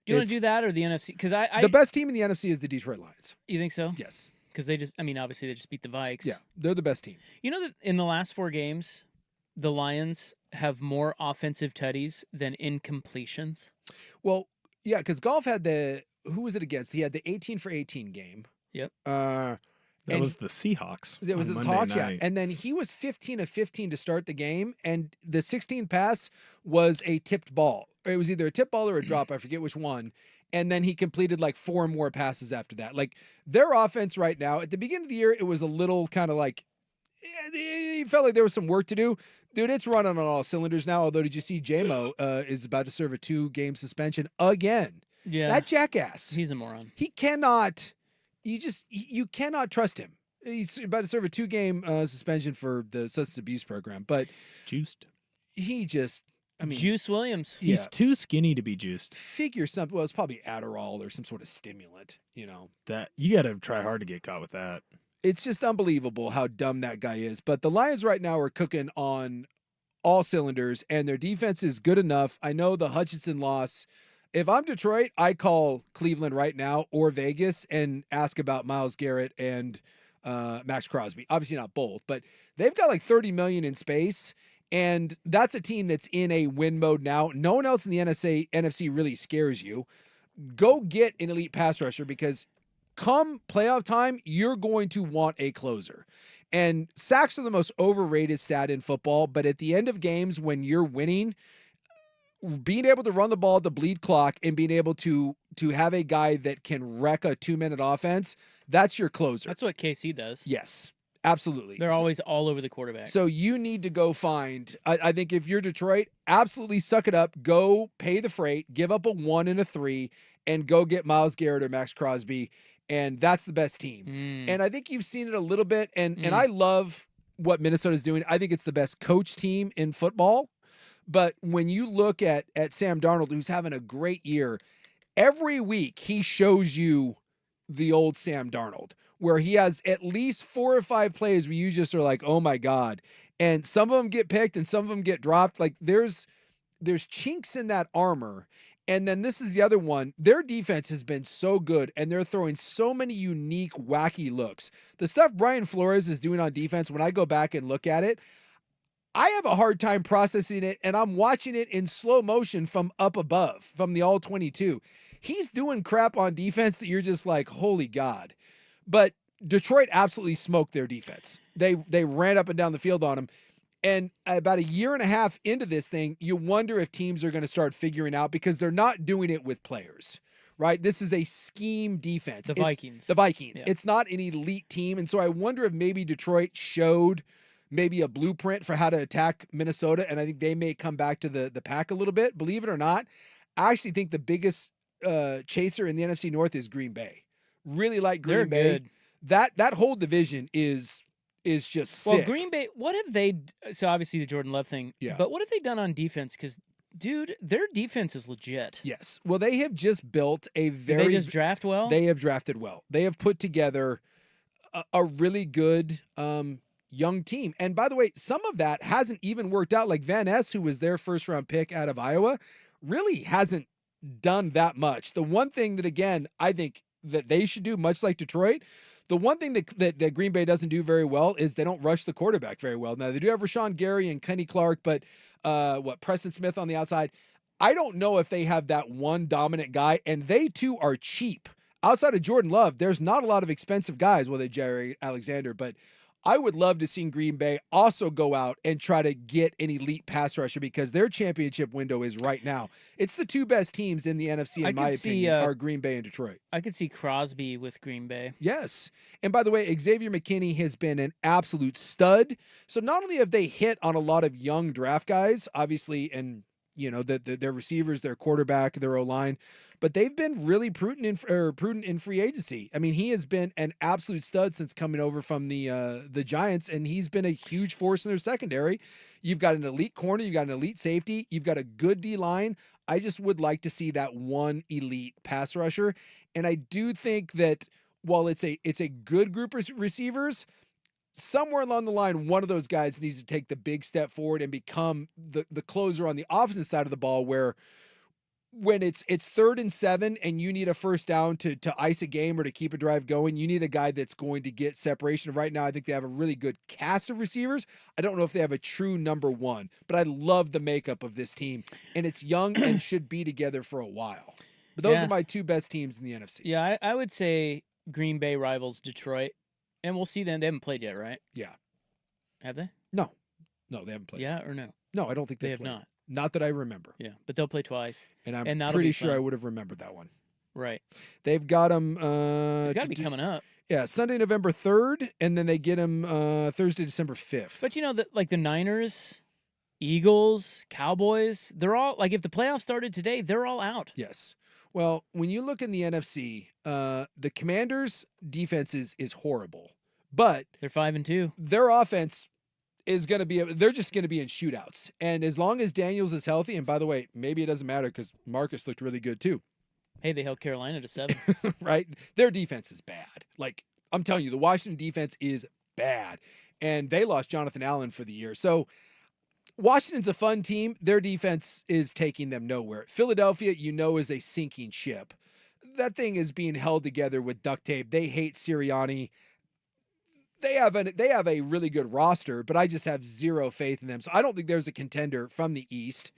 Do you want to do that or the NFC? Because the best team in the NFC is the Detroit Lions. You think so? Yes. Because obviously they just beat the Vikes. Yeah, they're the best team. You know that in the last 4 games, the Lions have more offensive tutties than incompletions? Well, yeah, because Golf had who was it against? He had the 18 for 18 game. Yep. That was the Seahawks. It was the Hawks, yeah. And then he was 15 of 15 to start the game, and the 16th pass was a tipped ball. It was either a tip ball or a drop, I forget which one. And then he completed like 4 more passes after that. Like, their offense right now, at the beginning of the year, it was a little kind of like, he felt like there was some work to do. Dude, it's running on all cylinders now, although did you see J-Mo is about to serve a 2-game suspension again? Yeah. That jackass. He's a moron. He cannot, you cannot trust him. He's about to serve a 2-game suspension for the substance abuse program, but juiced. Juice Williams. He's too skinny to be juiced. Figure something. Well, it's probably Adderall or some sort of stimulant, That you got to try hard to get caught with that. It's just unbelievable how dumb that guy is. But the Lions right now are cooking on all cylinders, and their defense is good enough. I know the Hutchinson loss. If I'm Detroit, I call Cleveland right now or Vegas and ask about Myles Garrett and Max Crosby. Obviously not both, but they've got like $30 million in space, and that's a team that's in a win mode now. No one else in the NFC really scares you. Go get an elite pass rusher because come playoff time, you're going to want a closer. And sacks are the most overrated stat in football, but at the end of games when you're winning, being able to run the ball to bleed clock and being able to have a guy that can wreck a 2-minute offense, that's your closer. That's what KC does. Yes, absolutely. They're always all over the quarterback. So you need to go find, I think if you're Detroit, absolutely suck it up, go pay the freight, give up a 1 and a 3, and go get Myles Garrett or Max Crosby, and that's the best team. And I think you've seen it a little bit, and I love what Minnesota's doing. I think it's the best coach team in football. But when you look at Sam Darnold, who's having a great year, every week he shows you the old Sam Darnold, where he has at least 4 or 5 plays where you just are like, oh my God. And some of them get picked and some of them get dropped. Like there's chinks in that armor. And then this is the other one. Their defense has been so good, and they're throwing so many unique, wacky looks. The stuff Brian Flores is doing on defense, when I go back and look at it, I have a hard time processing it, and I'm watching it in slow motion from up above, from the All-22. He's doing crap on defense that you're just like, holy God. But Detroit absolutely smoked their defense. They ran up and down the field on them. And about a year and a half into this thing, you wonder if teams are going to start figuring out, because they're not doing it with players, right? This is a scheme defense. The Vikings. Yeah. It's not an elite team. And so I wonder if maybe Detroit showed maybe a blueprint for how to attack Minnesota, and I think they may come back to the pack a little bit. Believe it or not, I actually think the biggest chaser in the NFC North is Green Bay. Really like Green Bay. Good. That whole division is just sick. Well, Green Bay, what have they, so obviously the Jordan Love thing, but what have they done on defense? Because, dude, their defense is legit. Yes. Well, they have just built a very... Did they just draft well? They have drafted well. They have put together a really good young team. And by the way, some of that hasn't even worked out. Like Van Ness, who was their first-round pick out of Iowa, really hasn't done that much. The one thing that, again, I think that they should do, much like Detroit, the one thing that Green Bay doesn't do very well is they don't rush the quarterback very well. Now, they do have Rashawn Gary and Kenny Clark, but Preston Smith on the outside. I don't know if they have that one dominant guy, and they, too, are cheap. Outside of Jordan Love, there's not a lot of expensive guys, well, they Jerry Alexander, but I would love to see Green Bay also go out and try to get an elite pass rusher, because their championship window is right now. It's the 2 best teams in the NFC, in my opinion, are Green Bay and Detroit. I could see Crosby with Green Bay. Yes. And by the way, Xavier McKinney has been an absolute stud. So not only have they hit on a lot of young draft guys, obviously, and their receivers, their quarterback, their O-line, but they've been really prudent in free agency. I mean, he has been an absolute stud since coming over from the Giants, and he's been a huge force in their secondary. You've got an elite corner, you've got an elite safety, you've got a good D-line. I just would like to see that one elite pass rusher, and I do think that while it's a good group of receivers, somewhere along the line, one of those guys needs to take the big step forward and become the closer on the offensive side of the ball, where when it's 3rd and 7 and you need a first down to ice a game or to keep a drive going, you need a guy that's going to get separation. Right now, I think they have a really good cast of receivers. I don't know if they have a true number one, but I love the makeup of this team, and it's young and should be together for a while. But those are my 2 best teams in the NFC. Yeah, I would say Green Bay rivals Detroit, and we'll see them. They haven't played yet, right? Yeah. Have they? No, they haven't played. Yeah or no? No, I don't think they they've have not. Not that I remember. Yeah, but they'll play twice. And I'm pretty sure I would have remembered that one. Right. They've got them. They've got to be coming up. Yeah, Sunday, November 3rd, and then they get them Thursday, December 5th. But like the Niners, Eagles, Cowboys, they're all, like, if the playoffs started today, they're all out. Yes. Well, when you look in the NFC, the Commanders' defense is horrible, but they're 5-2. Their offense is going to be, they're just going to be in shootouts. And as long as Daniels is healthy, and by the way, maybe it doesn't matter because Marcus looked really good too. Hey, they held Carolina to 7. Right? Their defense is bad. Like, I'm telling you, the Washington defense is bad. And they lost Jonathan Allen for the year. So Washington's a fun team. Their defense is taking them nowhere. Philadelphia, is a sinking ship. That thing is being held together with duct tape. They hate Sirianni. They have a really good roster, but I just have zero faith in them. So I don't think there's a contender from the East.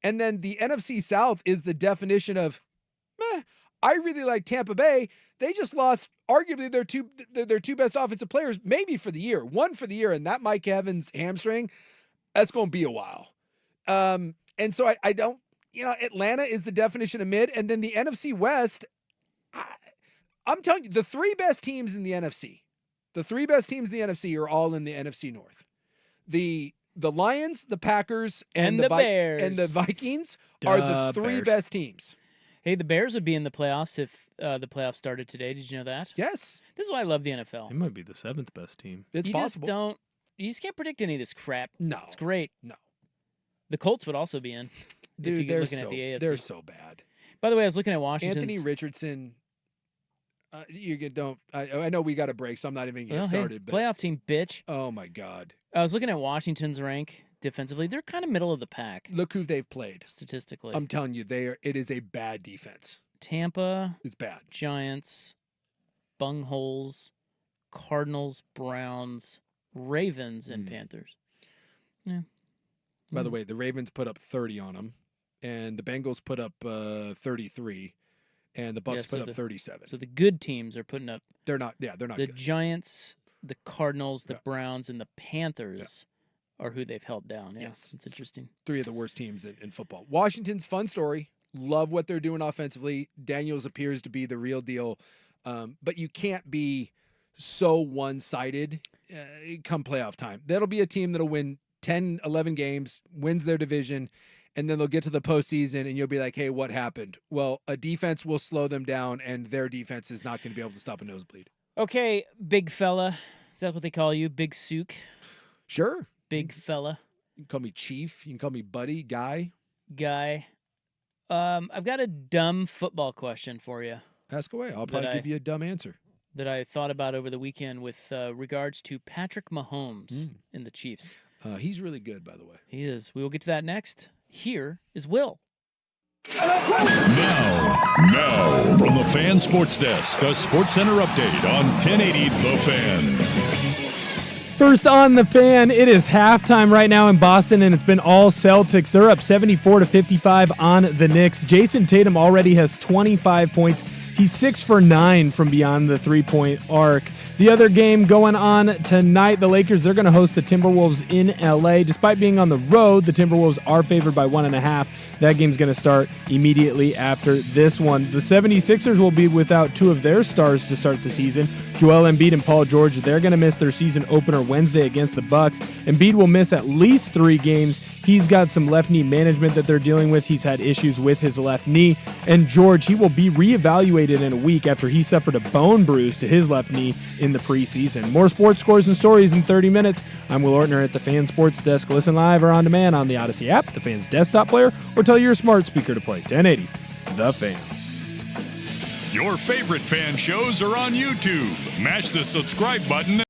And then the NFC South is the definition of, I really like Tampa Bay. They just lost arguably their two best offensive players, maybe for the year. One for the year, and that Mike Evans hamstring, that's going to be a while. And so I don't, Atlanta is the definition of mid. And then the NFC West, I'm telling you, the 3 best teams in the NFC, are all in the NFC North. The Lions, the Packers, and the Bears and the Vikings are the 3 best teams. Hey, the Bears would be in the playoffs if the playoffs started today. Did you know that? Yes. This is why I love the NFL. It might be the 7th best team. It's possible. You just can't predict any of this crap. No. It's great. No. The Colts would also be in. Dude, if you're looking at the AFC. They're so bad. By the way, I was looking at Washington. Anthony Richardson. I know we got a break, so I'm not even going to get started. But playoff team, bitch. Oh my God. I was looking at Washington's rank defensively. They're kind of middle of the pack. Look who they've played. Statistically. I'm telling you, it is a bad defense. Tampa. It's bad. Giants. Bungholes. Cardinals. Browns. Ravens and Panthers. Yeah. By the way, the Ravens put up 30 on them, and the Bengals put up 33, and the Bucs put up 37. So the good teams are putting up. They're not. Yeah, they're not. The good. Giants, the Cardinals, the Browns, and the Panthers are who they've held down. Yeah, yes, it's interesting. 3 of the worst teams in football. Washington's fun story. Love what they're doing offensively. Daniels appears to be the real deal, but you can't be so one-sided come playoff time. That'll be a team that'll win 10, 11 games, wins their division, and then they'll get to the postseason, and you'll be like, hey, what happened? Well, a defense will slow them down, and their defense is not going to be able to stop a nosebleed. Okay, big fella. Is that what they call you? Big Sook? Sure. Big fella. You can call me Chief. You can call me Buddy, Guy. I've got a dumb football question for you. Ask away. I'll probably give you a dumb answer. That I thought about over the weekend with regards to Patrick Mahomes in the Chiefs. He's really good, by the way. He is. We will get to that next. Here is Will. Now, from the Fan Sports Desk, a Sports Center update on 1080 The Fan. First on The Fan, it is halftime right now in Boston, and it's been all Celtics. They're up 74-55 on the Knicks. Jason Tatum already has 25 points. He's 6 for 9 from beyond the three-point arc. The other game going on tonight, the Lakers, they're going to host the Timberwolves in L.A. Despite being on the road, the Timberwolves are favored by 1.5. That game's going to start immediately after this one. The 76ers will be without 2 of their stars to start the season. Joel Embiid and Paul George, they're going to miss their season opener Wednesday against the Bucks. Embiid will miss at least 3 games. He's got some left knee management that they're dealing with. He's had issues with his left knee. And George, he will be reevaluated in a week after he suffered a bone bruise to his left knee in the preseason. More sports scores and stories in 30 minutes. I'm Will Ortner at the Fan Sports Desk. Listen live or on demand on the Odyssey app, the Fan's desktop player, or tell your smart speaker to play 1080 The Fan. Your favorite fan shows are on YouTube. Mash the subscribe button.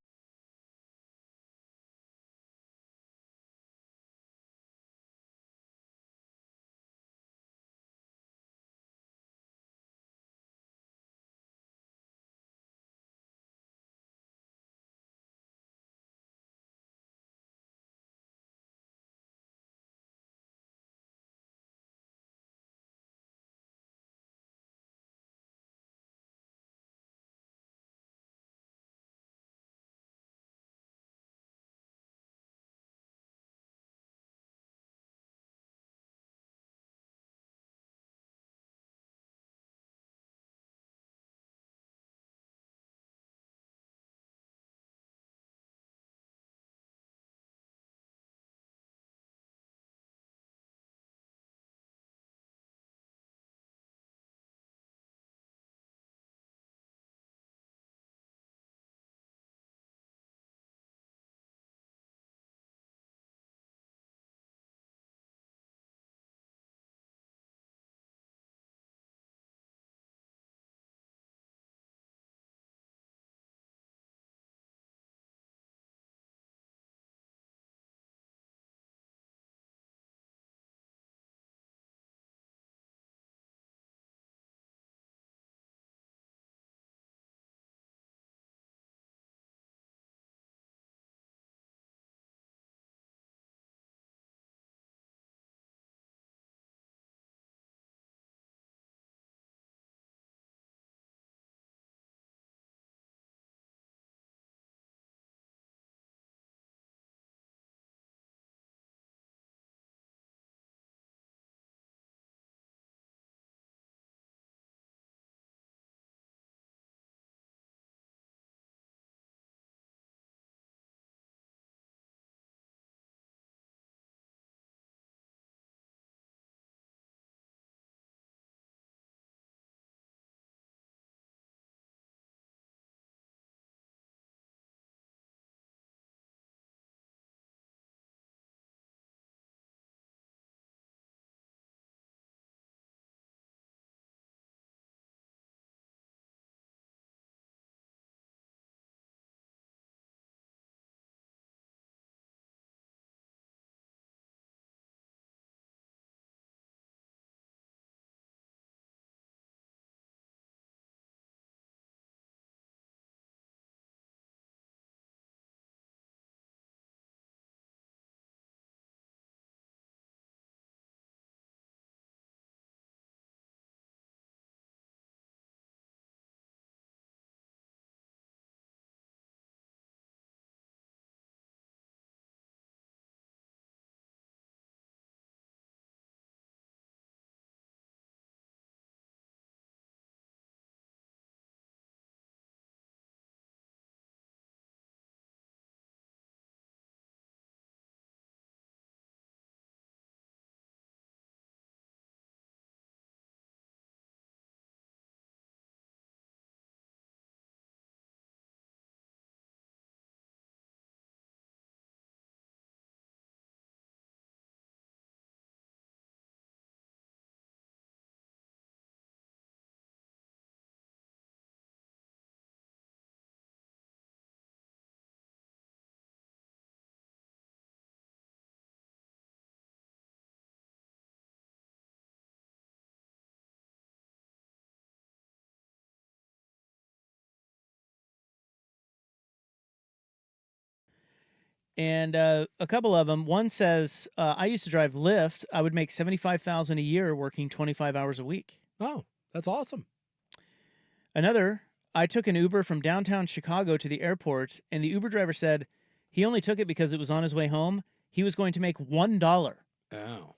And a couple of them. One says, "I used to drive Lyft. I would make $75,000 a year working 25 hours a week." Oh, that's awesome. Another, "I took an Uber from downtown Chicago to the airport, and the Uber driver said he only took it because it was on his way home. He was going to make $1." Oh.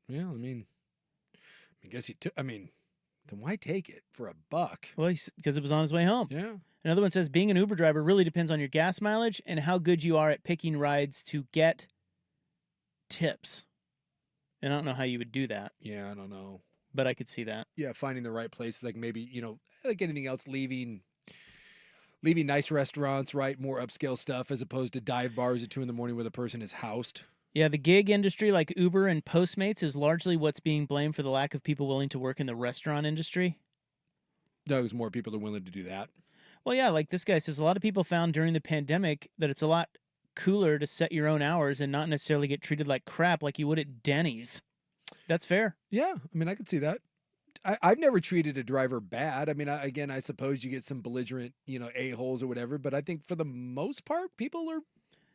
Yeah, I guess he took. Then why take it for a buck? Well, because it was on his way home. Yeah. Another one says, "Being an Uber driver really depends on your gas mileage and how good you are at picking rides to get tips." And I don't know how you would do that. Yeah, I don't know. But I could see that. Yeah, finding the right place, like maybe, like anything else, leaving nice restaurants, right? More upscale stuff as opposed to dive bars at 2 a.m. where the person is housed. Yeah, the gig industry like Uber and Postmates is largely what's being blamed for the lack of people willing to work in the restaurant industry. Doug's more people are willing to do that. Well, yeah, like this guy says, a lot of people found during the pandemic that it's a lot cooler to set your own hours and not necessarily get treated like crap like you would at Denny's. That's fair. Yeah, I mean, I could see that. I've never treated a driver bad. I mean, I suppose you get some belligerent, a-holes or whatever, but I think for the most part, people are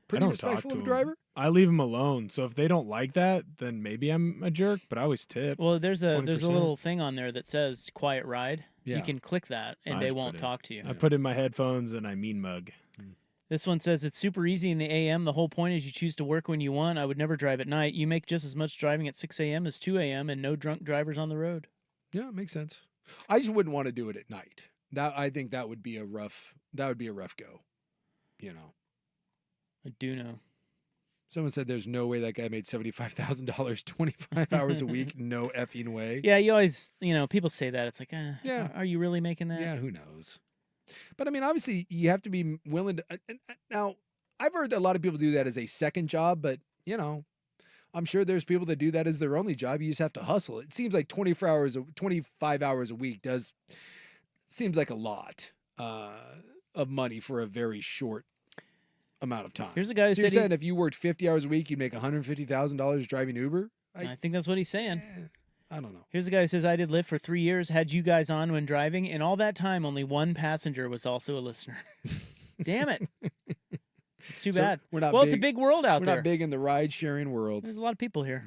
pretty respectful of a driver. I leave them alone. So if they don't like that, then maybe I'm a jerk, but I always tip. Well, there's a 20%. little thing on there that says quiet ride. Yeah. You can click that and they won't talk to you. I put in my headphones and I mean mug. This one says it's super easy in the AM. The whole point is you choose to work when you want. I would never drive at night. You make just as much driving at 6 a.m. as 2 a.m. and no drunk drivers on the road. Yeah, it makes sense. I just wouldn't want to do it at night. I think that would be a rough go. I do know. Someone said there's no way that guy made $75,000 25 hours a week. No effing way. Yeah, you always, people say that. It's like, yeah. Are you really making that? Yeah, who knows? But I mean, obviously, you have to be willing to. Now, I've heard a lot of people do that as a second job, but, I'm sure there's people that do that as their only job. You just have to hustle. It seems like 25 hours a week seems like a lot of money for a very short amount of time. Here's a guy who so said you're saying if you worked 50 hours a week, you'd make $150,000 driving Uber? I think that's what he's saying. I don't know. Here's a guy who says, I did Lyft for 3 years, had you guys on when driving, and all that time, only one passenger was also a listener. Damn it. It's too bad. It's a big world out there. We're not big in the ride-sharing world. There's a lot of people here,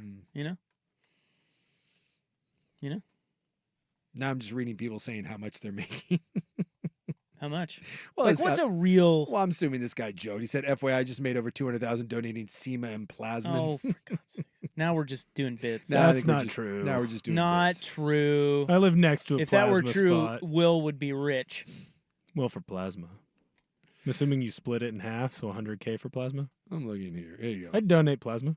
Now I'm just reading people saying how much they're making. How much? Well, what's a real... Well, I'm assuming this guy, Joe, he said, FYI, I just made over $200,000 donating SEMA and plasma. Oh, for God's sake. Now we're just doing bits. That's not true. Now we're just doing Not bits. true. I live next to a If plasma that were true, spot. Will would be rich. Well, for plasma. I'm assuming you split it in half, so $100K for plasma. I'm looking here. There you go. I'd donate plasma.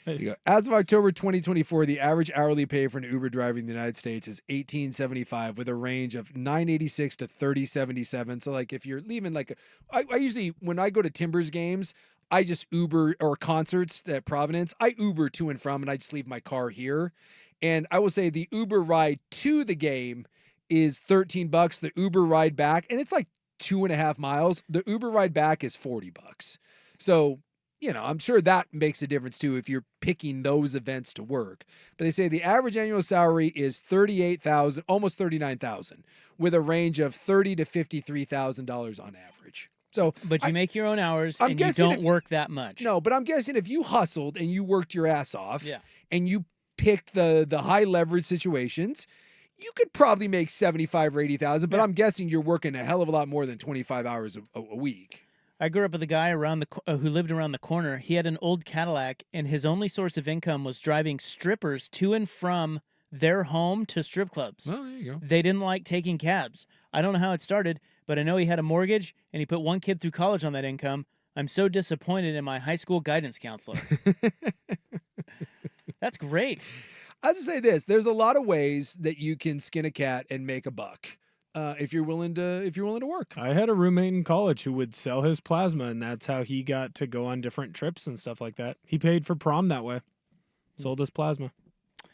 There you go. As of October 2024, the average hourly pay for an Uber driver in the United States is $18.75 with a range of $9.86 to $30.77. So, like, if you're leaving, I usually, when I go to Timbers games, I just Uber, or concerts at Providence, I Uber to and from, and I just leave my car here. And I will say the Uber ride to the game is $13. The Uber ride back, and it's like 2.5 miles. The Uber ride back is $40. So, I'm sure that makes a difference too if you're picking those events to work. But they say the average annual salary is $38,000, almost $39,000, with a range of $30,000 to $53,000 on average. So, but you make your own hours and you don't work that much. No, but I'm guessing if you hustled and you worked your ass off, and you picked the high leverage situations, you could probably make $75,000 or $80,000. But I'm guessing you're working a hell of a lot more than 25 hours a week. I grew up with a guy who lived around the corner. He had an old Cadillac, and his only source of income was driving strippers to and from their home to strip clubs. Oh, there you go. They didn't like taking cabs. I don't know how it started, but I know he had a mortgage, and he put one kid through college on that income. I'm so disappointed in my high school guidance counselor. That's great. I'll just say this. There's a lot of ways that you can skin a cat and make a buck. If you're willing to work. I had a roommate in college who would sell his plasma, and that's how he got to go on different trips and stuff like that. He paid for prom that way. Sold his plasma. All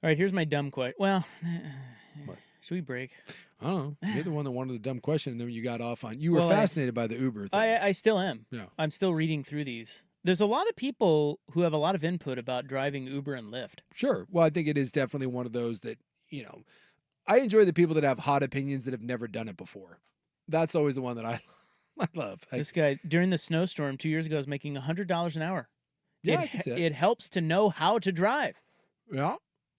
right, here's my dumb question. Well, should we break? I don't know. You're the one that wanted the dumb question, and then you got off on. You were fascinated by the Uber thing. I still am. Yeah. I'm still reading through these. There's a lot of people who have a lot of input about driving Uber and Lyft. Sure. Well, I think it is definitely one of those that, I enjoy the people that have hot opinions that have never done it before. That's always the one that I love. This guy, during the snowstorm 2 years ago, was making $100 an hour. Yeah, I can see that. It helps to know how to drive. Yeah.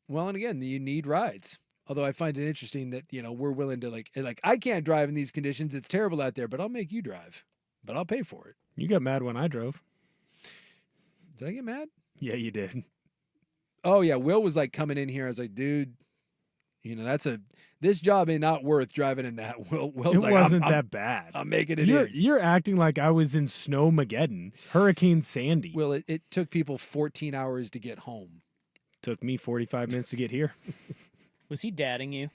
Well, and again, you need rides. Although I find it interesting that, we're willing to like I can't drive in these conditions. It's terrible out there, but I'll make you drive. But I'll pay for it. You got mad when I drove. Did I get mad? Yeah, you did. Oh, yeah. Will was like coming in here. I was like, dude, this job ain't not worth driving in that. Will's it wasn't that bad. I'm making it in. You're acting like I was in Snowmageddon, Hurricane Sandy. Will, it took people 14 hours to get home. Took me 45 minutes to get here. Was he dadding you?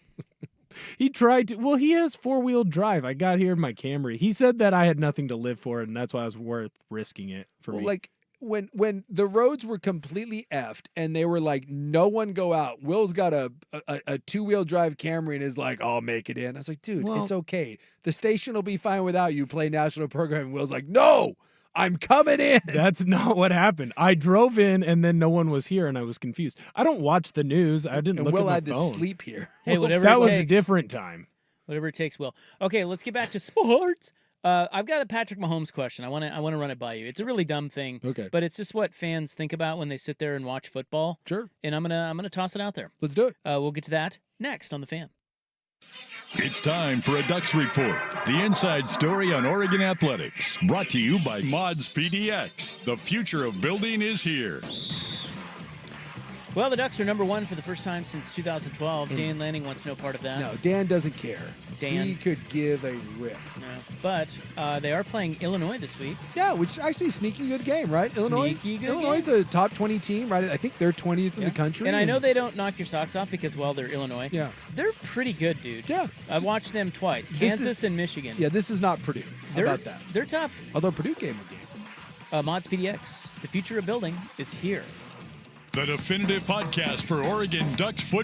He tried to. Well, he has 4-wheel drive. I got here in my Camry. He said that I had nothing to live for, and that's why it was worth risking it for me. Like, when the roads were completely effed and they were like, no one go out. Will's got a 2-wheel drive Camry and is like, I'll make it in. I was like, dude, Well- it's okay. The station will be fine without you. Play national programming. Will's like, no, I'm coming in. That's not what happened. I drove in and then no one was here and I was confused. I don't watch the news. I didn't And look Will at my had to phone. sleep here. Hey, whatever That it was a takes. different time. Whatever it takes, Will. Okay, let's get back to sports. I've got a Patrick Mahomes question. I want to run it by you. It's a really dumb thing. Okay. But it's just what fans think about when they sit there and watch football. Sure. And I'm gonna toss it out there. Let's do it. We'll get to that next on The Fan. It's time for a Ducks Report, the inside story on Oregon athletics. Brought to you by Mods PDX. The future of building is here. Well, the Ducks are number 1 for the first time since 2012. Dan Lanning wants no part of that. No, Dan doesn't care. Dan. He could give a rip. No. But they are playing Illinois this week. Yeah, which actually sneaky good game, right? Sneaky good Illinois is a top 20 team, right? I think they're 20th in the country. And I know they don't knock your socks off because, well, they're Illinois. Yeah. They're pretty good, dude. Yeah. I watched them twice, This Kansas and Michigan. Yeah, this is not Purdue. How about that? They're tough. Although Purdue game would be. Mods PDX, the future of building is here. The definitive podcast for Oregon Ducks football.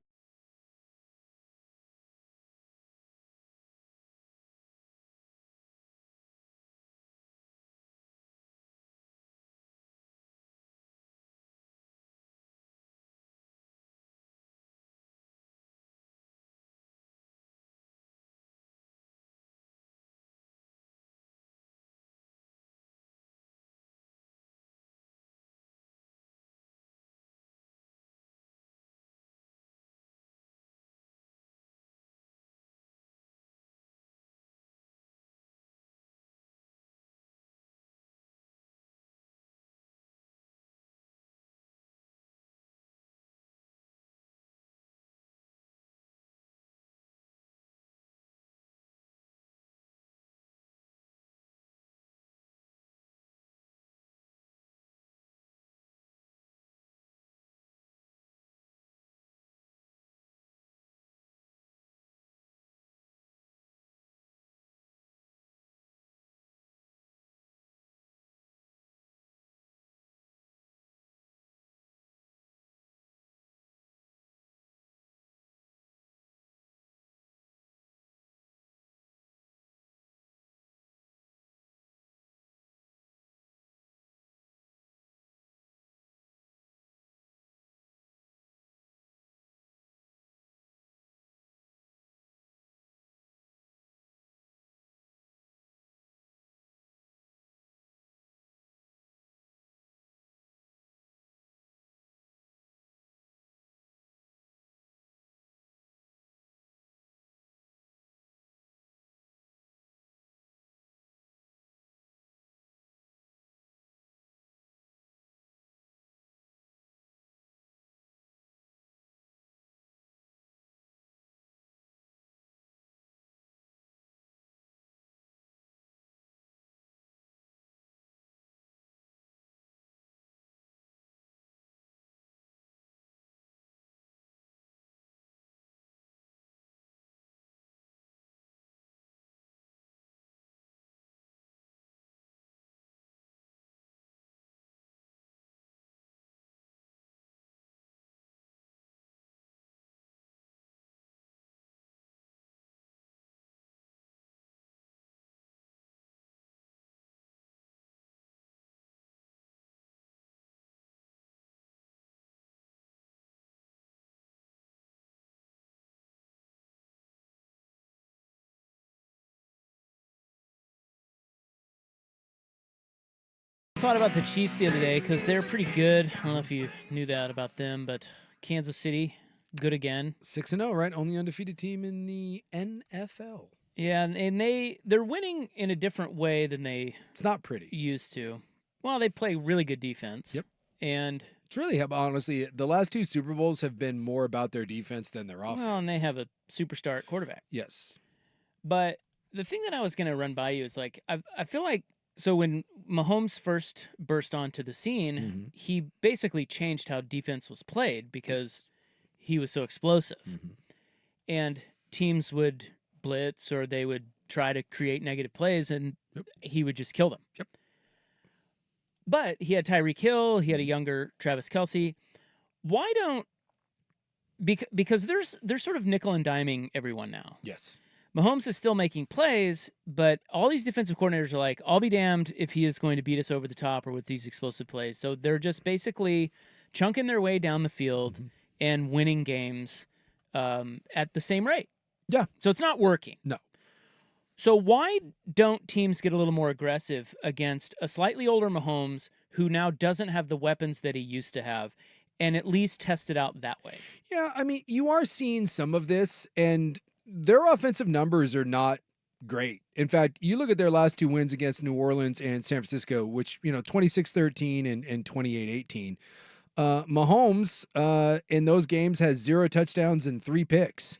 Thought about the Chiefs the other day because they're pretty good. I don't know if you knew that about them, but Kansas City, good again. 6-0, right? Only undefeated team in the NFL. Yeah, and they're winning in a different way than they It's not pretty. used to. Well, they play really good defense. Yep. And It's really, honestly, the last 2 Super Bowls have been more about their defense than their offense. well, and they have a superstar at quarterback. Yes. But the thing that I was going to run by you is like I feel like so when Mahomes first burst onto the scene, he basically changed how defense was played because he was so explosive. And teams would blitz or they would try to create negative plays and he would just kill them. Yep. But he had Tyreek Hill. He had a younger Travis Kelce. Why don't because they're sort of nickel and diming everyone now. Yes. Mahomes is still making plays, but all these defensive coordinators are like, I'll be damned if he is going to beat us over the top or with these explosive plays. So they're just basically chunking their way down the field and winning games at the same rate. Yeah. So it's not working. No. So why don't teams get a little more aggressive against a slightly older Mahomes who now doesn't have the weapons that he used to have and at least test it out that way? Yeah, I mean, you are seeing some of this, and their offensive numbers are not great. In fact, you look at their last 2 wins against New Orleans and San Francisco, which, 26-13 and 28-18. Mahomes in those games has 0 touchdowns and 3 picks.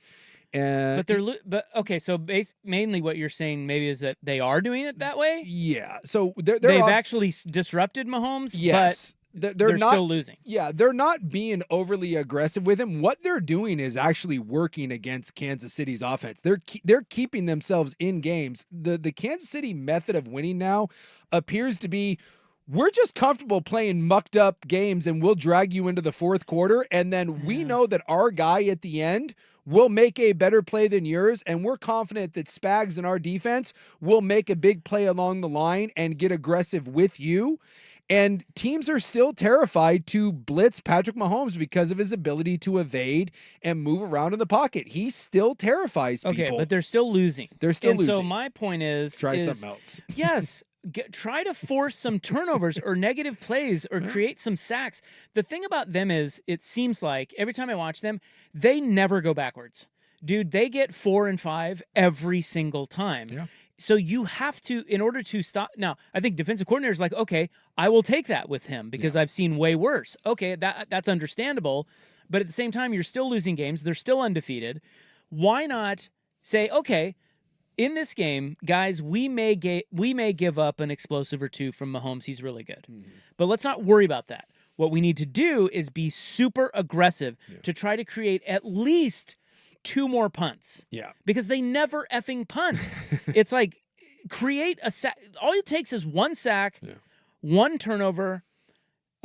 But okay. So mainly what you're saying maybe is that they are doing it that way. Yeah. So they've actually disrupted Mahomes. Yes. But they're not, still losing. Yeah, they're not being overly aggressive with him. What they're doing is actually working against Kansas City's offense. They're keeping themselves in games. The Kansas City method of winning now appears to be, we're just comfortable playing mucked up games and we'll drag you into the fourth quarter. And then we know that our guy at the end will make a better play than yours. And we're confident that Spags and our defense will make a big play along the line and get aggressive with you. And teams are still terrified to blitz Patrick Mahomes because of his ability to evade and move around in the pocket. He still terrifies people. Okay, but they're still losing. They're still losing. So my point is... Try something else. Yes. Try to force some turnovers or negative plays or create some sacks. The thing about them is, it seems like every time I watch them, they never go backwards. Dude, they get 4 and 5 every single time. Yeah. So you have to, in order to stop. Now, I think defensive coordinators like, okay, I will take that with him because I've seen way worse. Okay, that's understandable. But at the same time, you're still losing games. They're still undefeated. Why not say, okay, in this game, guys, we may give up an explosive or 2 from Mahomes. He's really good. But let's not worry about that. What we need to do is be super aggressive to try to create at least 2 more punts. Yeah. Because they never effing punt. It's like, create a sack. All it takes is 1 sack, 1 turnover,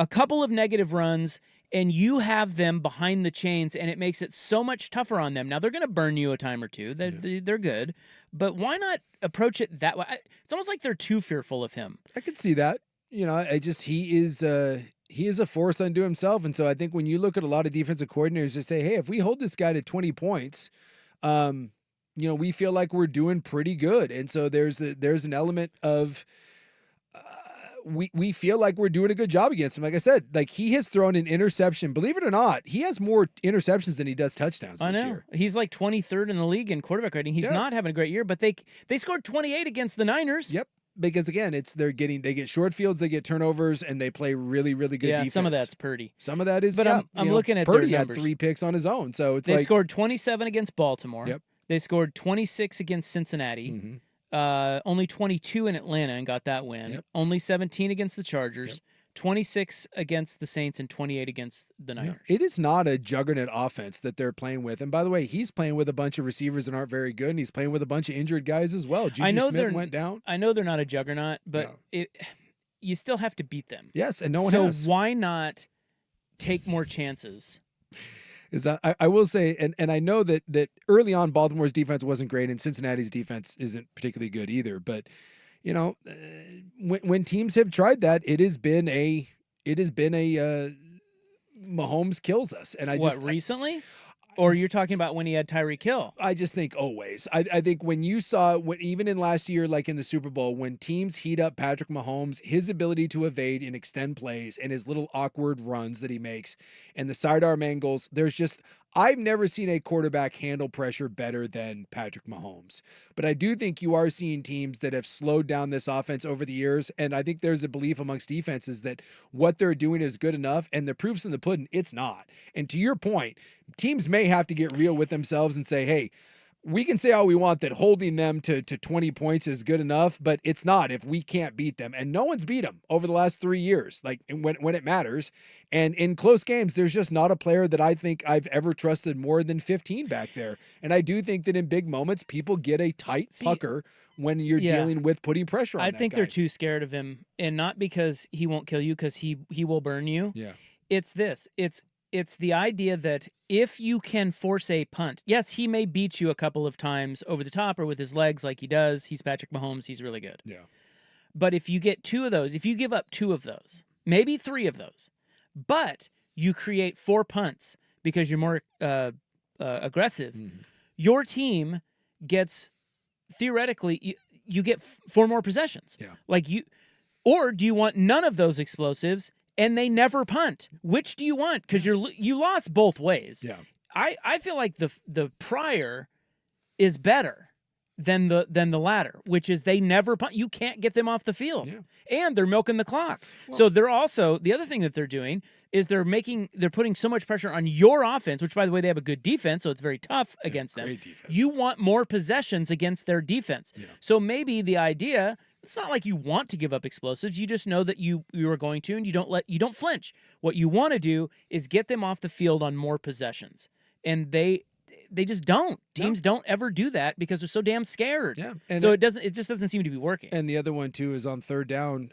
a couple of negative runs, and you have them behind the chains, and it makes it so much tougher on them. Now, they're going to burn you a time or 2. They're good. But why not approach it that way? It's almost like they're too fearful of him. I could see that. He is a force unto himself. And so I think when you look at a lot of defensive coordinators that say, hey, if we hold this guy to 20 points, we feel like we're doing pretty good. And so there's an element of we feel like we're doing a good job against him. Like I said, like he has thrown an interception. Believe it or not, he has more interceptions than he does touchdowns this year. He's like 23rd in the league in quarterback rating. He's not having a great year, but they scored 28 against the Niners. Yep. Because again, they get short fields, they get turnovers, and they play really, really good defense. Some of that's Purdy. Some of that is, but I'm looking at Purdy their had numbers. 3 picks on his own, so they scored 27 against Baltimore. Yep. They scored 26 against Cincinnati. Only 22 in Atlanta and got that win. Yep. Only 17 against the Chargers. 26 against the Saints and 28 against the Niners. It is not a juggernaut offense that they're playing with. And by the way, he's playing with a bunch of receivers that aren't very good, and he's playing with a bunch of injured guys as well. Juju Smith went down. I know they're not a juggernaut, but you still have to beat them. Yes, and no one has. So why not take more chances? I will say, and I know that early on Baltimore's defense wasn't great, and Cincinnati's defense isn't particularly good either, but when teams have tried that, it has been a Mahomes kills us. And recently? Or you're talking about when he had Tyreek Hill? I just think always. I think when you saw, even in last year, like in the Super Bowl, when teams heat up Patrick Mahomes, his ability to evade and extend plays and his little awkward runs that he makes and the sidearm angles, I've never seen a quarterback handle pressure better than Patrick Mahomes. But I do think you are seeing teams that have slowed down this offense over the years. And I think there's a belief amongst defenses that what they're doing is good enough. And the proof's in the pudding. It's not. And to your point, teams may have to get real with themselves and say, hey, we can say all we want that holding them to 20 points is good enough, but it's not if we can't beat them. And no one's beat them over the last 3 years, like when it matters. And in close games, there's just not a player that I think I've ever trusted more than 15 back there. And I do think that in big moments, people get a tight pucker when you're dealing with putting pressure on I that think guy. they're too scared of him, and not because he won't kill you, because he will burn you. Yeah. It's this. It's the idea that if you can force a punt, yes, he may beat you a couple of times over the top or with his legs like he does. He's Patrick Mahomes. He's really good. Yeah. But if you get 2 of those, if you give up 2 of those, maybe 3 of those, but you create 4 punts because you're more aggressive, your team gets, theoretically, you get 4 more possessions. Yeah. Or do you want none of those explosives and they never punt? Which do you want? Because you lost both ways. Yeah. I feel like the prior is better than the latter, which is they never punt. You can't get them off the field, and they're milking the clock. So they're also, the other thing that they're doing is they're putting so much pressure on your offense, which by the way, they have a good defense, so it's very tough against them. Great defense. You want more possessions against their defense. Yeah. So maybe the idea, it's not like you want to give up explosives. You just know that you are going to, and you don't flinch. What you want to do is get them off the field on more possessions. And they just don't. Teams don't ever do that because they're so damn scared. Yeah. And so it just doesn't seem to be working. And the other one too is on third down.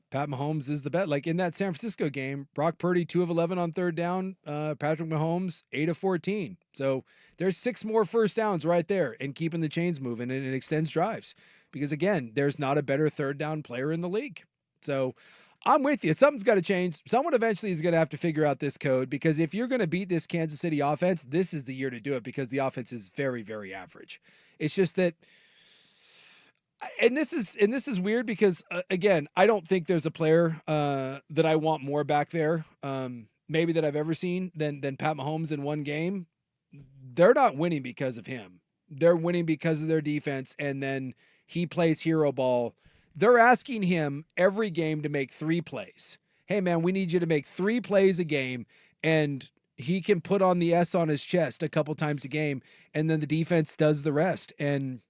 Pat Mahomes is the bet. Like in that San Francisco game, Brock Purdy 2 of 11 on third down. Patrick Mahomes 8 of 14. So there's 6 more first downs right there and keeping the chains moving, and it extends drives. Because again, there's not a better third down player in the league. So I'm with you. Something's got to change. Someone eventually is going to have to figure out this code, because if you're going to beat this Kansas City offense, this is the year to do it, because the offense is very, very average. It's just that, and this is weird because again, I don't think there's a player that I want more back there, maybe that I've ever seen than Pat Mahomes in one game. They're not winning because of him. They're winning because of their defense, and then he plays hero ball. They're asking him every game to make 3 plays. Hey, man, we need you to make 3 plays a game, and he can put on the S on his chest a couple times a game, and then the defense does the rest. And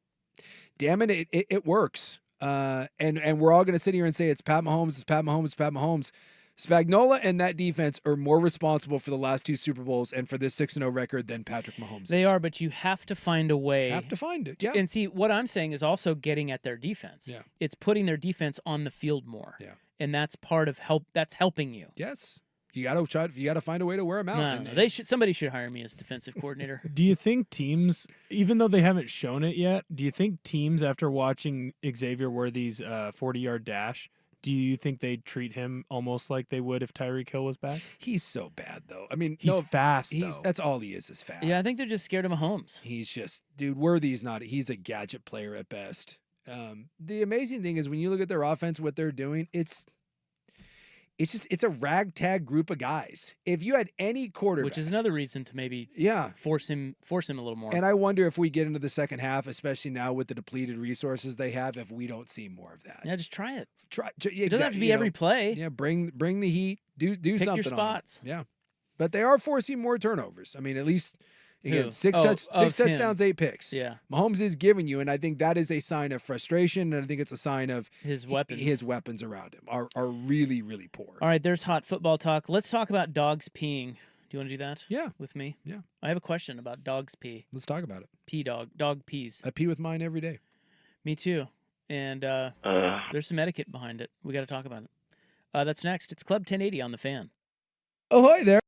damn it, it works. And we're all going to sit here and say it's Pat Mahomes, it's Pat Mahomes, it's Pat Mahomes. Spagnuolo and that defense are more responsible for the last 2 Super Bowls and for this 6-0 record than Patrick Mahomes. They are, but you have to find a way. Have to find it, yeah. And see, what I'm saying is also getting at their defense. Yeah. It's putting their defense on the field more. Yeah. And that's part of help. That's helping you. Yes. You got to find a way to wear them out. No. Somebody should hire me as defensive coordinator. Do you think teams, even though they haven't shown it yet, do you think teams, after watching Xavier Worthy's 40-yard dash, do you think they'd treat him almost like they would if Tyreek Hill was back? He's so bad, though. I mean, he's fast, though. That's all he is fast. Yeah, I think they're just scared of Mahomes. He's just, dude, Worthy's not. He's a gadget player at best. The amazing thing is when you look at their offense, what they're doing, it's a ragtag group of guys. If you had any quarterback, which is another reason to maybe force him a little more. And I wonder if we get into the second half, especially now with the depleted resources they have, if we don't see more of that. Yeah, just try it. It doesn't have to be every play. Yeah, bring the heat. Do Pick something. Your spots. Yeah, but they are forcing more turnovers. I mean, at least. Again, 6 touchdowns, 8 picks. Yeah. Mahomes is giving you, and I think that is a sign of frustration, and I think it's a sign of his weapons. His weapons around him are really, really poor. All right, there's hot football talk. Let's talk about dogs peeing. Do you want to do that? Yeah. With me? Yeah. I have a question about dogs pee. Let's talk about it. Dog pees. I pee with mine every day. Me too. And there's some etiquette behind it. We got to talk about it. That's next. It's Club 1080 on the Fan. Ahoy there.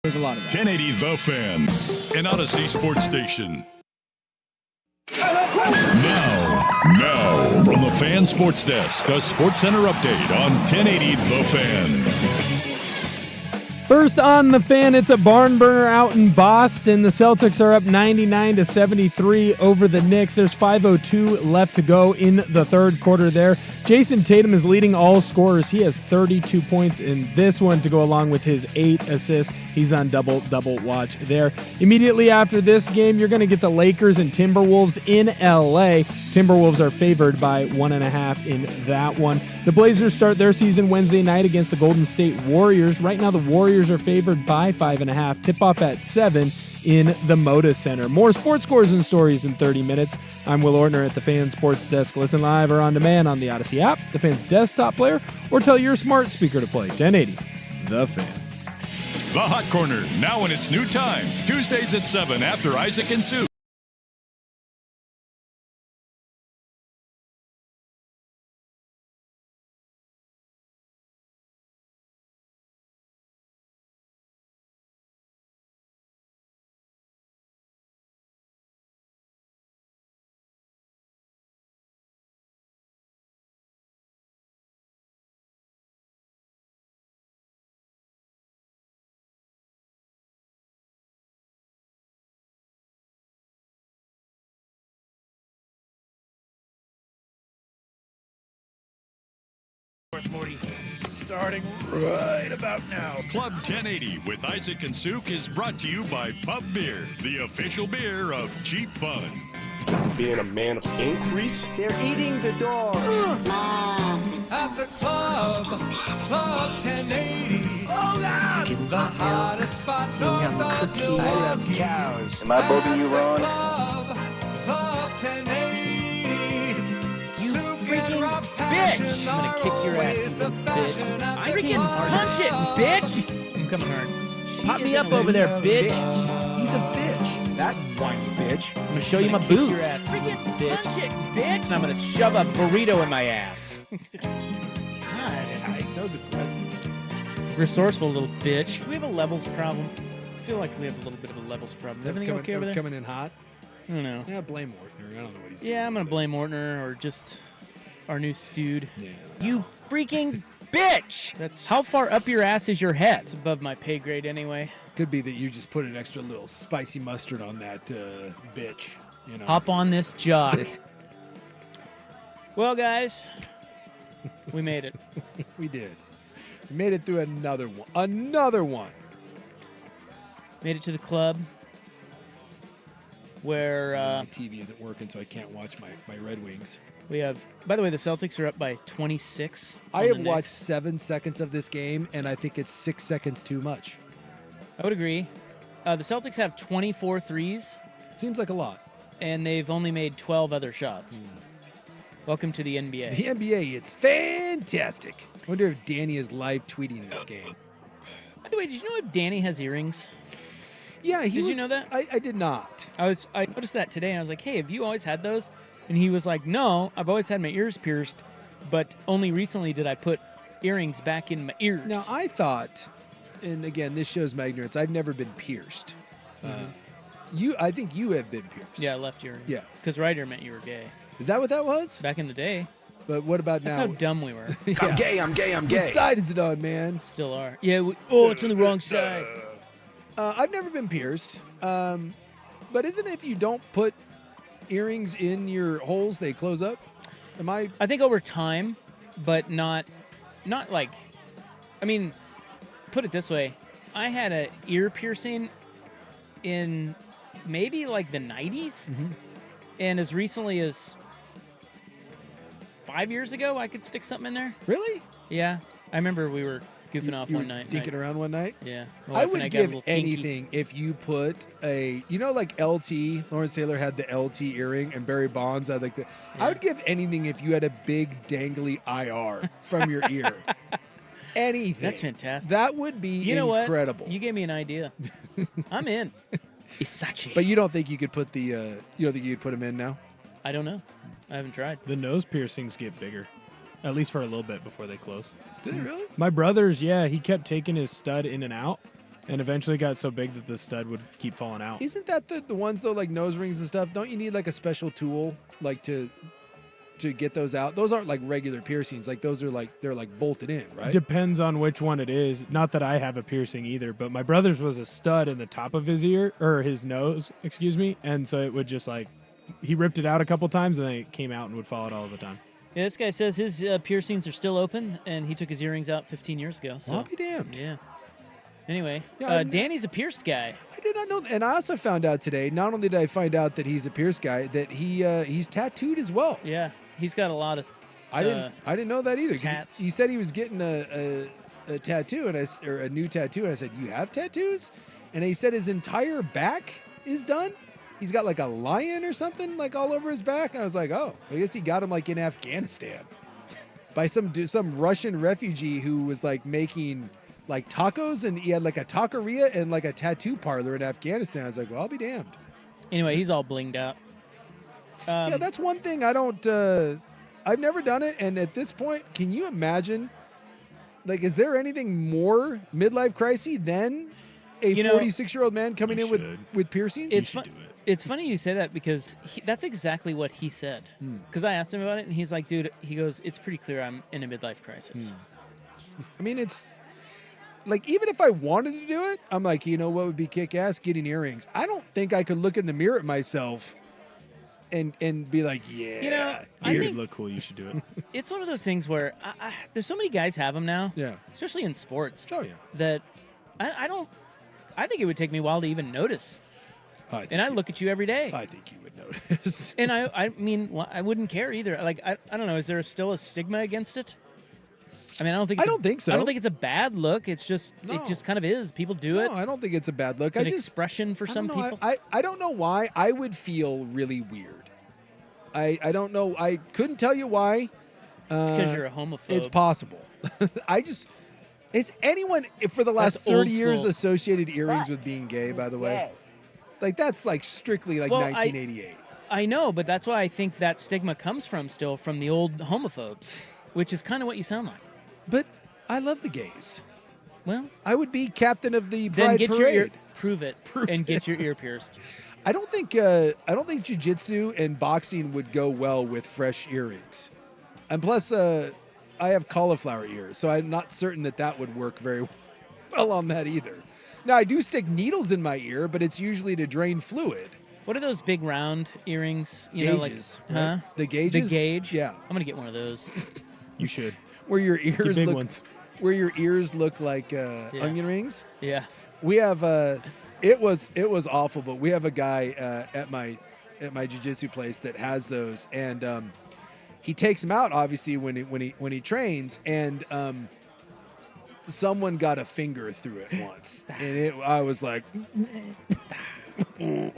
There's a lot of that. 1080 The Fan, an Odyssey sports station. Now, from the Fan Sports Desk, a Sports Center update on 1080 The Fan. First on The Fan, it's a barn burner out in Boston. The Celtics are up 99-73 over the Knicks. There's 5:02 left to go in the third quarter there. Jason Tatum is leading all scorers. He has 32 points in this one to go along with his 8 assists. He's on double-double watch there. Immediately after this game, you're going to get the Lakers and Timberwolves in L.A. Timberwolves are favored by 1.5 in that one. The Blazers start their season Wednesday night against the Golden State Warriors. Right now, the Warriors are favored by 5.5. Tip-off at 7 in the Moda Center. More sports scores and stories in 30 minutes. I'm Will Ortner at the Fan Sports Desk. Listen live or on demand on the Odyssey app, the Fan's desktop player, or tell your smart speaker to play 1080 The Fan. The Hot Corner, now in its new time. Tuesdays at 7 after Isaac and Sue. Morty, starting right about now. Club 1080 with Isaac and Souk is brought to you by Pub Beer, the official beer of cheap fun. Being a man of increase. They're eating the dog. At the club 1080. Oh, God! The hottest spot north of New I love cows. Am I bugging you, Ron? Club 1080. Freaking bitch! I'm gonna kick your ass, you little bitch. I freaking punch it, bitch! I'm coming hard. Pop me up over there, bitch. He's a bitch. That whiny bitch. I'm gonna show you my boobs. Freaking punch it, bitch! And I'm gonna shove a burrito in my ass. God, That was aggressive. resourceful little bitch. Do we have a levels problem? I feel like we have a little bit of a levels problem. Is everything okay over there? coming in hot. I don't know. Yeah, blame Ortner. I don't know what he's doing. Yeah, I'm gonna blame Ortner or just our new stewed. Yeah. You freaking bitch! That's How far up your ass is your head? It's above my pay grade anyway. could be that you just put an extra little spicy mustard on that bitch. You know. Hop on this jock. Well, guys, we made it. We did. We made it through another one. Another one. Made it to the club where My TV isn't working, so I can't watch my Red Wings. we have. By the way, the Celtics are up by 26. I on have the watched Knicks. 7 seconds of this game, and I think it's 6 seconds too much. I would agree. The Celtics have 24 threes, Seems like a lot. and they've only made 12 other shots. Welcome to the NBA. The NBA, it's fantastic. I wonder if Danny is live tweeting this game. By the way, did you know if Danny has earrings? Yeah, he Did you was- know that? I did not. I noticed that today, and I was like, "Hey, have you always had those?" And he was like, "No, I've always had my ears pierced, but only recently did I put earrings back in my ears." Now, I thought, and again, this shows my ignorance, I've never been pierced. I think you have been pierced. Yeah, left ear. Yeah. Because right ear meant you were gay. Is that what that was? Back in the day. But what about That's now? how dumb we were. Yeah. I'm gay, I'm gay, I'm Which gay. side is it on, man? Still are. Yeah. It's on the wrong side. I've never been pierced. But isn't it if you don't put earrings in your holes, they close up? Am I? I think over time, but not like. I mean, put it this way: I had an ear piercing in maybe like the 90s, and as recently as 5 years ago, I could stick something in there. Really? Yeah, I remember we were goofing off You one were night. dinking around one night? Yeah. My I wife and would got a give little kinky. anything if you put like LT, Lawrence Taylor had the LT earring, and Barry Bonds had like the. Yeah. I would give anything if you had a big dangly IR from your ear. Anything. That's fantastic. That would be You know incredible. what? You gave me an idea. I'm in. Isachi. But you don't think you could put the? You don't think you could put them in now? I don't know. I haven't tried. The nose piercings get bigger, at least for a little bit before they close. Do they really? My brother's, yeah, he kept taking his stud in and out, and eventually got so big that the stud would keep falling out. Isn't that the ones though, like nose rings and stuff? Don't you need like a special tool like to get those out? Those aren't like regular piercings. Like those are like they're like bolted in, right? Depends on which one it is. Not that I have a piercing either, but my brother's was a stud in the top of his ear or his nose, excuse me, and so it would just like he ripped it out a couple times and then it came out and would fall out all the time. Yeah, this guy says his piercings are still open, and he took his earrings out 15 years ago. So I'll be damned. Yeah. Anyway, Yeah, Danny's a pierced guy. I did not know, and I also found out today. Not only did I find out that he's a pierced guy, that he's tattooed as well. Yeah, he's got a lot of. I didn't know that either. 'Cause Tats. He said he was getting a tattoo, or a new tattoo, and I said, "You have tattoos?" And he said his entire back is done. He's got like a lion or something like all over his back. I was like, oh, I guess he got him like in Afghanistan by some Russian refugee who was like making like tacos, and he had like a taqueria and like a tattoo parlor in Afghanistan. I was like, well, I'll be damned. Anyway, he's all blinged out. Yeah, that's one thing I don't. I've never done it, and at this point, can you imagine? Like, is there anything more midlife crisis than a 46-year-old man coming in with piercings? It's funny you say that because that's exactly what he said. Because I asked him about it, and he's like, dude, he goes, it's pretty clear I'm in a midlife crisis. I mean, it's like, even if I wanted to do it, I'm like, you know what would be kick-ass? Getting earrings. I don't think I could look in the mirror at myself and be like, yeah. I think look cool. You should do it. It's one of those things where there's so many guys have them now. Yeah. Especially in sports. Oh, yeah. That I think it would take me a while to even notice. And I look at you every day. I think you would notice. And I mean, I wouldn't care either. Like, I don't know. Is there still a stigma against it? I mean, I don't think so. I don't think it's a bad look. It's just it just kind of is. People do it. No, I don't think it's a bad look. It's an expression for some people. I don't know why. I would feel really weird. I don't know. I couldn't tell you why. It's because you're a homophobe. It's possible. Is anyone for the last 30 years associated earrings with being gay, by the way? Like, that's like strictly like 1988. I know, but that's why I think that stigma comes from the old homophobes, which is kind of what you sound like. But I love the gays. Well, I would be captain of the Pride then Parade. Prove it, and get your ear pierced. I don't think jiu-jitsu and boxing would go well with fresh earrings. And plus, I have cauliflower ears, so I'm not certain that would work very well on that either. Now, I do stick needles in my ear, but it's usually to drain fluid. What are those big round earrings? Gauges, right? Huh? The gauges? The gauge? Yeah. I'm going to get one of those. You should. Where your ears big look ones. Where your ears look like onion rings? Yeah. We have it was awful, but we have a guy at my jiu-jitsu place that has those, and he takes them out obviously when he trains, and someone got a finger through it once, and I was like, yeah,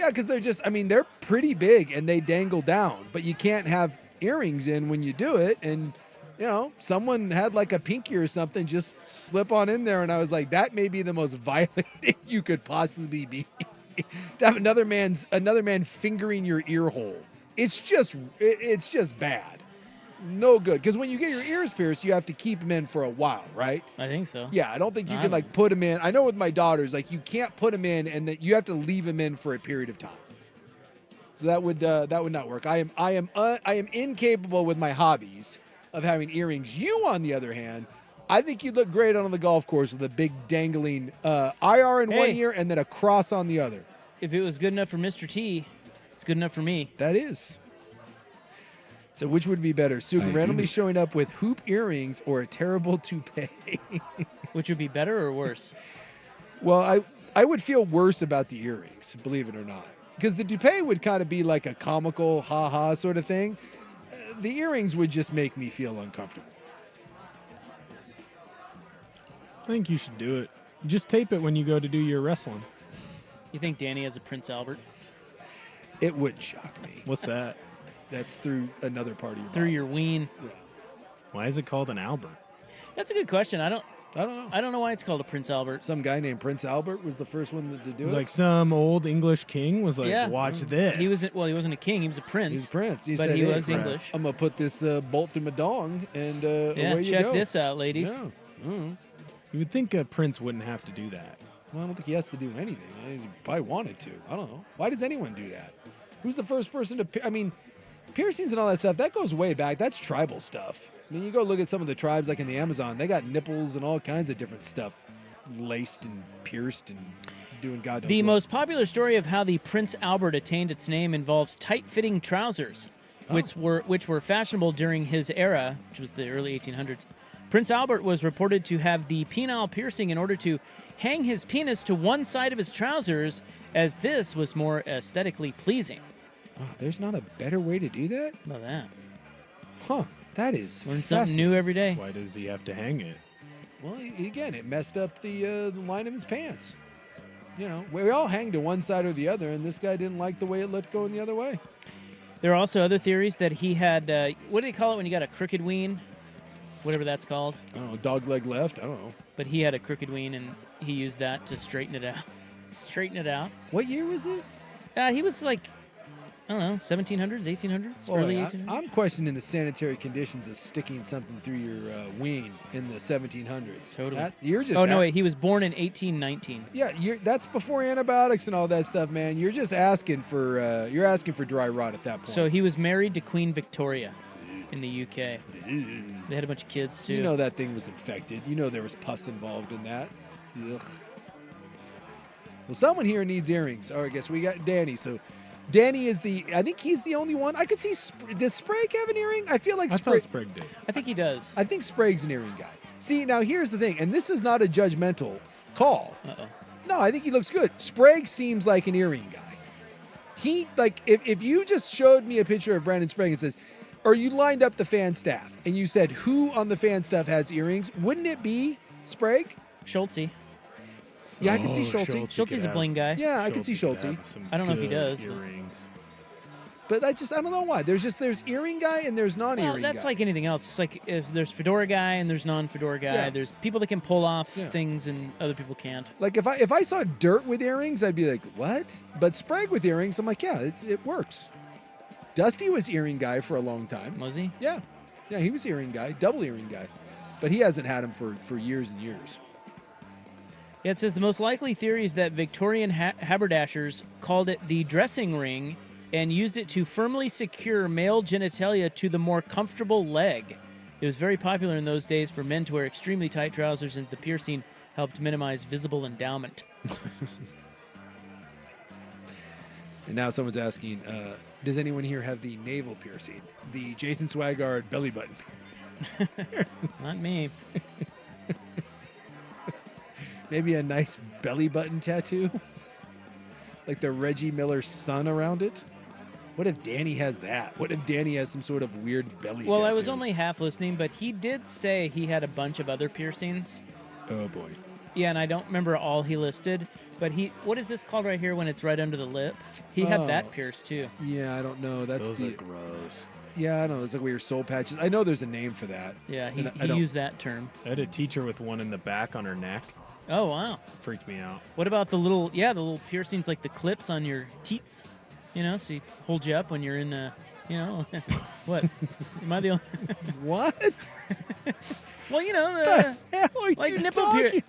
because they're pretty big and they dangle down, but you can't have earrings in when you do it, and someone had like a pinky or something just slip on in there, and I was like, that may be the most violent thing you could possibly be. To have another man fingering your ear hole. It's just bad. No good. Because when you get your ears pierced, you have to keep them in for a while, right? I think so. Yeah, I don't think you can like put them in. I know with my daughters, like you can't put them in, and that you have to leave them in for a period of time. So that would not work. I am incapable with my hobbies of having earrings. You, on the other hand, I think you'd look great on the golf course with a big dangling IR in one ear and then a cross on the other. If it was good enough for Mr. T, it's good enough for me. That is. So which would be better? Suk randomly showing up with hoop earrings or a terrible toupee? Which would be better or worse? Well, I would feel worse about the earrings, believe it or not. Because the toupee would kind of be like a comical ha-ha sort of thing. The earrings would just make me feel uncomfortable. I think you should do it. Just tape it when you go to do your wrestling. You think Danny has a Prince Albert? It wouldn't shock me. What's that? That's through another part of your Through body. your ween. Yeah. Why is it called an Albert? That's a good question. I don't know. I don't know why it's called a Prince Albert. Some guy named Prince Albert was the first one to do it. Like some old English king was like, watch this. He wasn't a king. He was a prince. He was a prince. But he was English. I'm going to put this bolt through my dong, and away you go. Check this out, ladies. Yeah. You would think a prince wouldn't have to do that. Well, I don't think he has to do anything. He probably wanted to. I don't know. Why does anyone do that? Who's the first person to... I mean, piercings and all that stuff, that goes way back. That's tribal stuff. I mean, you go look at some of the tribes like in the Amazon, they got nipples and all kinds of different stuff laced and pierced and doing God knows The what. most popular story of how the Prince Albert attained its name involves tight-fitting trousers, which were fashionable during his era, which was the early 1800s. Prince Albert was reported to have the penile piercing in order to hang his penis to one side of his trousers, as this was more aesthetically pleasing. Oh, there's not a better way to do that? How about that? Huh. That is Learn something new every day. Why does he have to hang it? Well, again, it messed up the line of his pants. You know, we all hang to one side or the other, and this guy didn't like the way it looked going the other way. There are also other theories that he had, what do they call it when you got a crooked ween? Whatever that's called. I don't know, dog leg left, I don't know. But he had a crooked ween, and he used that to straighten it out. Straighten it out. What year was this? He was like, I don't know, 1700s, 1800s, early 1800s. I'm questioning the sanitary conditions of sticking something through your ween in the 1700s. Totally. You're just wait, he was born in 1819. Yeah, that's before antibiotics and all that stuff, man. You're just asking for dry rot at that point. So he was married to Queen Victoria in the UK. They had a bunch of kids too. You know that thing was infected. You know there was pus involved in that. Ugh. Well, someone here needs earrings. All right, I guess we got Danny. So Danny is I think he's the only one. I could see, does Sprague have an earring? I feel like Sprague did. I think he does. I think Sprague's an earring guy. See, now here's the thing, and this is not a judgmental call. Uh-oh. No, I think he looks good. Sprague seems like an earring guy. He, like, if you just showed me a picture of Brandon Sprague and says, or you lined up the fan staff and you said, who on the fan staff has earrings? Wouldn't it be Sprague? Schulte. Yeah, I can see Schulte. Schulte's a bling guy. Yeah, I can see Schulte. I don't know if he does. Earrings. But I don't know why. There's earring guy and there's non-earring Well, that's guy. like anything else. It's like if there's fedora guy and there's non-fedora guy. Yeah. There's people that can pull off things and other people can't. Like if I saw Dirt with earrings, I'd be like, what? But Sprague with earrings, I'm like, yeah, it works. Dusty was earring guy for a long time. Was he? Yeah. Yeah, he was earring guy, double earring guy. But he hasn't had them for years and years. Yeah, it says the most likely theory is that Victorian haberdashers called it the dressing ring and used it to firmly secure male genitalia to the more comfortable leg. It was very popular in those days for men to wear extremely tight trousers, and the piercing helped minimize visible endowment. And now someone's asking, does anyone here have the navel piercing? The Jason Swigard belly button. Not me. Maybe a nice belly button tattoo? Like the Reggie Miller sun around it? What if Danny has that? What if Danny has some sort of weird belly tattoo? Well, I was only half listening, but he did say he had a bunch of other piercings. Oh, boy. Yeah, and I don't remember all he listed, but what is this called right here when it's right under the lip? He had that pierced, too. Yeah, I don't know. That's Those are gross. Yeah, I don't know. It's like weird soul patches. I know there's a name for that. Yeah, he used that term. I had a teacher with one in the back on her neck. Oh, wow. Freaked me out. What about the little piercings, like the clips on your teats? You know, so he holds you up when you're in what? Am I the only... What? Well, you know, like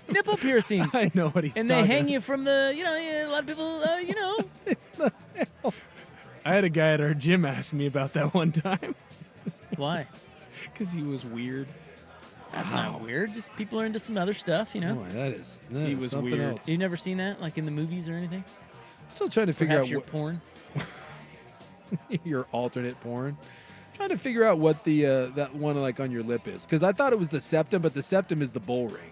nipple piercings. I know what he's and talking they hang you from the, a lot of people, I had a guy at our gym ask me about that one time. Why? Because he was weird. That's not weird. Just people are into some other stuff, you know? Boy, that is was something weird. else. You've never seen that, like in the movies or anything? I'm still trying to figure Perhaps out your porn? Your alternate porn. Trying to figure out what the that one like on your lip is, because I thought it was the septum, but the septum is the bull ring.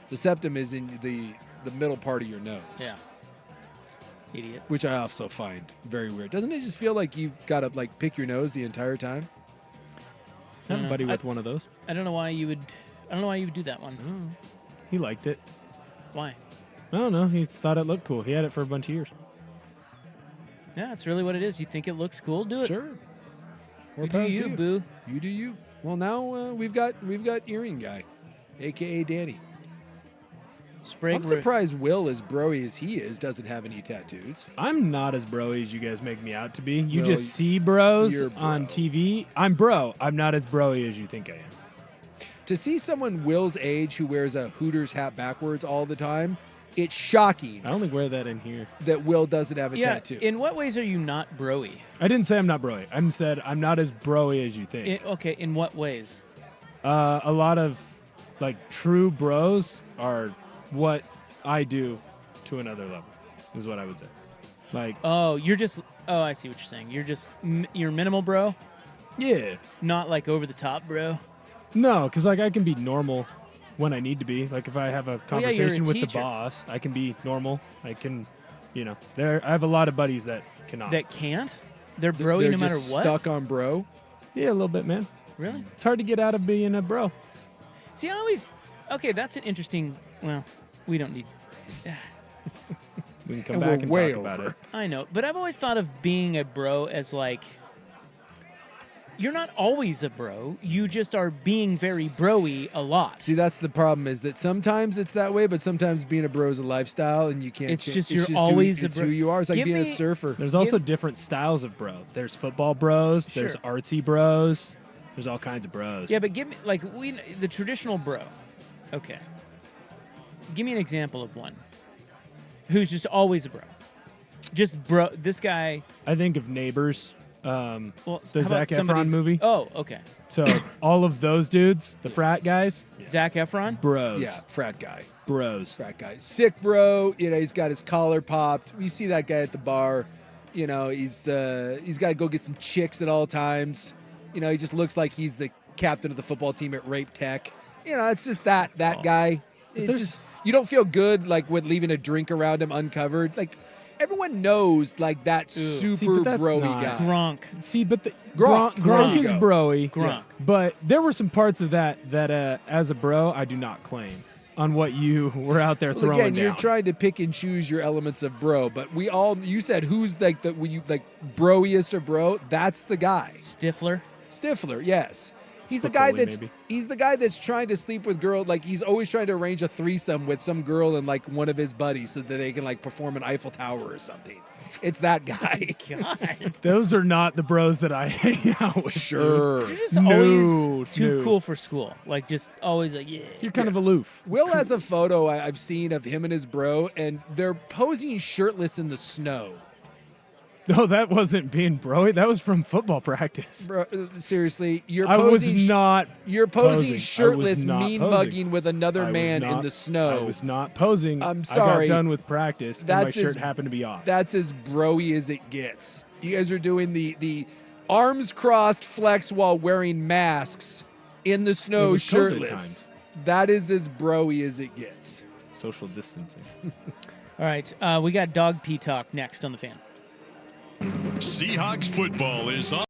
The septum is in the middle part of your nose. Yeah. Idiot. Which I also find very weird. Doesn't it just feel like you've got to like pick your nose the entire time? I have a buddy with one of those. I don't know why you would do that one. Oh. He liked it. Why? I don't know. He thought it looked cool. He had it for a bunch of years. Yeah, that's really what it is. You think it looks cool? Do it. Sure. You do you, boo. You do you. Well, now we've got earring guy, aka Danny. I'm surprised Will, as broy as he is, doesn't have any tattoos. I'm not as broy as you guys make me out to be. You just see bros you're bro. on TV. I'm bro. I'm not as broy as you think I am. To see someone Will's age who wears a Hooters hat backwards all the time, it's shocking. I only wear that in here. That Will doesn't have a tattoo. In what ways are you not broy? I didn't say I'm not broy. I said I'm not as broy as you think. Okay, in what ways? A lot of true bros are what I do to another level, is what I would say. I see what you're saying. You're minimal bro? Yeah. Not like over the top bro? No, because I can be normal when I need to be. Like if I have a conversation with the boss, I can be normal. I can, I have a lot of buddies that cannot. That can't? They're broy no matter what? Stuck on bro? Yeah, a little bit, man. Really? It's hard to get out of being a bro. See, that's an interesting, we don't need... We can come back and talk about it. I know, but I've always thought of being a bro as you're not always a bro. You just are being very bro-y a lot. See, that's the problem is that sometimes it's that way, but sometimes being a bro is a lifestyle, and you can't. It's just always who you are. It's like being a surfer. There's also different styles of bro. There's football bros. Sure. There's artsy bros. There's all kinds of bros. Yeah, but give me the traditional bro. Okay. Give me an example of one who's just always a bro. Just bro. This guy. I think of Neighbors. The how Zac about somebody- Efron movie. Oh, okay. So all of those dudes, the frat guys, Zac Efron, bros. Yeah, frat guy. Bros. Frat guy. Sick bro. He's got his collar popped. You see that guy at the bar. He's got to go get some chicks at all times. He just looks like he's the captain of the football team at Rape Tech. It's just that guy. It's just you don't feel good with leaving a drink around him uncovered. Everyone knows that super broy guy. Gronk. See, but Gronk is broy. Gronk. Yeah. But there were some parts of that as a bro, I do not claim on what you were out there throwing Again, down. you're trying to pick and choose your elements of bro, but you said who's broiest of bro? That's the guy. Stifler, yes. He's the guy that's trying to sleep with girls. He's always trying to arrange a threesome with some girl and one of his buddies so that they can perform an Eiffel Tower or something. It's that guy. God. Those are not the bros that I hang out with. Sure. You're just always too cool for school. Just always yeah. You're kind of aloof. Will has a photo I've seen of him and his bro, and they're posing shirtless in the snow. No, that wasn't being broy. That was from football practice. Bro, seriously, you're posing shirtless, mean-mugging with another man in the snow. I was not posing. I'm sorry. I got done with practice, and my shirt happened to be off. That's as broy as it gets. You guys are doing the arms crossed flex while wearing masks in the snow shirtless. That is as broy as it gets. Social distancing. All right, we got dog pee talk next on the Fan. Seahawks football is on.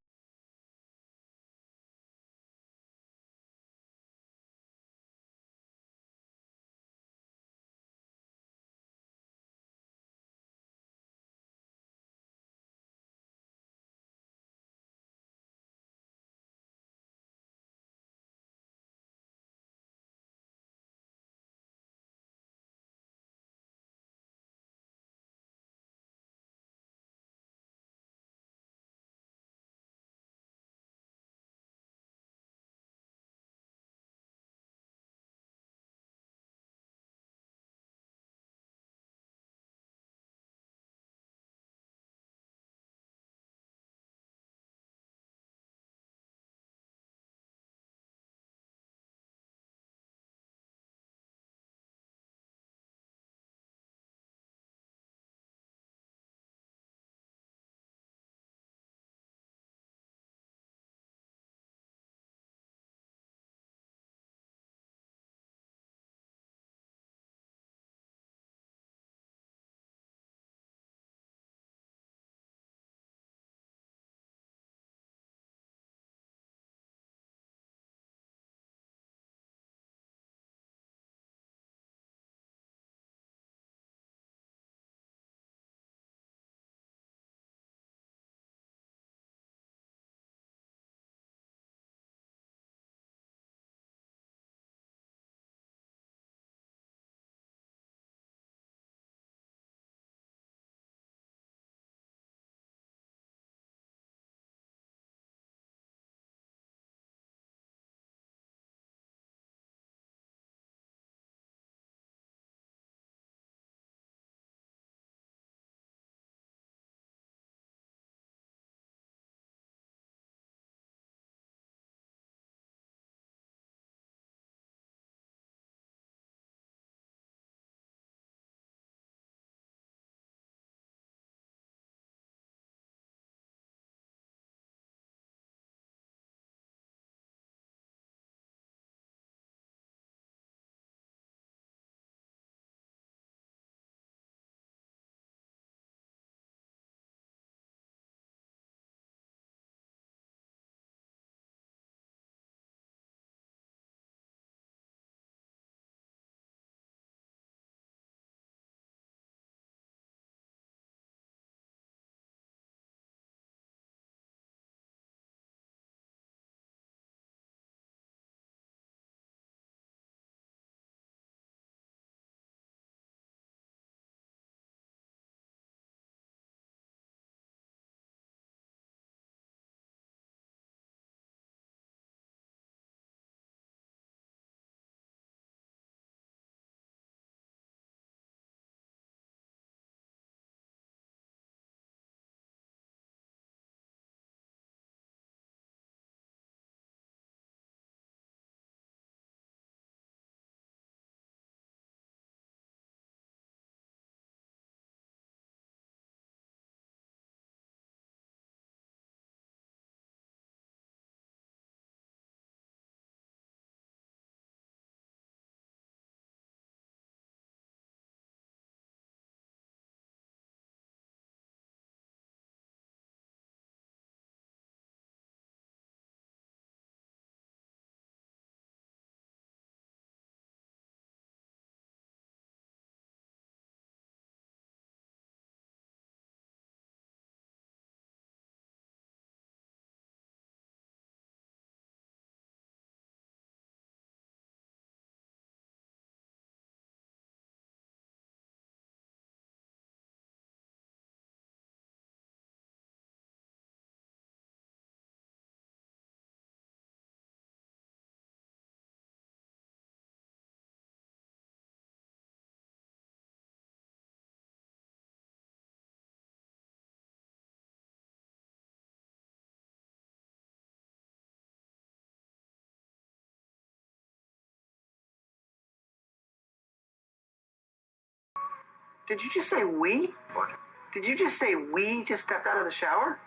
Did you just say we? What? Did you just say we just stepped out of the shower?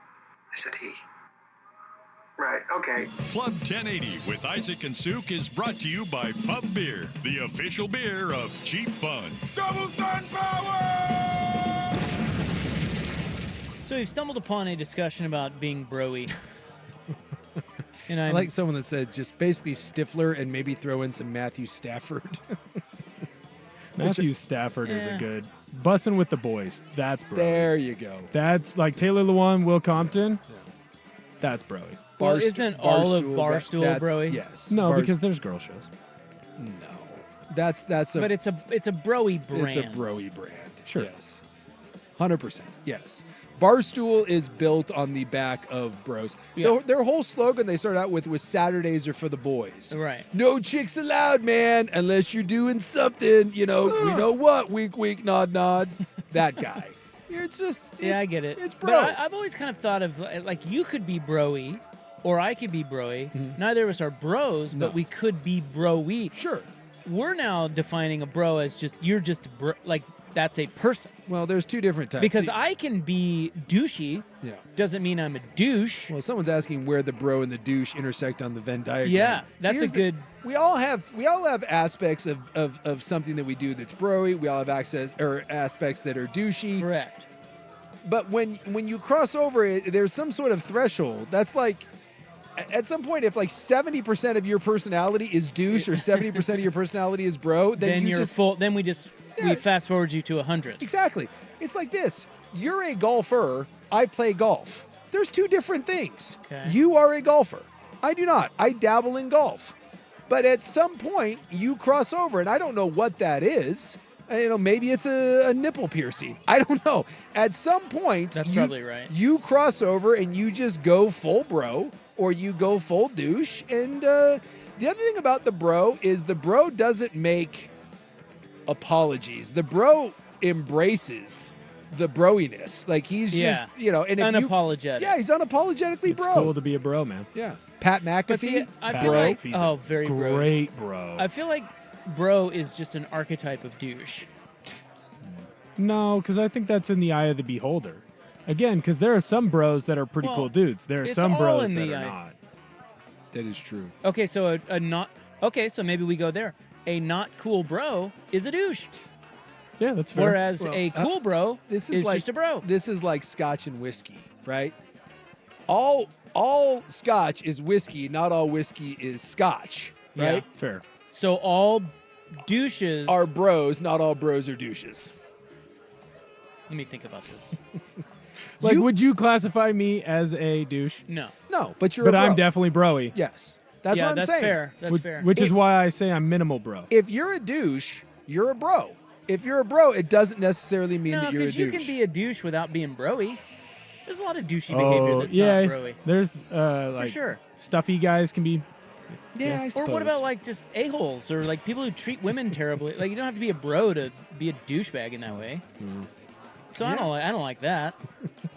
I said he. Right, okay. Club 1080 with Isaac and Souk is brought to you by Pub Beer, the official beer of Cheap Fun. Double Sun Power! So we've stumbled upon a discussion about being broy. And I like someone that said just basically Stifler and maybe throw in some Matthew Stafford. Matthew Stafford is a good bussin' with the boys. That's bro. There you go. That's like Taylor Lewan, Will Compton. Yeah. That's broy. Well, isn't all of Barstool broy? Yes. No, because there's girl shows. No. That's a But it's a broy brand. It's a broy brand. Sure. Yes. 100%. Yes. Barstool is built on the back of bros. Yeah. Their whole slogan they started out with was Saturdays are for the boys. Right. No chicks allowed, man, unless you're doing something, you know what, wink, wink, nod, nod. That guy. It's just, Yeah, I get it. It's bro. But I've always kind of thought of, like, you could be broy, or I could be broy. Mm-hmm. Neither of us are bros, but we could be broy. Sure. We're now defining a bro as just, you're just, like, that's a person. Well, there's two different types. Because See, I can be douchey. Yeah. Doesn't mean I'm a douche. Well, someone's asking where the bro and the douche intersect on the Venn diagram. Yeah, that's a good. We all have aspects of something that we do that's broy. We all have aspects that are douchey. Correct. But when you cross over it, there's some sort of threshold. That's like, at some point, if like 70% of your personality is douche or 70% of your personality is bro, then you're just full. Then we fast forward you to 100. Exactly. It's like this. You're a golfer. I play golf. There's two different things. Okay. You are a golfer. I do not. I dabble in golf. But at some point, you cross over, and I don't know what that is. Maybe it's a nipple piercing. I don't know. At some point, that's probably right. You cross over and you just go full bro, or you go full douche. And the other thing about the bro is the bro doesn't make apologies. The bro embraces the broiness. Like he's just, and if unapologetic. He's unapologetically bro. It's cool to be a bro, man. Yeah. Pat McAfee. I feel like very great bro. I feel like bro is just an archetype of douche. No, because I think that's in the eye of the beholder. Again, because there are some bros that are pretty cool dudes. There are some bros that are not. That is true. Okay, so so maybe we go there. A not cool bro is a douche. Yeah, that's fair. Whereas a cool bro is just a bro. This is like scotch and whiskey, right? All scotch is whiskey, not all whiskey is scotch, right? Yeah, fair. So all douches are bros, not all bros are douches. Let me think about this. Would you classify me as a douche? No. No, but you're But a bro. I'm definitely broy. Yes. That's what I'm saying. Fair. That's fair. Which is why I say I'm minimal bro. If you're a douche, you're a bro. If you're a bro, it doesn't necessarily mean that you're a douche. No, because you can be a douche without being broy. There's a lot of douchey behavior that's not broy. There's For sure. stuffy guys can be. Yeah, I suppose. Or what about like just a-holes or like people who treat women terribly? Like you don't have to be a bro to be a douchebag in that way. So I don't like that.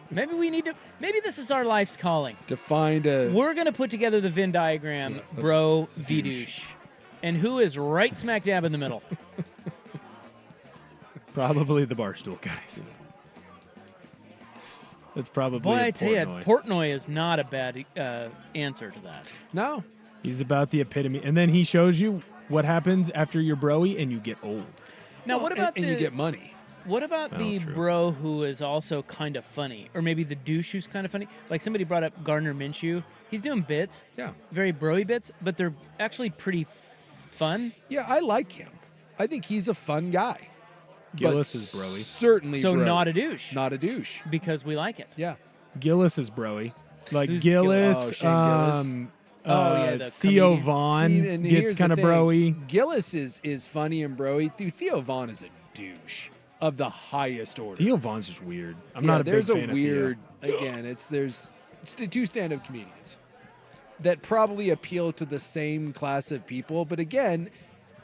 Maybe this is our life's calling. To find a... We're going to put together the Venn diagram, bro v douche. And who is right smack dab in the middle? Probably the Barstool guys. That's probably Boy, I tell you, Portnoy. Portnoy is not a bad answer to that. No. He's about the epitome. And then he shows you what happens after you're broy and you get old. Now, what about and you get money. What about the bro who is also kind of funny? Or maybe the douche who's kind of funny? Like somebody brought up Gardner Minshew. He's doing bits. Yeah. Very bro-y bits, but they're actually pretty fun. Yeah, I like him. I think he's a fun guy. Gillis is broy. Certainly So bro. not a douche. Not a douche. Because we like it. Yeah. Gillis is broy. Like Who's Gillis, Gillis? Oh, Shane Gillis. the Theo comedian. Vaughn See, gets kind of broy. Gillis is funny and broy. Dude, Theo Vaughn is a douche of the highest order. Theo Vaughn's just weird. I'm not a big there's fan a weird of Theo. again. It's the two stand-up comedians that probably appeal to the same class of people, but again,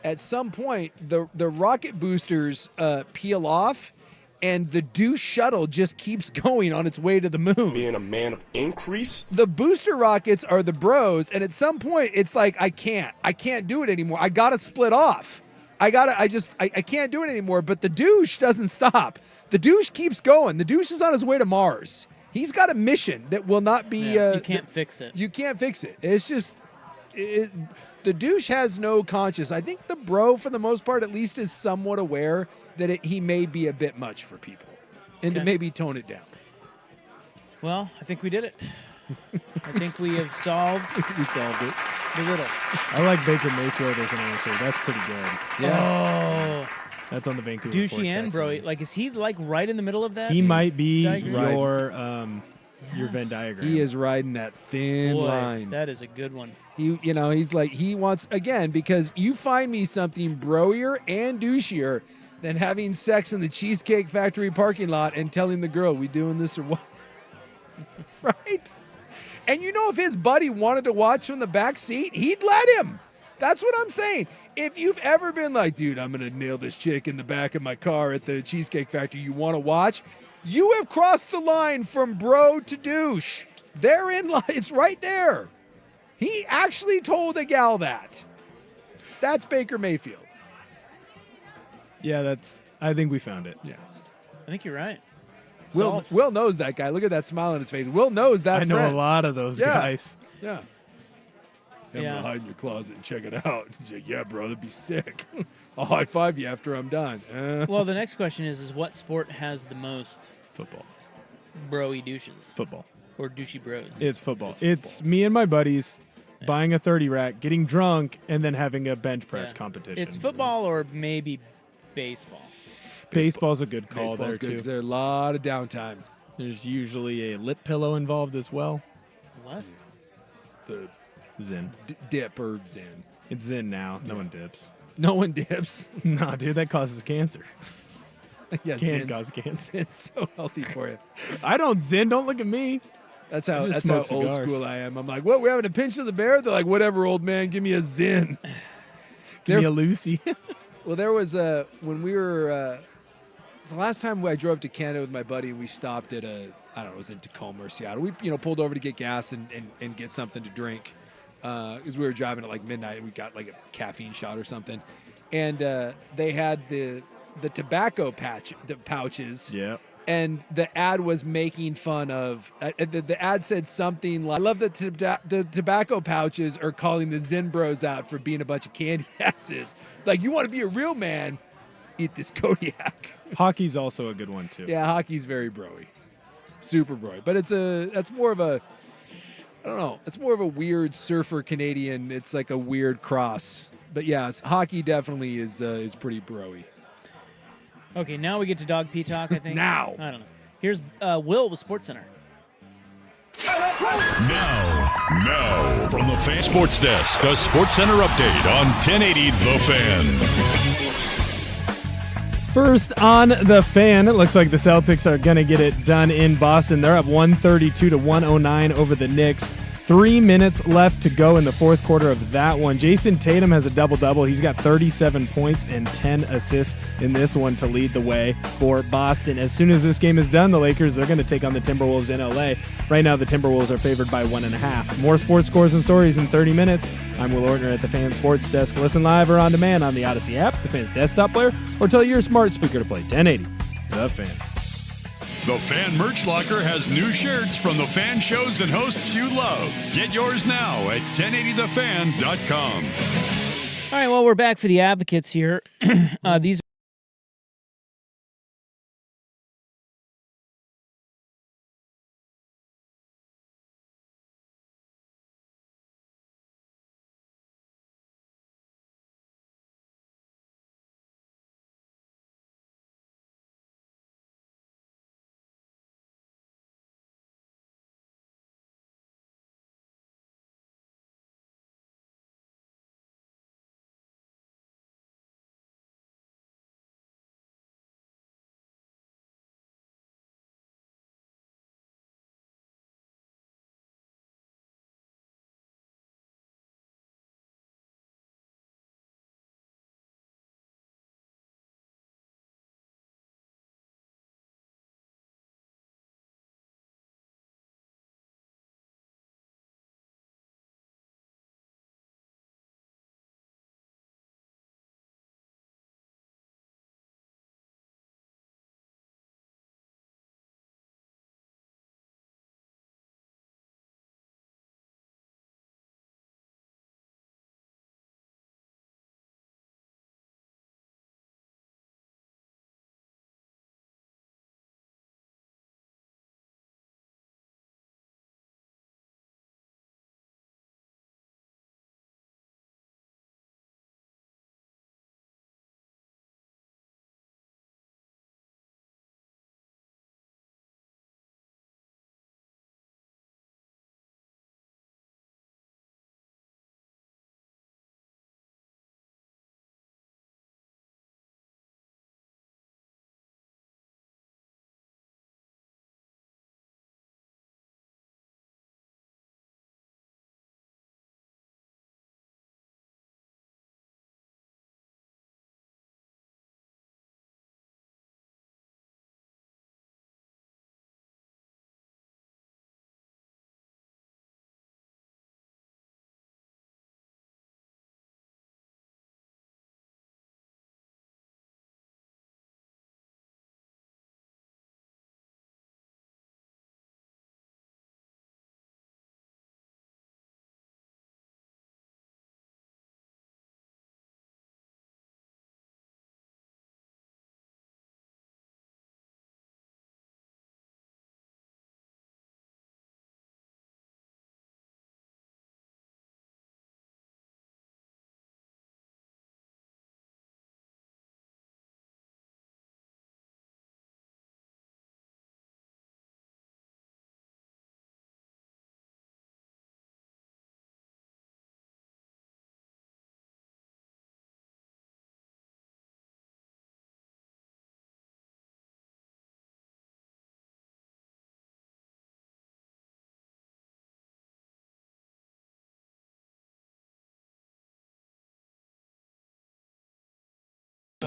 at some point the rocket boosters peel off. And the douche shuttle just keeps going on its way to the moon. Being a man of increase. The booster rockets are the bros, and at some point, it's like, I can't do it anymore. I gotta split off. I can't do it anymore. But the douche doesn't stop. The douche keeps going. The douche is on his way to Mars. He's got a mission that will not be. You can't fix it. You can't fix it. It's just, the douche has no conscience. I think the bro, for the most part, at least, is somewhat aware that he may be a bit much for people, and to maybe tone it down. Well, I think we did it. I think we have solved. We solved it. The riddle. I like Baker Mayfield as an answer. That's pretty good. Yeah. Oh. That's on the Vancouver. Douchey and bro. Like, is he like right in the middle of that? He might be diagram? your Venn diagram. He is riding that thin line. That is a good one. He's like, he wants, again, because you find me something broier and douchier than having sex in the Cheesecake Factory parking lot and telling the girl, we doing this or what? Right? And if his buddy wanted to watch from the back seat, he'd let him. That's what I'm saying. If you've ever been like, dude, I'm going to nail this chick in the back of my car at the Cheesecake Factory, you want to watch? You have crossed the line from bro to douche. Therein line. It's right there. He actually told a gal that. That's Baker Mayfield. Yeah, I think we found it. Yeah. I think you're right. Will knows that guy. Look at that smile on his face. Will knows that I know friend. a lot of those guys. Yeah. I'm going to hide in your closet and check it out. He's like, yeah, bro, that'd be sick. I'll high five you after I'm done. Well, the next question is what sport has the most football broy douches? Football. Or douchey bros? It's football. It's me and my buddies buying a 30 rack, getting drunk, and then having a bench press competition. It's football or maybe baseball. Baseball's a good call Baseball's there, good too. because there's a lot of downtime. There's usually a lip pillow involved as well. What? The Zen. Dip or Zen. It's Zen now. No one dips. No one dips. Nah, dude, that causes cancer. Yeah, Can cause cancer. It's so healthy for you. I don't Zen. Don't look at me. That's how old cigars. school I am. I'm like, what? We're having a pinch of the bear? They're like, whatever, old man. Give me a Zen. Give me a Lucy. Well, there was when we were the last time I drove to Canada with my buddy, we stopped at I don't know, it was in Tacoma or Seattle. We pulled over to get gas and get something to drink because we were driving at like midnight and we got like a caffeine shot or something. And they had the tobacco pouches. Yeah. And the ad was making fun of, the ad said something like, I love that the tobacco pouches are calling the Zen Bros out for being a bunch of candy asses. Like, you want to be a real man, eat this Kodiak. Hockey's also a good one, too. Yeah, hockey's very broy. Super broy. But that's more of a, I don't know, it's more of a weird surfer Canadian. It's like a weird cross. But yes, hockey definitely is pretty broy. Okay, now we get to dog pee talk, I think. Now. I don't know. Here's Will with SportsCenter. Now, from the Fan Sports Desk, a SportsCenter update on 1080 The Fan. First on The Fan, it looks like the Celtics are going to get it done in Boston. They're up 132-109 over the Knicks. 3 minutes left to go in the fourth quarter of that one. Jason Tatum has a double-double. He's got 37 points and 10 assists in this one to lead the way for Boston. As soon as this game is done, the Lakers are going to take on the Timberwolves in LA. Right now, the Timberwolves are favored by 1.5. More sports scores and stories in 30 minutes. I'm Will Ortner at the Fan Sports Desk. Listen live or on demand on the Odyssey app, the Fan's desktop player, or tell your smart speaker to play 1080 The Fan. The Fan Merch Locker has new shirts from the fan shows and hosts you love. Get yours now at 1080thefan.com. All right, well, we're back for the advocates here. These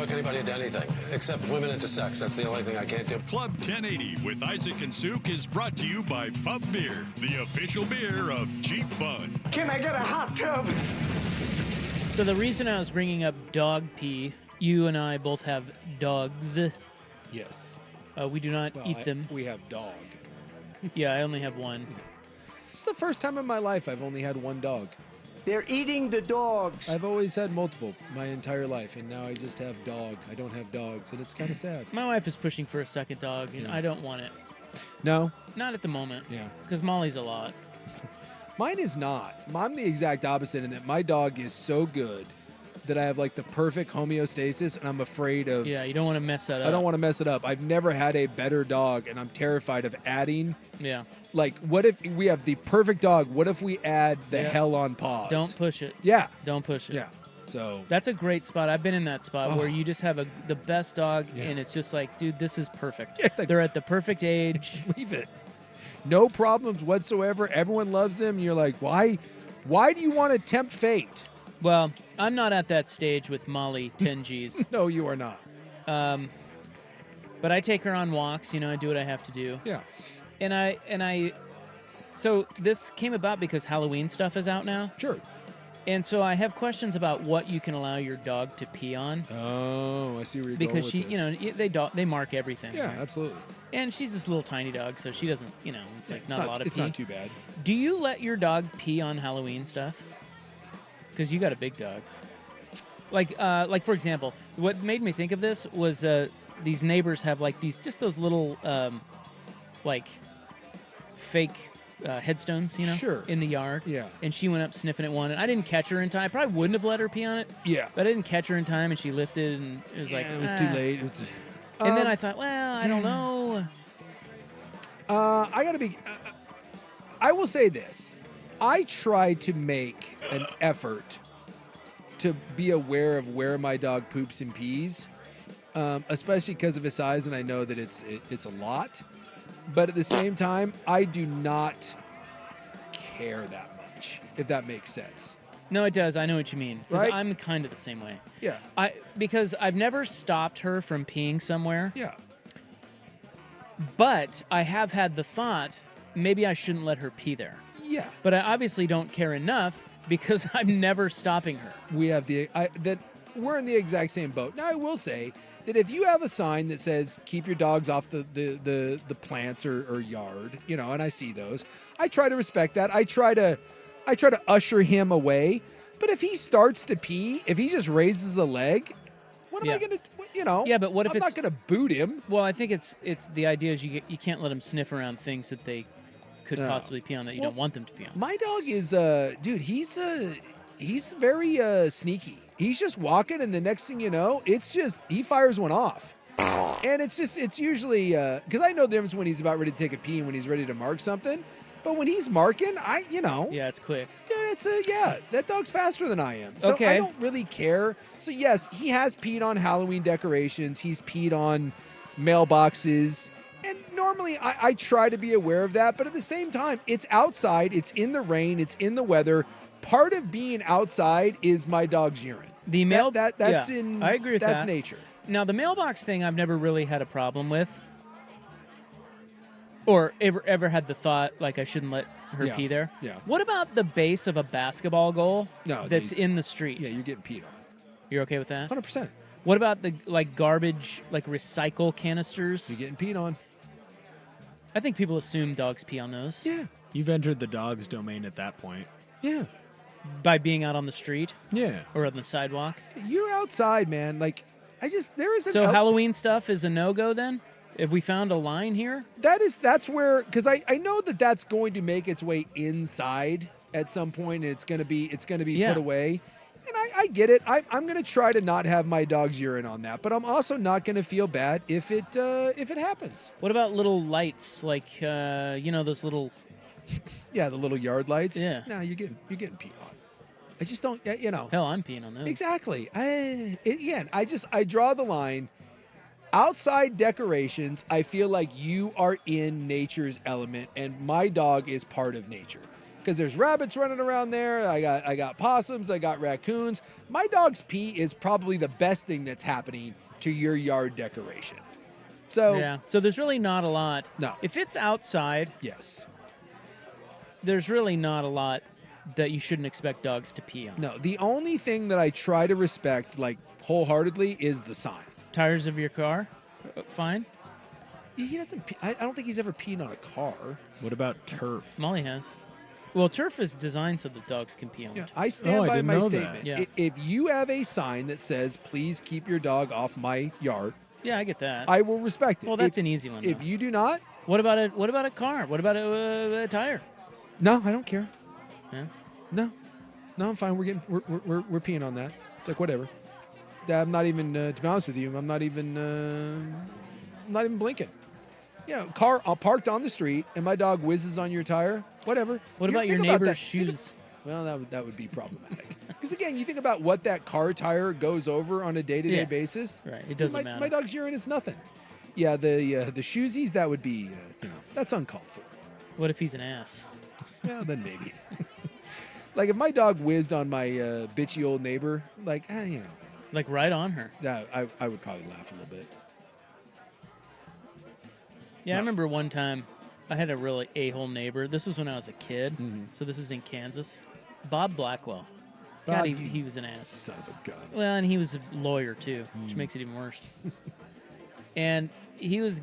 hook anybody into anything, except women into sex. That's the only thing I can't do. Club 1080 with Isaac and Souk is brought to you by Pub Beer, the official beer of Cheap Fun. Can I get a hot tub? So the reason I was bringing up dog pee, you and I both have dogs. Yes. We do not eat them. We have dog. Yeah, I only have one. It's the first time in my life I've only had one dog. They're eating the dogs. I've always had multiple my entire life, and now I just have dog. I don't have dogs, and it's kind of sad. My wife is pushing for a second dog, and I don't want it. No? Not at the moment. Yeah. Because Molly's a lot. Mine is not. I'm the exact opposite in that my dog is so good that I have like the perfect homeostasis, and I'm afraid of... Yeah, you don't want to mess that up. I don't want to mess it up. I've never had a better dog, and I'm terrified of adding... Yeah. Like, what if we have the perfect dog? What if we add the hell on paws? Don't push it. Yeah. Don't push it. Yeah. So... That's a great spot. I've been in that spot where you just have the best dog, and it's just like, dude, this is perfect. Yeah, like, they're at the perfect age. Just leave it. No problems whatsoever. Everyone loves them. You're like, why do you want to tempt fate? Well, I'm not at that stage with Molly 10Gs. No, you are not. But I take her on walks. I do what I have to do. Yeah. And I. So this came about because Halloween stuff is out now. Sure. And so I have questions about what you can allow your dog to pee on. Oh, I see where you're because going with this. they mark everything. Yeah, right? absolutely. And she's this little tiny dog, so she doesn't, it's like not a lot of pee. It's not too bad. Do you let your dog pee on Halloween stuff? Because you got a big dog. Like for example, what made me think of this was these neighbors have like those little like fake headstones, Sure. in the yard. Yeah. And she went up sniffing at one, and I didn't catch her in time. I probably wouldn't have let her pee on it. Yeah. But I didn't catch her in time, and she lifted, and it was like, it was too late. It was. And then I thought, well, I don't know. I will say this. I try to make an effort to be aware of where my dog poops and pees, especially because of his size, and I know that it's a lot. But at the same time, I do not care that much, if that makes sense. No, it does. I know what you mean. Because Right? I'm kind of the same way. Yeah. Because I've never stopped her from peeing somewhere. Yeah. But I have had the thought, maybe I shouldn't let her pee there. Yeah. But I obviously don't care enough because I'm never stopping her. We have we're in the exact same boat. Now, I will say that if you have a sign that says keep your dogs off the plants or yard, and I see those, I try to respect that. I try to usher him away. But if he starts to pee, if he just raises a leg, what am I going to, Yeah, but what if I'm not going to boot him. Well, I think it's the idea is you can't let him sniff around things that they could possibly pee on that you don't want them to pee on. My dog is, dude, he's very sneaky. He's just walking, and the next thing you know, it's just, he fires one off. And it's usually, because I know the difference when he's about ready to take a pee and when he's ready to mark something. But when he's marking, Yeah, it's quick. Dude, that dog's faster than I am. So Okay. I don't really care. So yes, he has peed on Halloween decorations. He's peed on mailboxes. And normally I try to be aware of that. But at the same time, it's outside. It's in the rain. It's in the weather. Part of being outside is my dog's urine. I agree with that. That's nature. Now, the mailbox thing I've never really had a problem with. Or ever had the thought, like, I shouldn't let her pee there? Yeah. What about the base of a basketball goal that's in the street? Yeah, you're getting peed on. You're okay with that? 100%. What about the, garbage, recycle canisters? You're getting peed on. I think people assume dogs pee on those. Yeah. You've entered the dog's domain at that point. Yeah. By being out on the street? Yeah. Or on the sidewalk? You're outside, man. There is So Halloween stuff is a no-go then? Have we found a line here? That's where, because I know that's going to make its way inside at some point, and it's going to be put away. And I get it. I'm going to try to not have my dog's urine on that, but I'm also not going to feel bad if it happens. What about little lights, those little? Yeah, the little yard lights. Yeah. No, you're getting peed on. I just don't. Hell, I'm peeing on those. Exactly. I draw the line. Outside decorations, I feel like you are in nature's element, and my dog is part of nature. because there's rabbits running around there. I got possums. I got raccoons. My dog's pee is probably the best thing that's happening to your yard decoration. So yeah. So there's really not a lot. No. If it's outside, yes, there's really not a lot that you shouldn't expect dogs to pee on. No, the only thing that I try to respect, like, wholeheartedly is the sign. Tires of your car, fine. He doesn't pee. I don't think he's ever peed on a car. What about turf? Molly has. Well, turf is designed so that dogs can pee on Yeah, it. I stand by my statement. Yeah. If you have a sign that says, please keep your dog off my yard, Yeah, I get that. I will respect it. Well, that's an easy one. If though. you do not, What about a car? What about a tire? no, I don't care. Yeah. No, I'm fine. We're peeing on that. It's like whatever. I'm not even to be honest with you. I'm not even blinking. Yeah, car parked on the street and my dog whizzes on your tire. Whatever. What about your neighbor's shoes? Well, that would be problematic. Because again, you think about what that car tire goes over on a day-to-day basis. Right. It doesn't matter. My dog's urine is nothing. Yeah, the shoesies, that would be that's uncalled for. What if he's an ass? Well, then maybe. Like if my dog whizzed on my bitchy old neighbor, like like right on her. Yeah, I would probably laugh a little bit. Yeah, I remember one time I had a really a-hole neighbor. This was when I was a kid, Mm-hmm. so this is in Kansas. Bob Blackwell. Bob, God, he was an ass. Son of a gun. Well, and he was a lawyer too, which makes it even worse. And he was,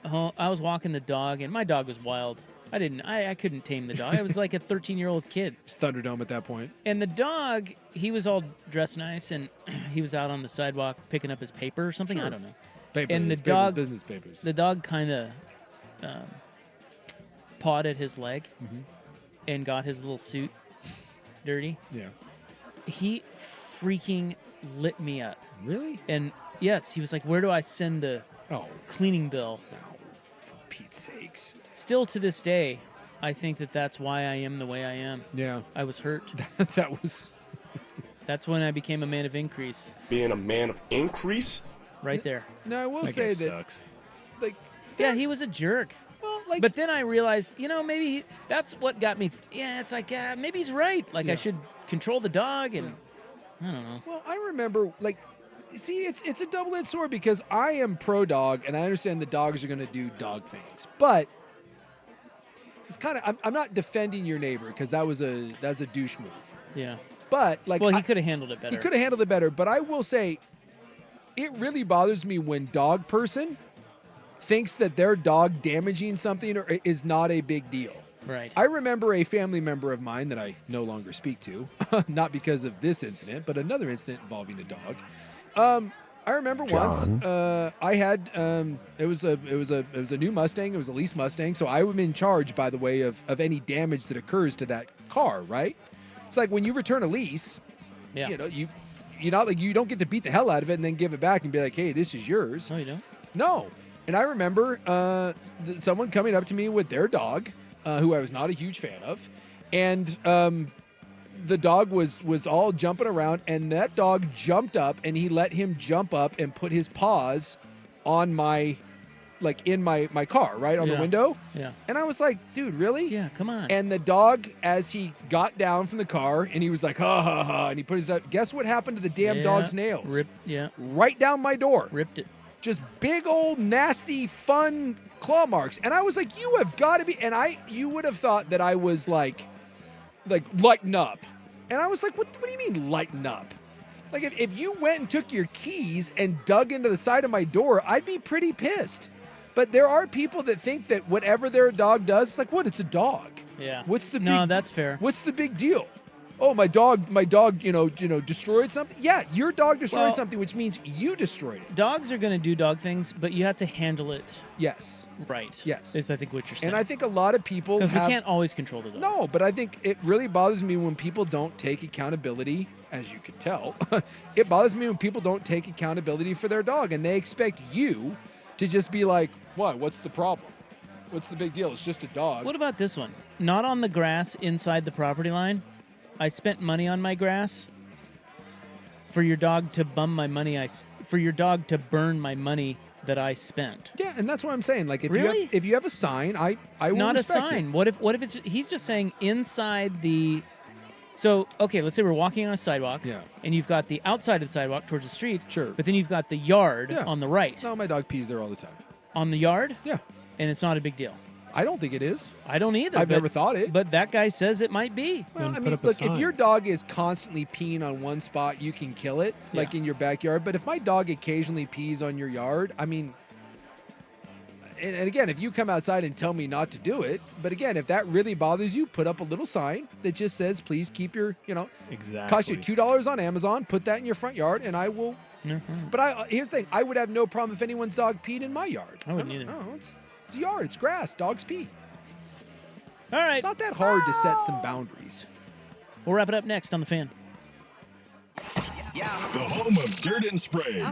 I was walking the dog, and my dog was wild. I couldn't tame the dog. I was like a 13-year-old kid. It's Thunderdome at that point. And the dog, he was all dressed nice, and he was out on the sidewalk picking up his paper or something. Sure. I don't know. Papers, and the papers, dog, business papers. The dog kind of pawed at his leg and got his little suit dirty. Yeah. He freaking lit me up. Really? And yes, he was like, "Where do I send the cleaning bill?" No, for Pete's sakes. Still to this day, I think that's why I am the way I am. Yeah. I was hurt. That's when I became a man of increase. Being a man of increase? Right there. No, I will say that. Sucks. Like. Yeah, he was a jerk. Well, like. But then I realized, maybe that's what got me. It's like, maybe he's right. Like I should control the dog, and I don't know. Well, I remember, like, see, it's a double-edged sword because I am pro dog, and I understand the dogs are going to do dog things, but it's kind of I'm not defending your neighbor because that's a douche move. Yeah. But like, well, he could have handled it better. He could have handled it better, but I will say, it really bothers me when dog person thinks that their dog damaging something is not a big deal. Right. I remember a family member of mine that I no longer speak to, not because of this incident, but another incident involving a dog. I remember once I had it was a new Mustang. It was a lease Mustang, so I am in charge, by the way, of any damage that occurs to that car. Right? It's like when you return a lease, you don't get to beat the hell out of it and then give it back and be like, hey, this is yours. No, you don't. No. And I remember someone coming up to me with their dog, who I was not a huge fan of, and the dog was all jumping around, and that dog jumped up, and he let him jump up and put his paws on in my car, right, on the window. Yeah. And I was like, dude, really? Yeah, come on. And the dog, as he got down from the car, and he was like, ha, ha, ha, and he put his up. Guess what happened to the damn dog's nails? Right down my door. Ripped it. Just big old nasty fun claw marks. And I was like, you have got to be. And you would have thought that I was like lighten up. And I was like, what do you mean lighten up? Like if you went and took your keys and dug into the side of my door, I'd be pretty pissed. But there are people that think that whatever their dog does, it's like, what? It's a dog. Yeah. What's the No, that's fair. What's the big deal? Oh, my dog, destroyed something. Yeah, your dog destroyed something, which means you destroyed it. Dogs are going to do dog things, but you have to handle it. Yes. Right. Yes. Is I think what you're saying. And I think a lot of people because we can't always control the dog. No, but I think it really bothers me when people don't take accountability, as you can tell. It bothers me when people don't take accountability for their dog, and they expect you to just be like, what? What's the problem? What's the big deal? It's just a dog. What about this one? Not on the grass inside the property line. I spent money on my grass for your dog to bum my money. For your dog to burn my money that I spent. Yeah, and that's what I'm saying. Like, if Really? you have a sign, I will Not a respect sign. it. What if it's he's just saying inside the. So okay, let's say we're walking on a sidewalk. Yeah. And you've got the outside of the sidewalk towards the street. Sure. But then you've got the yard Yeah. on the right. No, my dog pees there all the time. On the yard. Yeah. And it's not a big deal. I don't think it is. I don't either. I've never thought it. But that guy says it might be. Well, I mean, look, if your dog is constantly peeing on one spot, you can kill it, like in your backyard. But if my dog occasionally pees on your yard, I mean, and again, if you come outside and tell me not to do it, but again, if that really bothers you, put up a little sign that just says, please keep your, Exactly. cost you $2 on Amazon, put that in your front yard, and I will. But here's the thing, I would have no problem if anyone's dog peed in my yard. I wouldn't either. No, it's a yard, it's grass, dogs pee. All right. It's not that hard to set some boundaries. We'll wrap it up next on The Fan. The home of Dirt and Spray.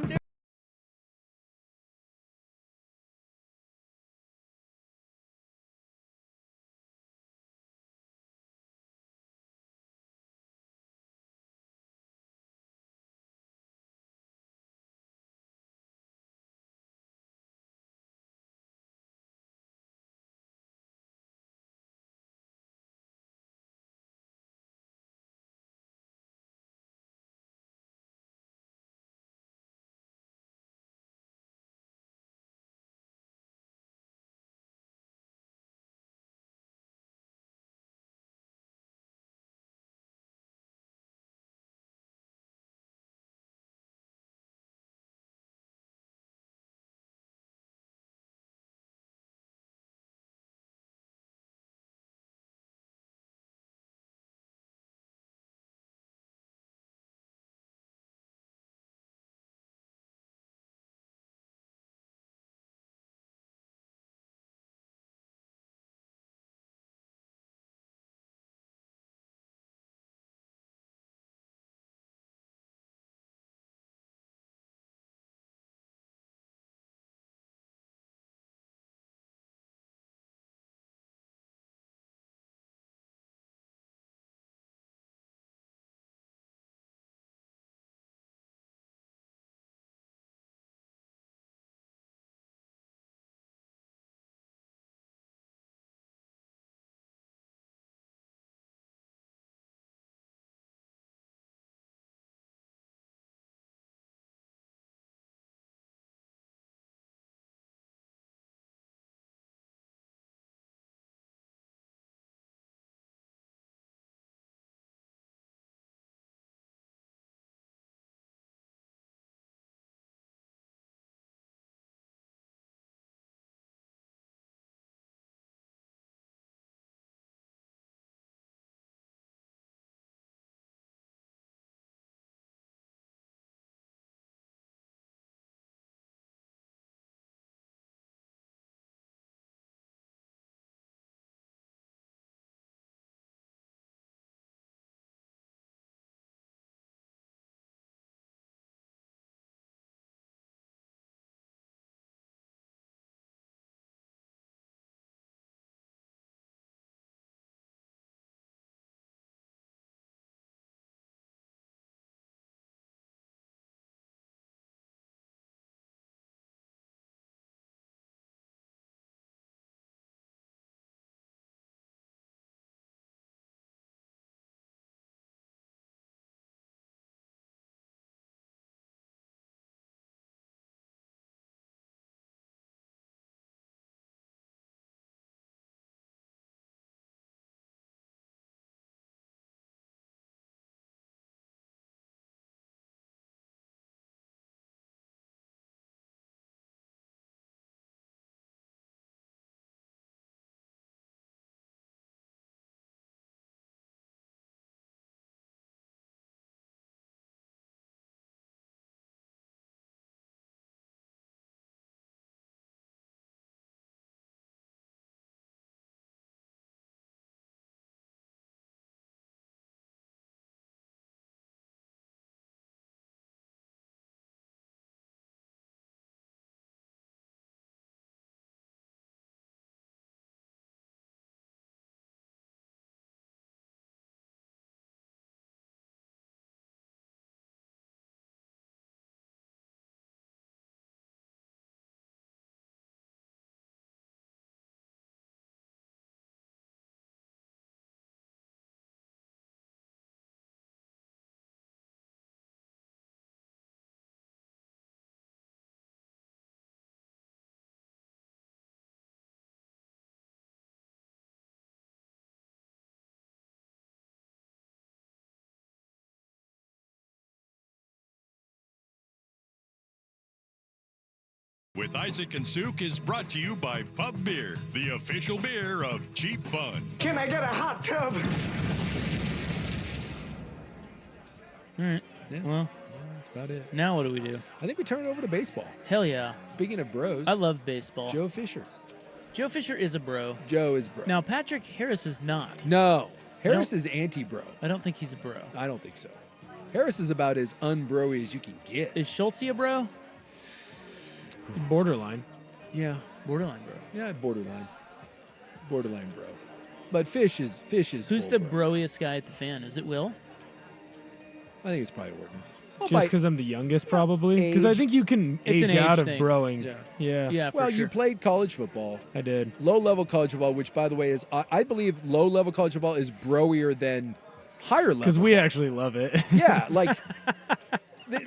with Isaac and Souk is brought to you by Pub Beer, the official beer of Cheap Fun. Can I get a hot tub? All right. Yeah. Well, that's about it. Now what do we do? I think we turn it over to baseball. Hell yeah. Speaking of bros. I love baseball. Joe Fisher. Joe Fisher is a bro. Joe is bro. Now, Patrick Harris is not. No. Harris is anti-bro. I don't think he's a bro. I don't think so. Harris is about as unbro-y as you can get. Is Schultz a bro? Borderline. Yeah. Borderline bro. Yeah, borderline. Borderline bro. But Fish is Who's the broiest guy at the Fan? Is it Will? I think it's probably Orton. Well, Just because I'm the youngest, probably. Because I think you can It's an age out age of thing. broing. Yeah. Yeah. Well, you played college football. I did. Low-level college football, which, by the way, is I believe low-level college football is broier than higher level. Because we actually love it. Yeah, like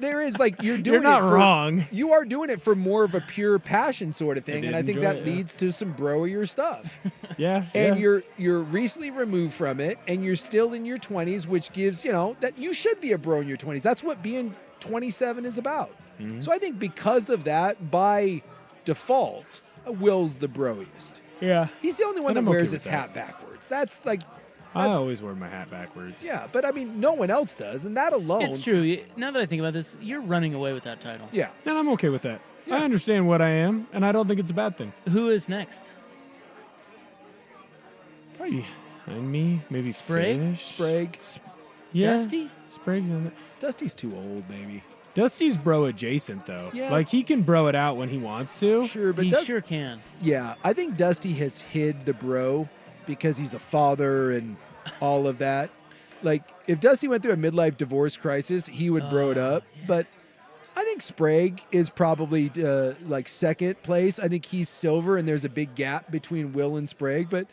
there is like you're doing. You're not it for, wrong. You are doing it for more of a pure passion sort of thing, and I think enjoy that it, yeah. leads to some broier stuff. Yeah. And you're recently removed from it, and you're still in your 20s, which gives that you should be a bro in your 20s. That's what being 27 is about. Mm-hmm. So I think because of that, by default, Will's the broiest. Yeah. He's the only one that I'm wears okay his with hat backwards. That's like. I always wear my hat backwards. Yeah, but I mean, no one else does, and that alone. It's true. Now that I think about this, you're running away with that title. Yeah. And I'm okay with that. I understand what I am, and I don't think it's a bad thing. Who is next? Probably behind me, maybe Sprague? Sprague. Yeah. Dusty? Sprague's in it. Dusty's too old, maybe. Dusty's bro adjacent, though. Yeah. Like, he can bro it out when he wants to. Sure, but He sure can. Yeah, I think Dusty has hid the bro because he's a father and all of that. Like, if Dusty went through a midlife divorce crisis, he would bro it up. But I think Sprague is probably like second place. I think he's silver, and there's a big gap between Will and Sprague. But